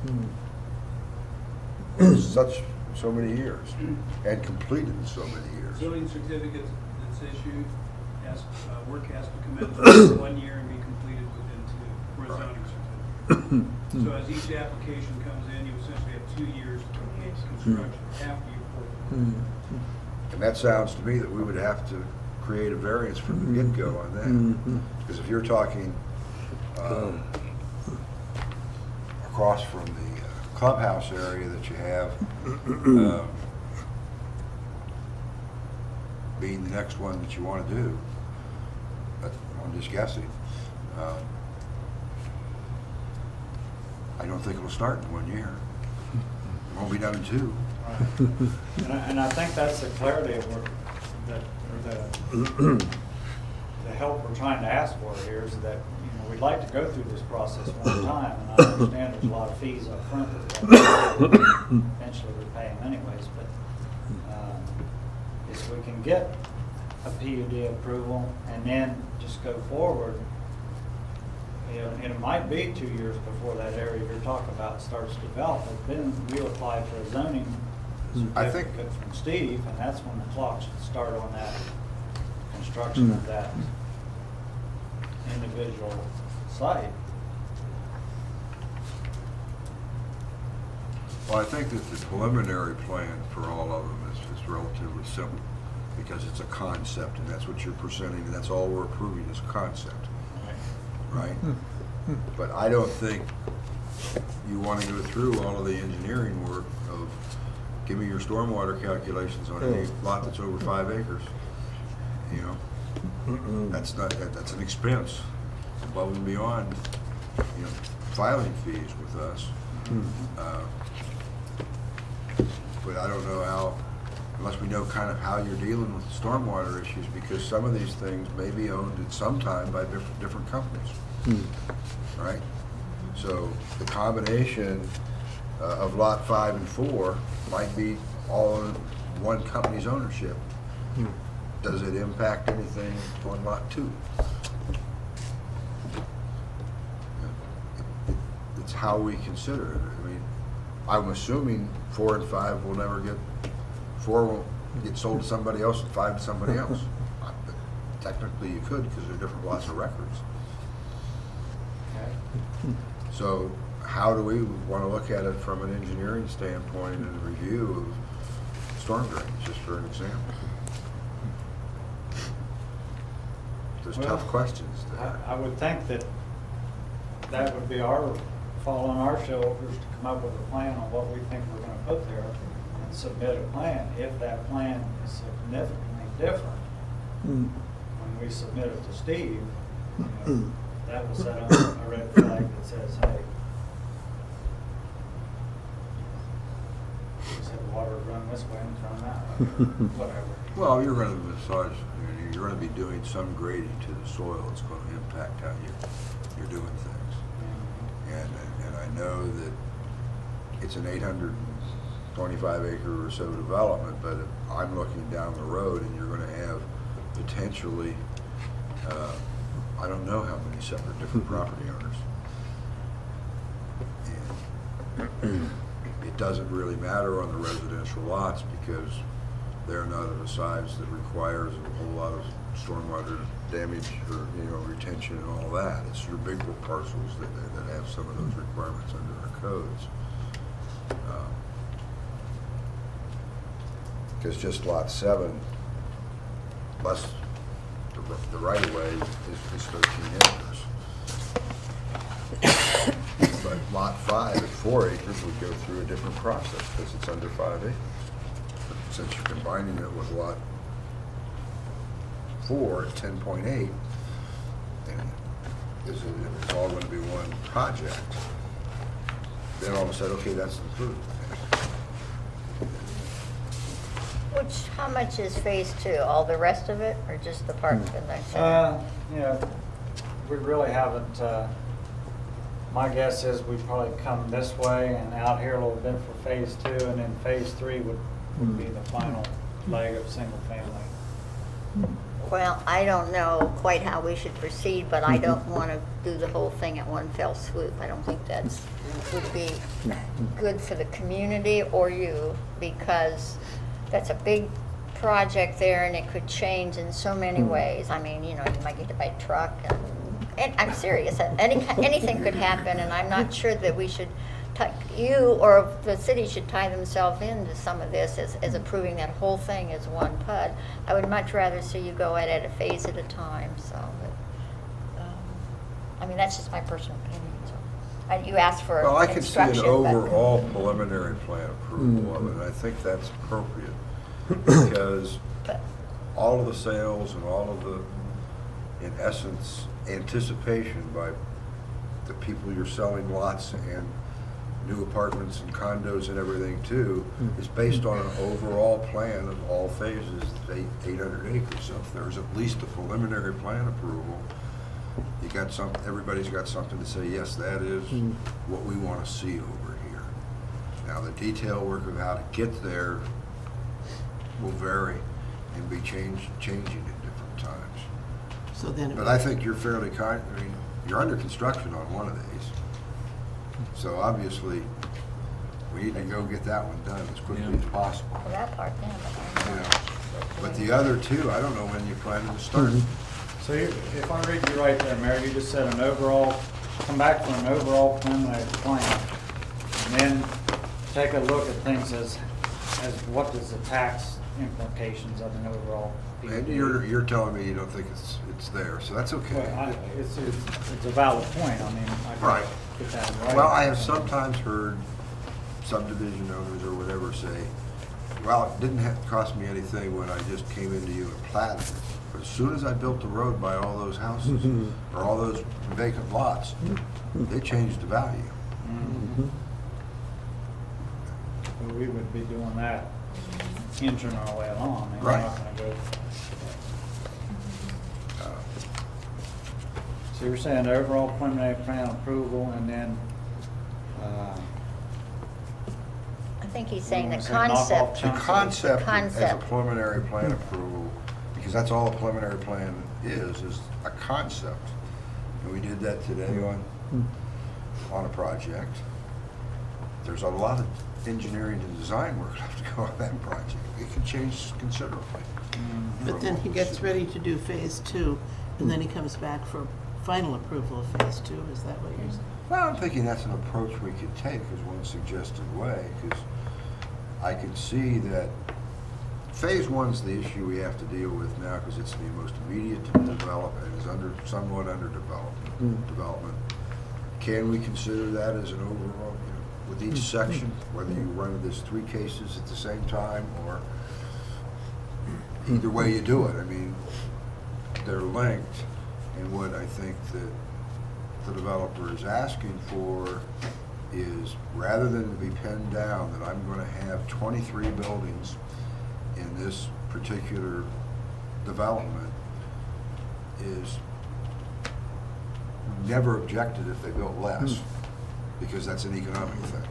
Speaker 4: so many years and completed in so many years.
Speaker 2: Building certificate that's issued, work has to commence within 1 year and be completed within 2 for a
Speaker 4: Right.
Speaker 2: zoning certificate. So as each application comes in, you essentially have 2 years to complete construction after you pour the work.
Speaker 4: And that sounds to me that we would have to create a variance from the get-go on that. Because if you're talking across from the clubhouse area that you have, being the next one that you want to do, but I'm just guessing. I don't think it'll start in 1 year. It won't be done in 2.
Speaker 11: And I think that's the clarity of the help we're trying to ask for here is that, we'd like to go through this process one time, and I understand there's a lot of fees up front that eventually we pay them anyways, but if we can get a PUD approval and then just go forward, and it might be 2 years before that area you're talking about starts to develop, but then we'll apply for a zoning
Speaker 4: I think-
Speaker 11: certificate from Steve, and that's when the clock should start on that construction of that individual site.
Speaker 4: Well, I think that the preliminary plan for all of them is relatively simple, because it's a concept, and that's what you're presenting, and that's all we're approving is a concept, right? But I don't think you want to go through all of the engineering work of, give me your stormwater calculations on any lot that's over 5 acres. That's an expense above and beyond, filing fees with us. But I don't know how, unless we know kind of how you're dealing with the stormwater issues, because some of these things may be owned at some time by different companies, right? So the combination of lot 5 and 4 might be all in one company's ownership. Does it impact anything on lot 2? It's how we consider it. I mean, I'm assuming 4 and 5 will never get, 4 will get sold to somebody else and 5 to somebody else. But technically you could, because they're different lots of records. So how do we want to look at it from an engineering standpoint and a review of storm drains, just for an example? There's tough questions there.
Speaker 11: I would think that that would be fall on our shoulders to come up with a plan on what we think we're going to put there and submit a plan. If that plan is significantly different, when we submit it to Steve, that will set up a red flag that says, hey, you said water run this way and it's run that way, whatever.
Speaker 4: Well, you're going to massage, you're going to be doing some grading to the soil. It's going to impact how you're doing things. And I know that it's an 825 acre or so development, but if I'm looking down the road and you're going to have potentially, I don't know how many separate different property owners. And it doesn't really matter on the residential lots because they're not of a size that requires a whole lot of stormwater damage or retention and all that. It's your bigger parcels that have some of those requirements under our codes. Because just lot 7, plus the right of way is 13 acres. But lot 5 at 4 acres would go through a different process because it's under 5 acres. Since you're combining it with lot 4 at 10.8, and it's all going to be one project, then all of a sudden, okay, that's included.
Speaker 1: How much is phase 2? All the rest of it, or just the part in the center?
Speaker 11: We really haven't, my guess is we'd probably come this way and out here a little bit for phase 2, and then phase 3 would be the final leg of single family.
Speaker 1: Well, I don't know quite how we should proceed, but I don't want to do the whole thing at one fell swoop. I don't think would be good for the community or you, because that's a big project there and it could change in so many ways. I mean, you might get to buy a truck, and I'm serious. Anything could happen, and I'm not sure that we should, you or the city should tie themselves into some of this as approving that whole thing as one PUD. I would much rather see you go at it a phase at a time. So, I mean, that's just my personal opinion. So, you asked for
Speaker 4: Well, I can see an
Speaker 1: instruction,
Speaker 4: overall preliminary plan approval of it, and I think that's appropriate, because all of the sales and all of the, in essence, anticipation by the people you're selling lots and new apartments and condos and everything too, is based on an overall plan of all phases, 800 acres. So if there's at least a preliminary plan approval, you got everybody's got something to say, yes, that is what we want to see over here. Now, the detail work of how to get there will vary and be changing at different times.
Speaker 3: So then,
Speaker 4: But I think you're fairly you're under construction on one of these. So obviously, we need to go get that one done as quickly as possible.
Speaker 1: For that part, yeah.
Speaker 4: You know. But the other two, I don't know when you plan to start.
Speaker 11: So if I read you right there, Mayor, you just said an overall, come back for an overall preliminary plan, and then take a look at things as what is the tax implications of an overall PUD.
Speaker 4: And you're telling me you don't think it's there, so that's okay.
Speaker 11: Well, it's a valid point, I mean, I
Speaker 4: Right.
Speaker 11: can get that right.
Speaker 4: Well, I have sometimes heard subdivision owners or whatever say, well, it didn't have to cost me anything when I just came into you and platted it. But as soon as I built the road by all those houses, or all those vacant lots, they changed the value.
Speaker 11: Well, we would be doing that inching our way along. and we're
Speaker 4: Right.
Speaker 11: not gonna go. So you're saying overall preliminary plan approval and then,
Speaker 1: I think he's saying the
Speaker 11: You wanna say knock off
Speaker 1: concept.
Speaker 4: The
Speaker 11: chunks?
Speaker 4: concept as a
Speaker 1: Concept.
Speaker 4: preliminary plan approval, because that's all a preliminary plan is a concept. And we did that today on a project. There's a lot of engineering and design work left to go on that project. It can change considerably.
Speaker 3: but then he gets ready to do phase 2, and then he comes back for final approval of phase 2. Is that what you're saying?
Speaker 4: Well, I'm thinking that's an approach we could take as one suggested way, because I could see that phase 1's the issue we have to deal with now, because it's the most immediate to develop and is somewhat under development. Can we consider that as an overall, with each section, whether you run this 3 cases at the same time, or either way you do it? I mean, they're linked, and what I think that the developer is asking for is, rather than to be pinned down that I'm going to have 23 buildings in this particular development, is never objected if they built less, because that's an economic thing.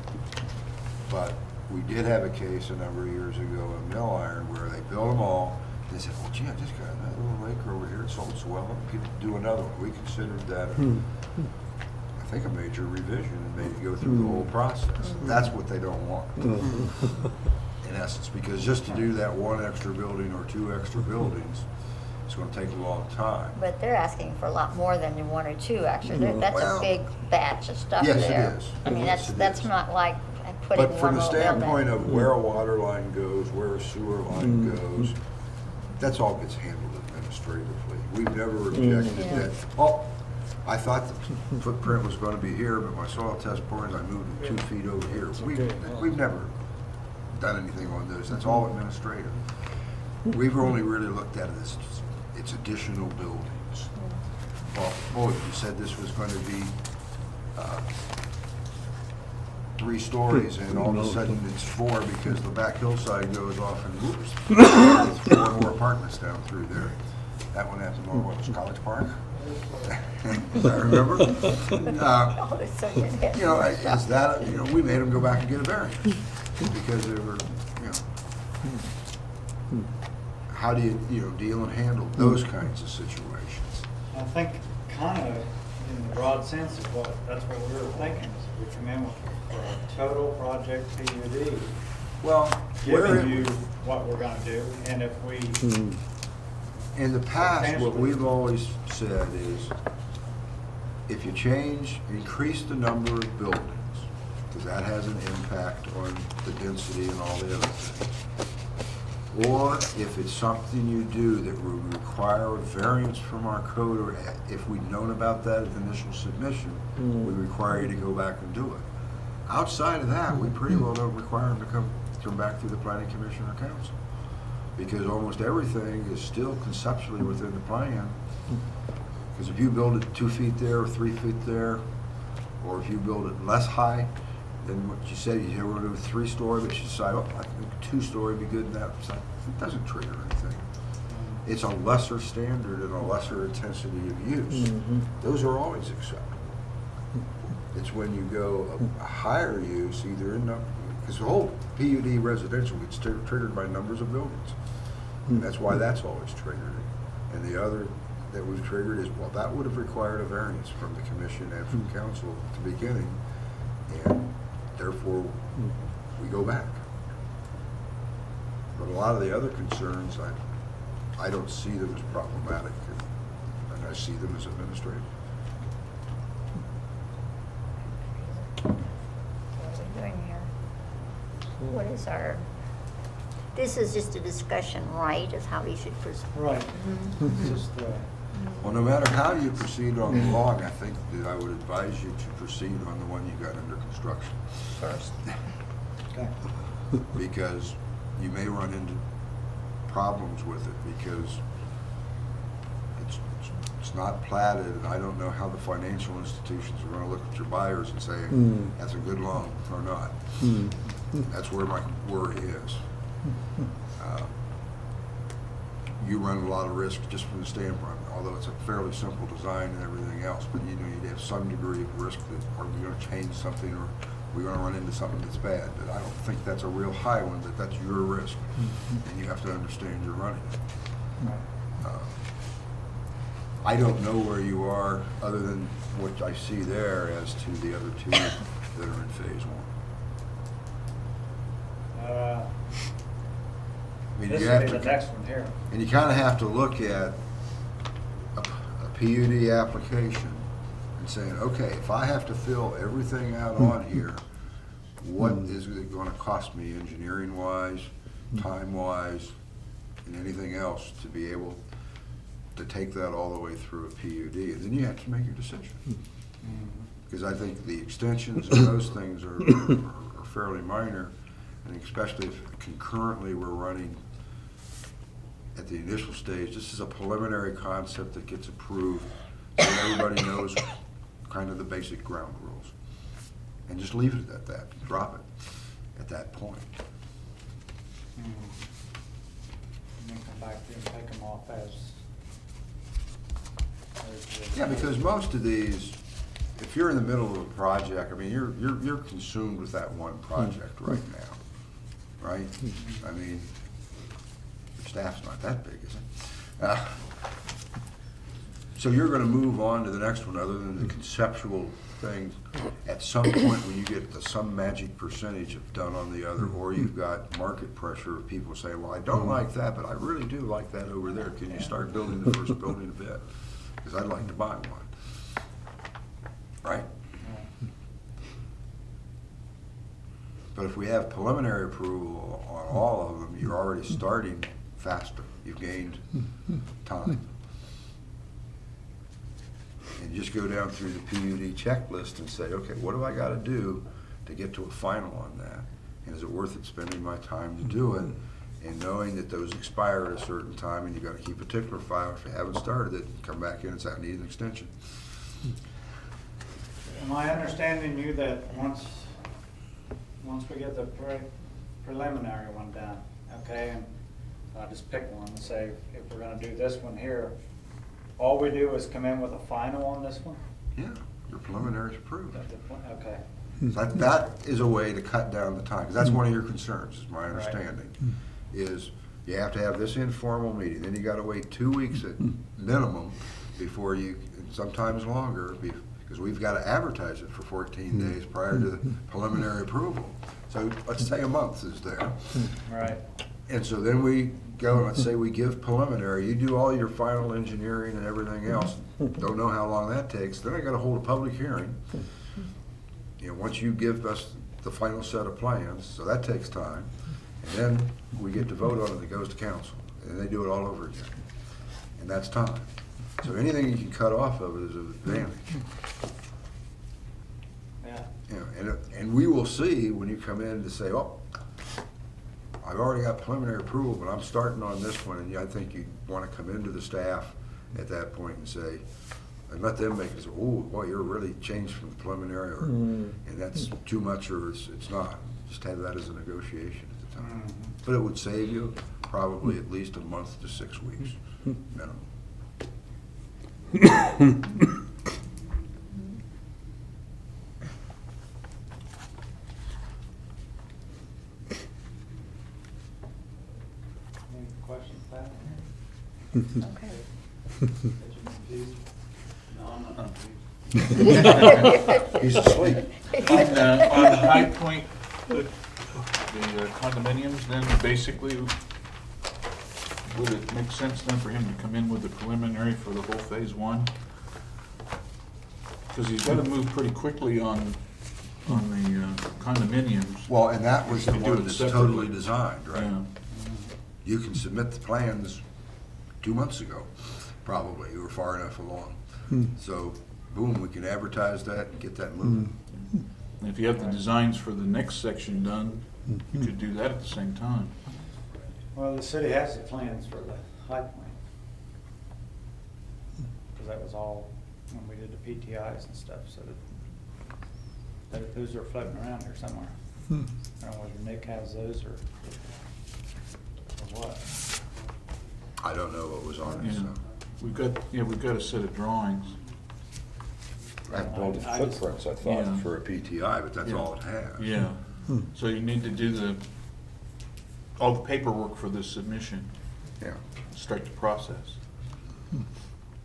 Speaker 4: But we did have a case a number of years ago in Mill Iron where they built them all. They said, well, gee, I just got another little acre over here, it sold so well, we could do another one. We considered that, I think, a major revision and made it go through the whole process. That's what they don't want, in essence, because just to do that 1 extra building or 2 extra buildings, it's going to take a long time.
Speaker 1: But they're asking for a lot more than 1 or 2, actually. That's
Speaker 4: Well,
Speaker 1: a big batch of stuff
Speaker 4: yes, it
Speaker 1: there.
Speaker 4: is.
Speaker 1: I mean,
Speaker 4: Yes, it
Speaker 1: that's
Speaker 4: is.
Speaker 1: not like putting
Speaker 4: But
Speaker 1: one
Speaker 4: from the
Speaker 1: little building.
Speaker 4: standpoint of where a water line goes, where a sewer line goes, that's all gets handled administratively. We've never objected
Speaker 1: Yeah.
Speaker 4: that, I thought the footprint was going to be here, but my soil test borings, I moved it 2 feet over here. We've never done anything on those. That's all administrative. We've only really looked at it as it's additional buildings. Well, boy, you said this was going to be 3 stories, and all of a sudden it's 4 because the back hillside goes off and whoops, it's 4 more apartments down through there. That one happened on, what was College Park? I remember.
Speaker 1: Oh, it's so good.
Speaker 4: You know, is that, we made them go back and get a variance because they were, how do you, deal and handle those kinds of situations?
Speaker 11: I think kind of in the broad sense of that's what we were thinking, is we come in with a total project PUD,
Speaker 4: Well,
Speaker 11: giving you what we're gonna do, and if we,
Speaker 4: in the past, what we've always said is, if you increase the number of buildings, because that has an impact on the density and all the other things, or if it's something you do that would require a variance from our code, or if we'd known about that at the initial submission, we require you to go back and do it. Outside of that, we pretty well don't require them to come back through the planning commission or council, because almost everything is still conceptually within the plan. Because if you build it 2 feet there or 3 feet there, or if you build it less high, then what you said, you were going to do a 3-story, but you decide, oh, I think 2-story would be good in that. It doesn't trigger anything. It's a lesser standard and a lesser intensity of use. Those are always acceptable. It's when you go a higher use, either in, because the whole PUD residential gets triggered by numbers of buildings. And that's why that's always triggered. And the other that we've triggered is, well, that would have required a variance from the commission and from council at the beginning, and therefore we go back. But a lot of the other concerns, I don't see them as problematic, and I see them as administrative.
Speaker 1: What are we doing here? What is our, this is just a discussion, right, is how we should proceed.
Speaker 11: Right. Just,
Speaker 4: Well, no matter how you proceed on the log, I think that I would advise you to proceed on the one you got under construction
Speaker 1: First.
Speaker 11: okay.
Speaker 4: because you may run into problems with it because it's not platted, and I don't know how the financial institutions are going to look at your buyers and say, that's a good loan or not. That's where my worry is. You run a lot of risk just from the standpoint, although it's a fairly simple design and everything else, but you know, you have some degree of risk that are we going to change something or we're going to run into something that's bad. But I don't think that's a real high one, but that's your risk, and you have to understand you're running it. I don't know where you are, other than what I see there, as to the other two that are in phase one. I mean,
Speaker 11: This
Speaker 4: you
Speaker 11: will
Speaker 4: have
Speaker 11: be the
Speaker 4: to,
Speaker 11: next one here.
Speaker 4: and you kind of have to look at a PUD application and saying, okay, if I have to fill everything out on here, what is it going to cost me engineering-wise, time-wise, and anything else to be able to take that all the way through a PUD? And then you have to make your decision. Because I think the extensions and those things are fairly minor, and especially if concurrently we're running at the initial stage. This is a preliminary concept that gets approved, so everybody knows kind of the basic ground rules. And just leave it at that, drop it at that point.
Speaker 11: And then come back here and take them off as.
Speaker 4: Yeah, because most of these, if you're in the middle of a project, I mean, you're consumed with that one project right now, right? I mean, your staff's not that big, is it? So you're gonna move on to the next one, other than the conceptual things. At some point, when you get to some magic percentage of done on the other, or you've got market pressure of people saying, well, I don't like that, but I really do like that over there. Can you start building the first building a bit? Because I'd like to buy one. Right? But if we have preliminary approval on all of them, you're already starting faster. You've gained time. And just go down through the PUD checklist and say, okay, what do I got to do to get to a final on that? And is it worth it spending my time to do it? And knowing that those expire at a certain time, and you've got to keep a tickler file. If you haven't started it, come back in and say, I need an extension.
Speaker 11: Am I understanding you that once we get the preliminary one done, okay, and I'll just pick one and say, if we're gonna do this one here, all we do is come in with a final on this one?
Speaker 4: Yeah, your preliminary is approved.
Speaker 11: Okay.
Speaker 4: That is a way to cut down the time, because that's one of your concerns, is my understanding, is you have to have this informal meeting, then you gotta wait 2 weeks at minimum before you, and sometimes longer, because we've gotta advertise it for 14 days prior to the preliminary approval. So let's say a month is there.
Speaker 11: Right.
Speaker 4: And so then we go, and let's say we give preliminary, you do all your final engineering and everything else, don't know how long that takes, then I gotta hold a public hearing. You know, once you give us the final set of plans, so that takes time, and then we get to vote on it, it goes to council, and they do it all over again. And that's time. So anything you can cut off of it is an advantage.
Speaker 11: Yeah.
Speaker 4: You know, and we will see when you come in to say, oh, I've already got preliminary approval, but I'm starting on this one, and I think you want to come into the staff at that point and say, and let them make it, oh, boy, you're really changed from the preliminary, or, and that's too much, or it's not. Just have that as a negotiation at the time. But it would save you probably at least a month to 6 weeks, minimum.
Speaker 11: Any questions, Pat?
Speaker 1: Okay.
Speaker 11: No, I'm not.
Speaker 4: He's asleep.
Speaker 7: On High Point, the condominiums, then basically, would it make sense then for him to come in with the preliminary for the whole phase one? Because he's got to move pretty quickly on the condominiums.
Speaker 4: Well, and that was the
Speaker 7: You do
Speaker 4: one
Speaker 7: it
Speaker 4: that's
Speaker 7: separately.
Speaker 4: totally designed, right?
Speaker 7: Yeah.
Speaker 4: You can submit the plans 2 months ago, probably, you were far enough along. So, boom, we can advertise that and get that moving.
Speaker 7: And if you have the designs for the next section done, you could do that at the same time.
Speaker 11: Well, the city has the plans for the High Point. Because that was all when we did the PTIs and stuff, so that those are floating around here somewhere. I don't know whether Nick has those or what.
Speaker 4: I don't know what was on it,
Speaker 7: Yeah.
Speaker 4: so.
Speaker 7: We've got a set of drawings.
Speaker 4: I built the footprints, I
Speaker 7: Yeah.
Speaker 4: thought, for a PTI, but that's
Speaker 7: Yeah.
Speaker 4: all it has.
Speaker 7: Yeah. So you need to do all the paperwork for this submission,
Speaker 4: Yeah.
Speaker 7: start the process.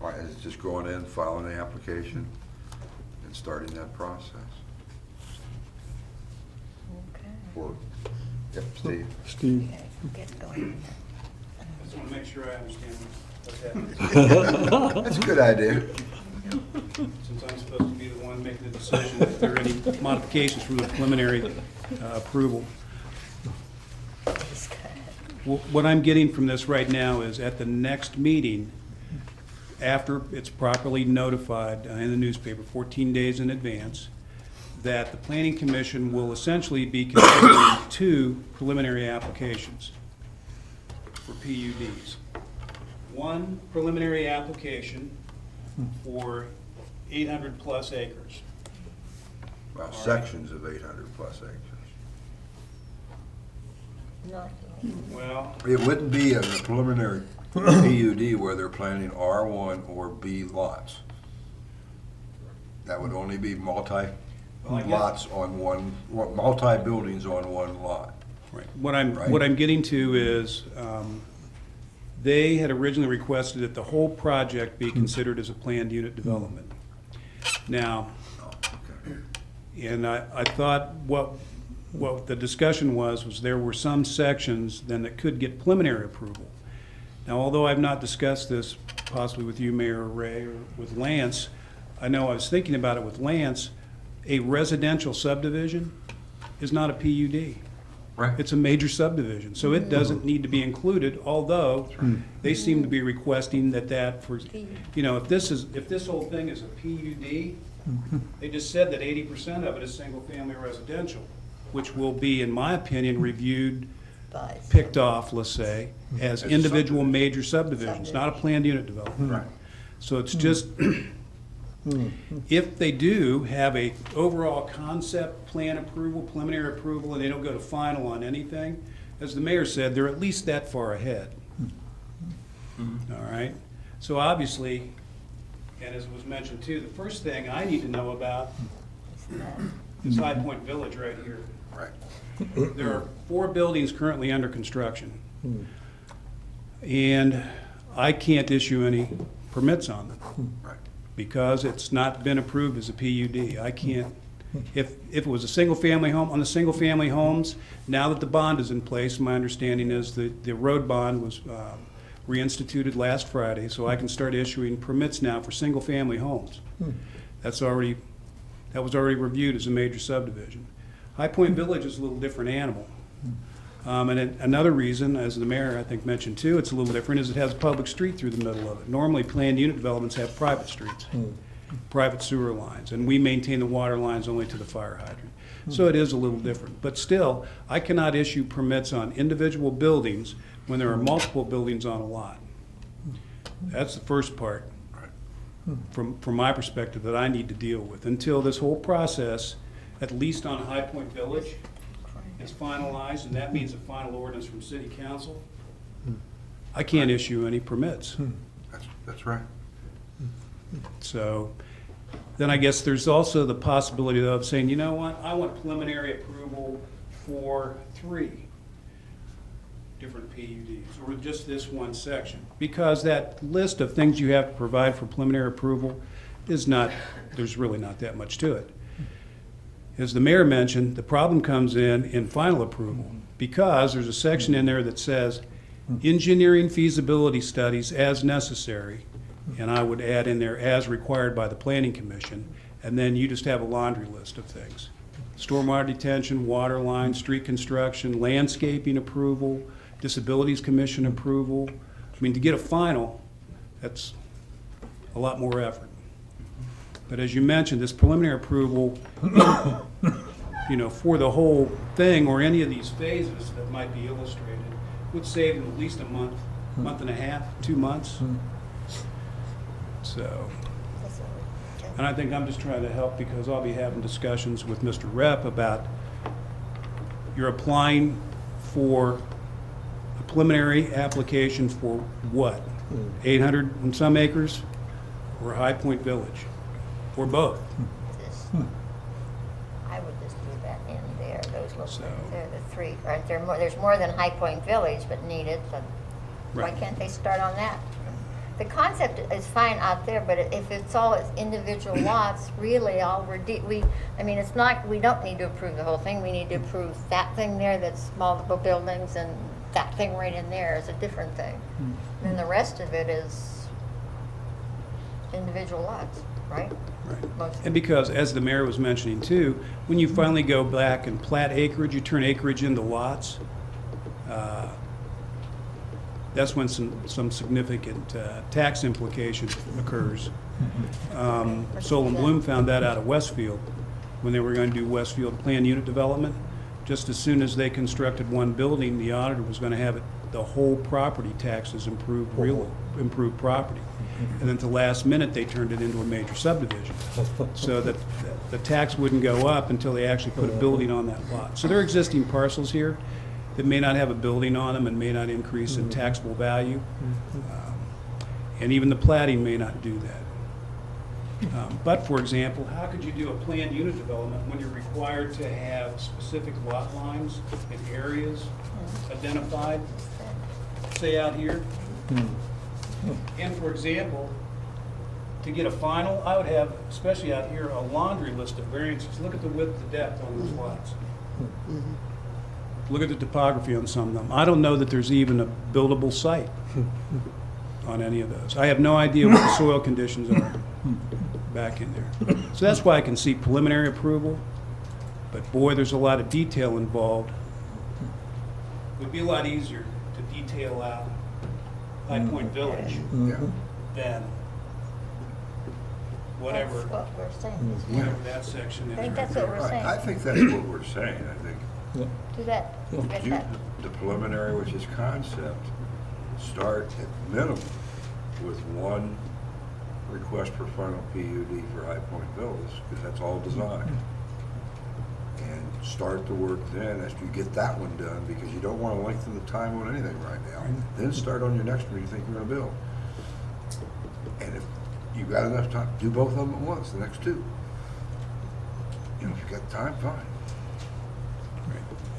Speaker 4: Right, it's just going in, filing the application, and starting that process. Or, yep, Steve.
Speaker 1: Okay, get going.
Speaker 2: I just want to make sure I understand what's happening.
Speaker 4: That's a good idea.
Speaker 2: Since I'm supposed to be the one making the decision, if there are any modifications from the preliminary approval. What I'm getting from this right now is at the next meeting, after it's properly notified in the newspaper 14 days in advance, that the Planning Commission will essentially be considering 2 preliminary applications for PUDs. One preliminary application for 800-plus acres.
Speaker 4: Well, sections of 800-plus acres.
Speaker 2: Well,
Speaker 4: It wouldn't be a preliminary PUD where they're planning R1 or B lots. That would only be multi-lots on one, multi-buildings on one lot.
Speaker 2: right. What I'm
Speaker 4: Right.
Speaker 2: getting to is, they had originally requested that the whole project be considered as a planned unit development. Now,
Speaker 4: Oh, okay.
Speaker 2: and I thought what the discussion was there were some sections then that could get preliminary approval. Now, although I've not discussed this possibly with you, Mayor Ray, or with Lance, I know I was thinking about it with Lance, a residential subdivision is not a PUD.
Speaker 4: Right.
Speaker 2: It's a major subdivision, so it doesn't need to be included, although they seem to be requesting that for, if this whole thing is a PUD, they just said that 80% of it is single-family residential, which will be, in my opinion, reviewed, picked off, let's say, as individual major subdivisions, not a planned unit development.
Speaker 4: Right.
Speaker 2: So it's just, if they do have a overall concept plan approval, preliminary approval, and they don't go to final on anything, as the mayor said, they're at least that far ahead. All right? So obviously, and as was mentioned too, the first thing I need to know about is High Point Village right here.
Speaker 4: Right.
Speaker 2: There are 4 buildings currently under construction. And I can't issue any permits on them.
Speaker 4: Right.
Speaker 2: Because it's not been approved as a PUD. I can't, if it was a single-family home, on the single-family homes, now that the bond is in place, my understanding is that the road bond was reinstituted last Friday, so I can start issuing permits now for single-family homes. That was already reviewed as a major subdivision. High Point Village is a little different animal. And another reason, as the mayor, I think, mentioned too, it's a little different, is it has a public street through the middle of it. Normally, planned unit developments have private streets, private sewer lines, and we maintain the water lines only to the fire hydrant. So it is a little different. But still, I cannot issue permits on individual buildings when there are multiple buildings on a lot. That's the first part. from my perspective, that I need to deal with until this whole process, at least on High Point Village, is finalized, and that means a final ordinance from City Council. I can't issue any permits.
Speaker 4: That's right.
Speaker 2: So then I guess there's also the possibility of saying, you know what, I want preliminary approval for 3 different PUDs, or just this one section. Because that list of things you have to provide for preliminary approval is not, there's really not that much to it. As the mayor mentioned, the problem comes in final approval, because there's a section in there that says engineering feasibility studies as necessary, and I would add in there as required by the Planning Commission, and then you just have a laundry list of things. Stormwater detention, water lines, street construction, landscaping approval, Disabilities Commission approval. I mean, to get a final, that's a lot more effort. But as you mentioned, this preliminary approval, you know, for the whole thing, or any of these phases that might be illustrated, would save them at least a month, month and a half, 2 months. So, and I think I'm just trying to help, because I'll be having discussions with Mr. Rep about, you're applying for a preliminary application for what? 800 and some acres, or High Point Village, or both?
Speaker 1: I would just do that in there, those look,
Speaker 2: So-
Speaker 1: they're the 3, right, there's more than High Point Village, but needed, but why
Speaker 2: Right.
Speaker 1: can't they start on that? The concept is fine out there, but if it's all as individual lots, really all I mean, it's not, we don't need to approve the whole thing, we need to approve that thing there that's multiple buildings, and that thing right in there is a different thing. Then the rest of it is individual lots, right?
Speaker 2: Right.
Speaker 1: Most of
Speaker 2: And because, as the mayor was mentioning too, when you finally go back and plat acreage, you turn acreage into lots, that's when some significant tax implication occurs. Solon Bloom found that out of Westfield, when they were going to do Westfield planned unit development. Just as soon as they constructed one building, the auditor was going to have it, the whole property taxes improved property. And then at the last minute, they turned it into a major subdivision, so that the tax wouldn't go up until they actually put a building on that lot. So there are existing parcels here that may not have a building on them and may not increase in taxable value. And even the plating may not do that. But for example, how could you do a planned unit development when you're required to have specific lot lines and areas identified, say out here? And for example, to get a final, I would have, especially out here, a laundry list of variances. Look at the width, the depth on those lots. Look at the topography on some of them. I don't know that there's even a buildable site on any of those. I have no idea what the soil conditions are back in there. So that's why I can see preliminary approval, but boy, there's a lot of detail involved. It would be a lot easier to detail out High Point Village
Speaker 4: Yeah.
Speaker 2: than whatever,
Speaker 1: That's what we're saying.
Speaker 2: whatever that section is.
Speaker 1: I think that's
Speaker 2: right
Speaker 1: what
Speaker 2: there.
Speaker 1: we're saying.
Speaker 4: I think that's what we're saying. I think
Speaker 1: Do that, get
Speaker 4: do
Speaker 1: that.
Speaker 4: the preliminary, which is concept, start at minimum with one request for final PUD for High Point Villas, because that's all design. And start the work then as you get that one done, because you don't want to lengthen the time on anything right now. Then start on your next one you think you're going to build. And if you've got enough time, do both of them at once, the next 2. You know, if you've got time, fine.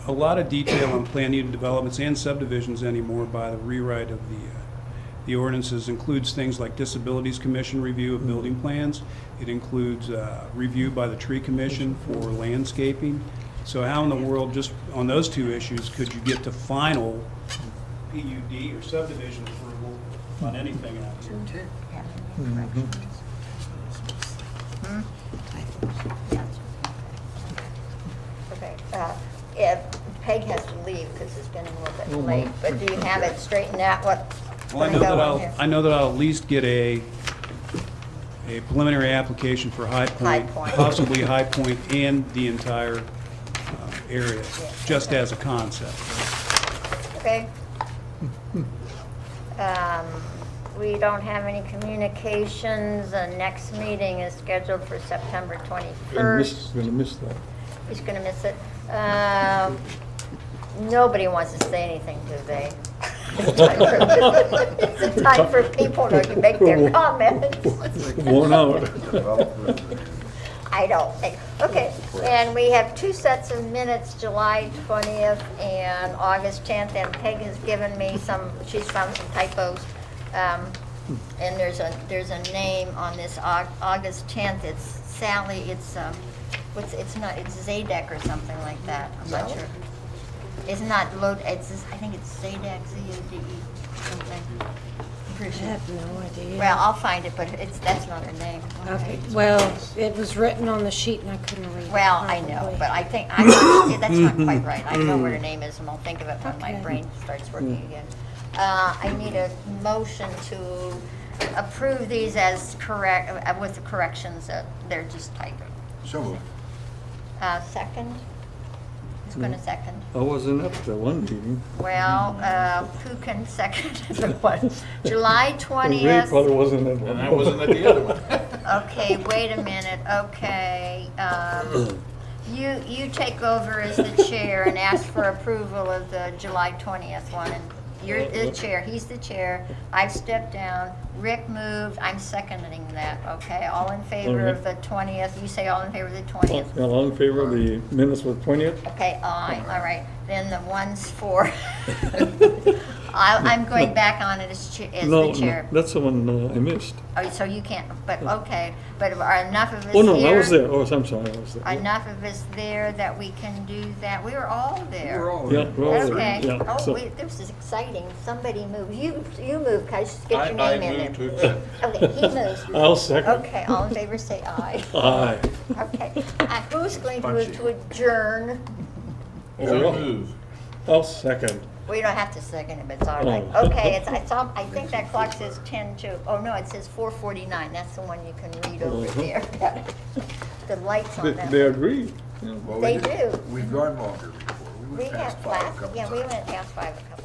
Speaker 2: A lot of detail on planned unit developments and subdivisions anymore by the rewrite of the ordinances includes things like Disabilities Commission review of building plans. It includes review by the Tree Commission for landscaping. So how in the world, just on those 2 issues, could you get to final PUD or subdivision approval on anything out here?
Speaker 1: Okay, yeah, Peg has to leave because it's getting a little bit late, but do you have it straightened out what's
Speaker 2: Well, I
Speaker 1: going to
Speaker 2: know that
Speaker 1: go in here?
Speaker 2: I know that I'll at least get a preliminary application for High
Speaker 1: High
Speaker 2: Point,
Speaker 1: Point.
Speaker 2: possibly High Point and the entire area, just as a concept.
Speaker 1: Okay. We don't have any communications. The next meeting is scheduled for September 21st.
Speaker 12: Gonna miss that.
Speaker 1: He's going to miss it. Nobody wants to say anything, do they? It's a time for people to make their comments.
Speaker 12: 1 hour.
Speaker 1: I don't think. Okay, and we have 2 sets of minutes, July 20th and August 10th, and Peg has given me some, she's found some typos. And there's a name on this August 10th, it's Sally, it's Zadek or something like that, I'm not sure. It's not I think it's Zadek, Z-A-D-E, something. I'm pretty
Speaker 13: I
Speaker 1: sure.
Speaker 13: have no idea.
Speaker 1: Well, I'll find it, but that's not her name.
Speaker 13: Okay, well, it was written on the sheet and I couldn't read it.
Speaker 1: Well, I know,
Speaker 13: properly.
Speaker 1: but I think, that's not quite right. I know what her name is, and I'll think of it when my
Speaker 13: Okay.
Speaker 1: brain starts working again. I need a motion to approve these as correct, with the corrections that they're just typing.
Speaker 4: So moved.
Speaker 1: Second? Who's going to second?
Speaker 12: I wasn't at the one meeting.
Speaker 1: Well, who can second the one? July
Speaker 12: Ray
Speaker 1: 20th.
Speaker 12: probably wasn't at one.
Speaker 7: And I wasn't at the other one.
Speaker 1: Okay, wait a minute, okay. You take over as the chair and ask for approval of the July 20th one. And you're the chair, he's the chair. I've stepped down. Rick moved, I'm seconding that, okay? All in favor of the 20th? You say all in favor of the 20th?
Speaker 12: All in favor of the minutes for 20th?
Speaker 1: Okay, aye, all right. Then the ones for, I'm going back on it as
Speaker 12: No,
Speaker 1: the chair.
Speaker 12: no, that's the one I missed.
Speaker 1: Oh, so you can't, but, okay. But are enough of us
Speaker 12: Oh, no,
Speaker 1: here?
Speaker 12: I was there. Oh, I'm sorry, I was there.
Speaker 1: Enough of us there that we can do that. We were all there.
Speaker 12: Yeah, we're all there.
Speaker 1: Okay.
Speaker 12: Yeah,
Speaker 1: Oh,
Speaker 12: so-
Speaker 1: wait, this is exciting. Somebody moved. You moved, guys. Get your
Speaker 7: I
Speaker 1: name in
Speaker 7: move to
Speaker 1: there.
Speaker 7: accept.
Speaker 1: Okay, he moves.
Speaker 12: I'll second.
Speaker 1: Okay, all in favor say aye.
Speaker 12: Aye.
Speaker 1: Okay. Who's going to move to adjourn?
Speaker 7: So move.
Speaker 12: I'll second.
Speaker 1: We don't have to second it, but it's all right.
Speaker 12: Oh.
Speaker 1: Okay, I think that clock says 10 to, oh no, it says 4:49. That's the one you can read over there. The lights on that.
Speaker 12: They agree.
Speaker 4: Well,
Speaker 1: They
Speaker 4: we did-
Speaker 1: do.
Speaker 4: We've gone longer before. We
Speaker 1: We
Speaker 4: went
Speaker 1: had
Speaker 4: past 5 a
Speaker 1: last,
Speaker 4: couple
Speaker 1: yeah, we
Speaker 4: times.
Speaker 1: went past 5 a couple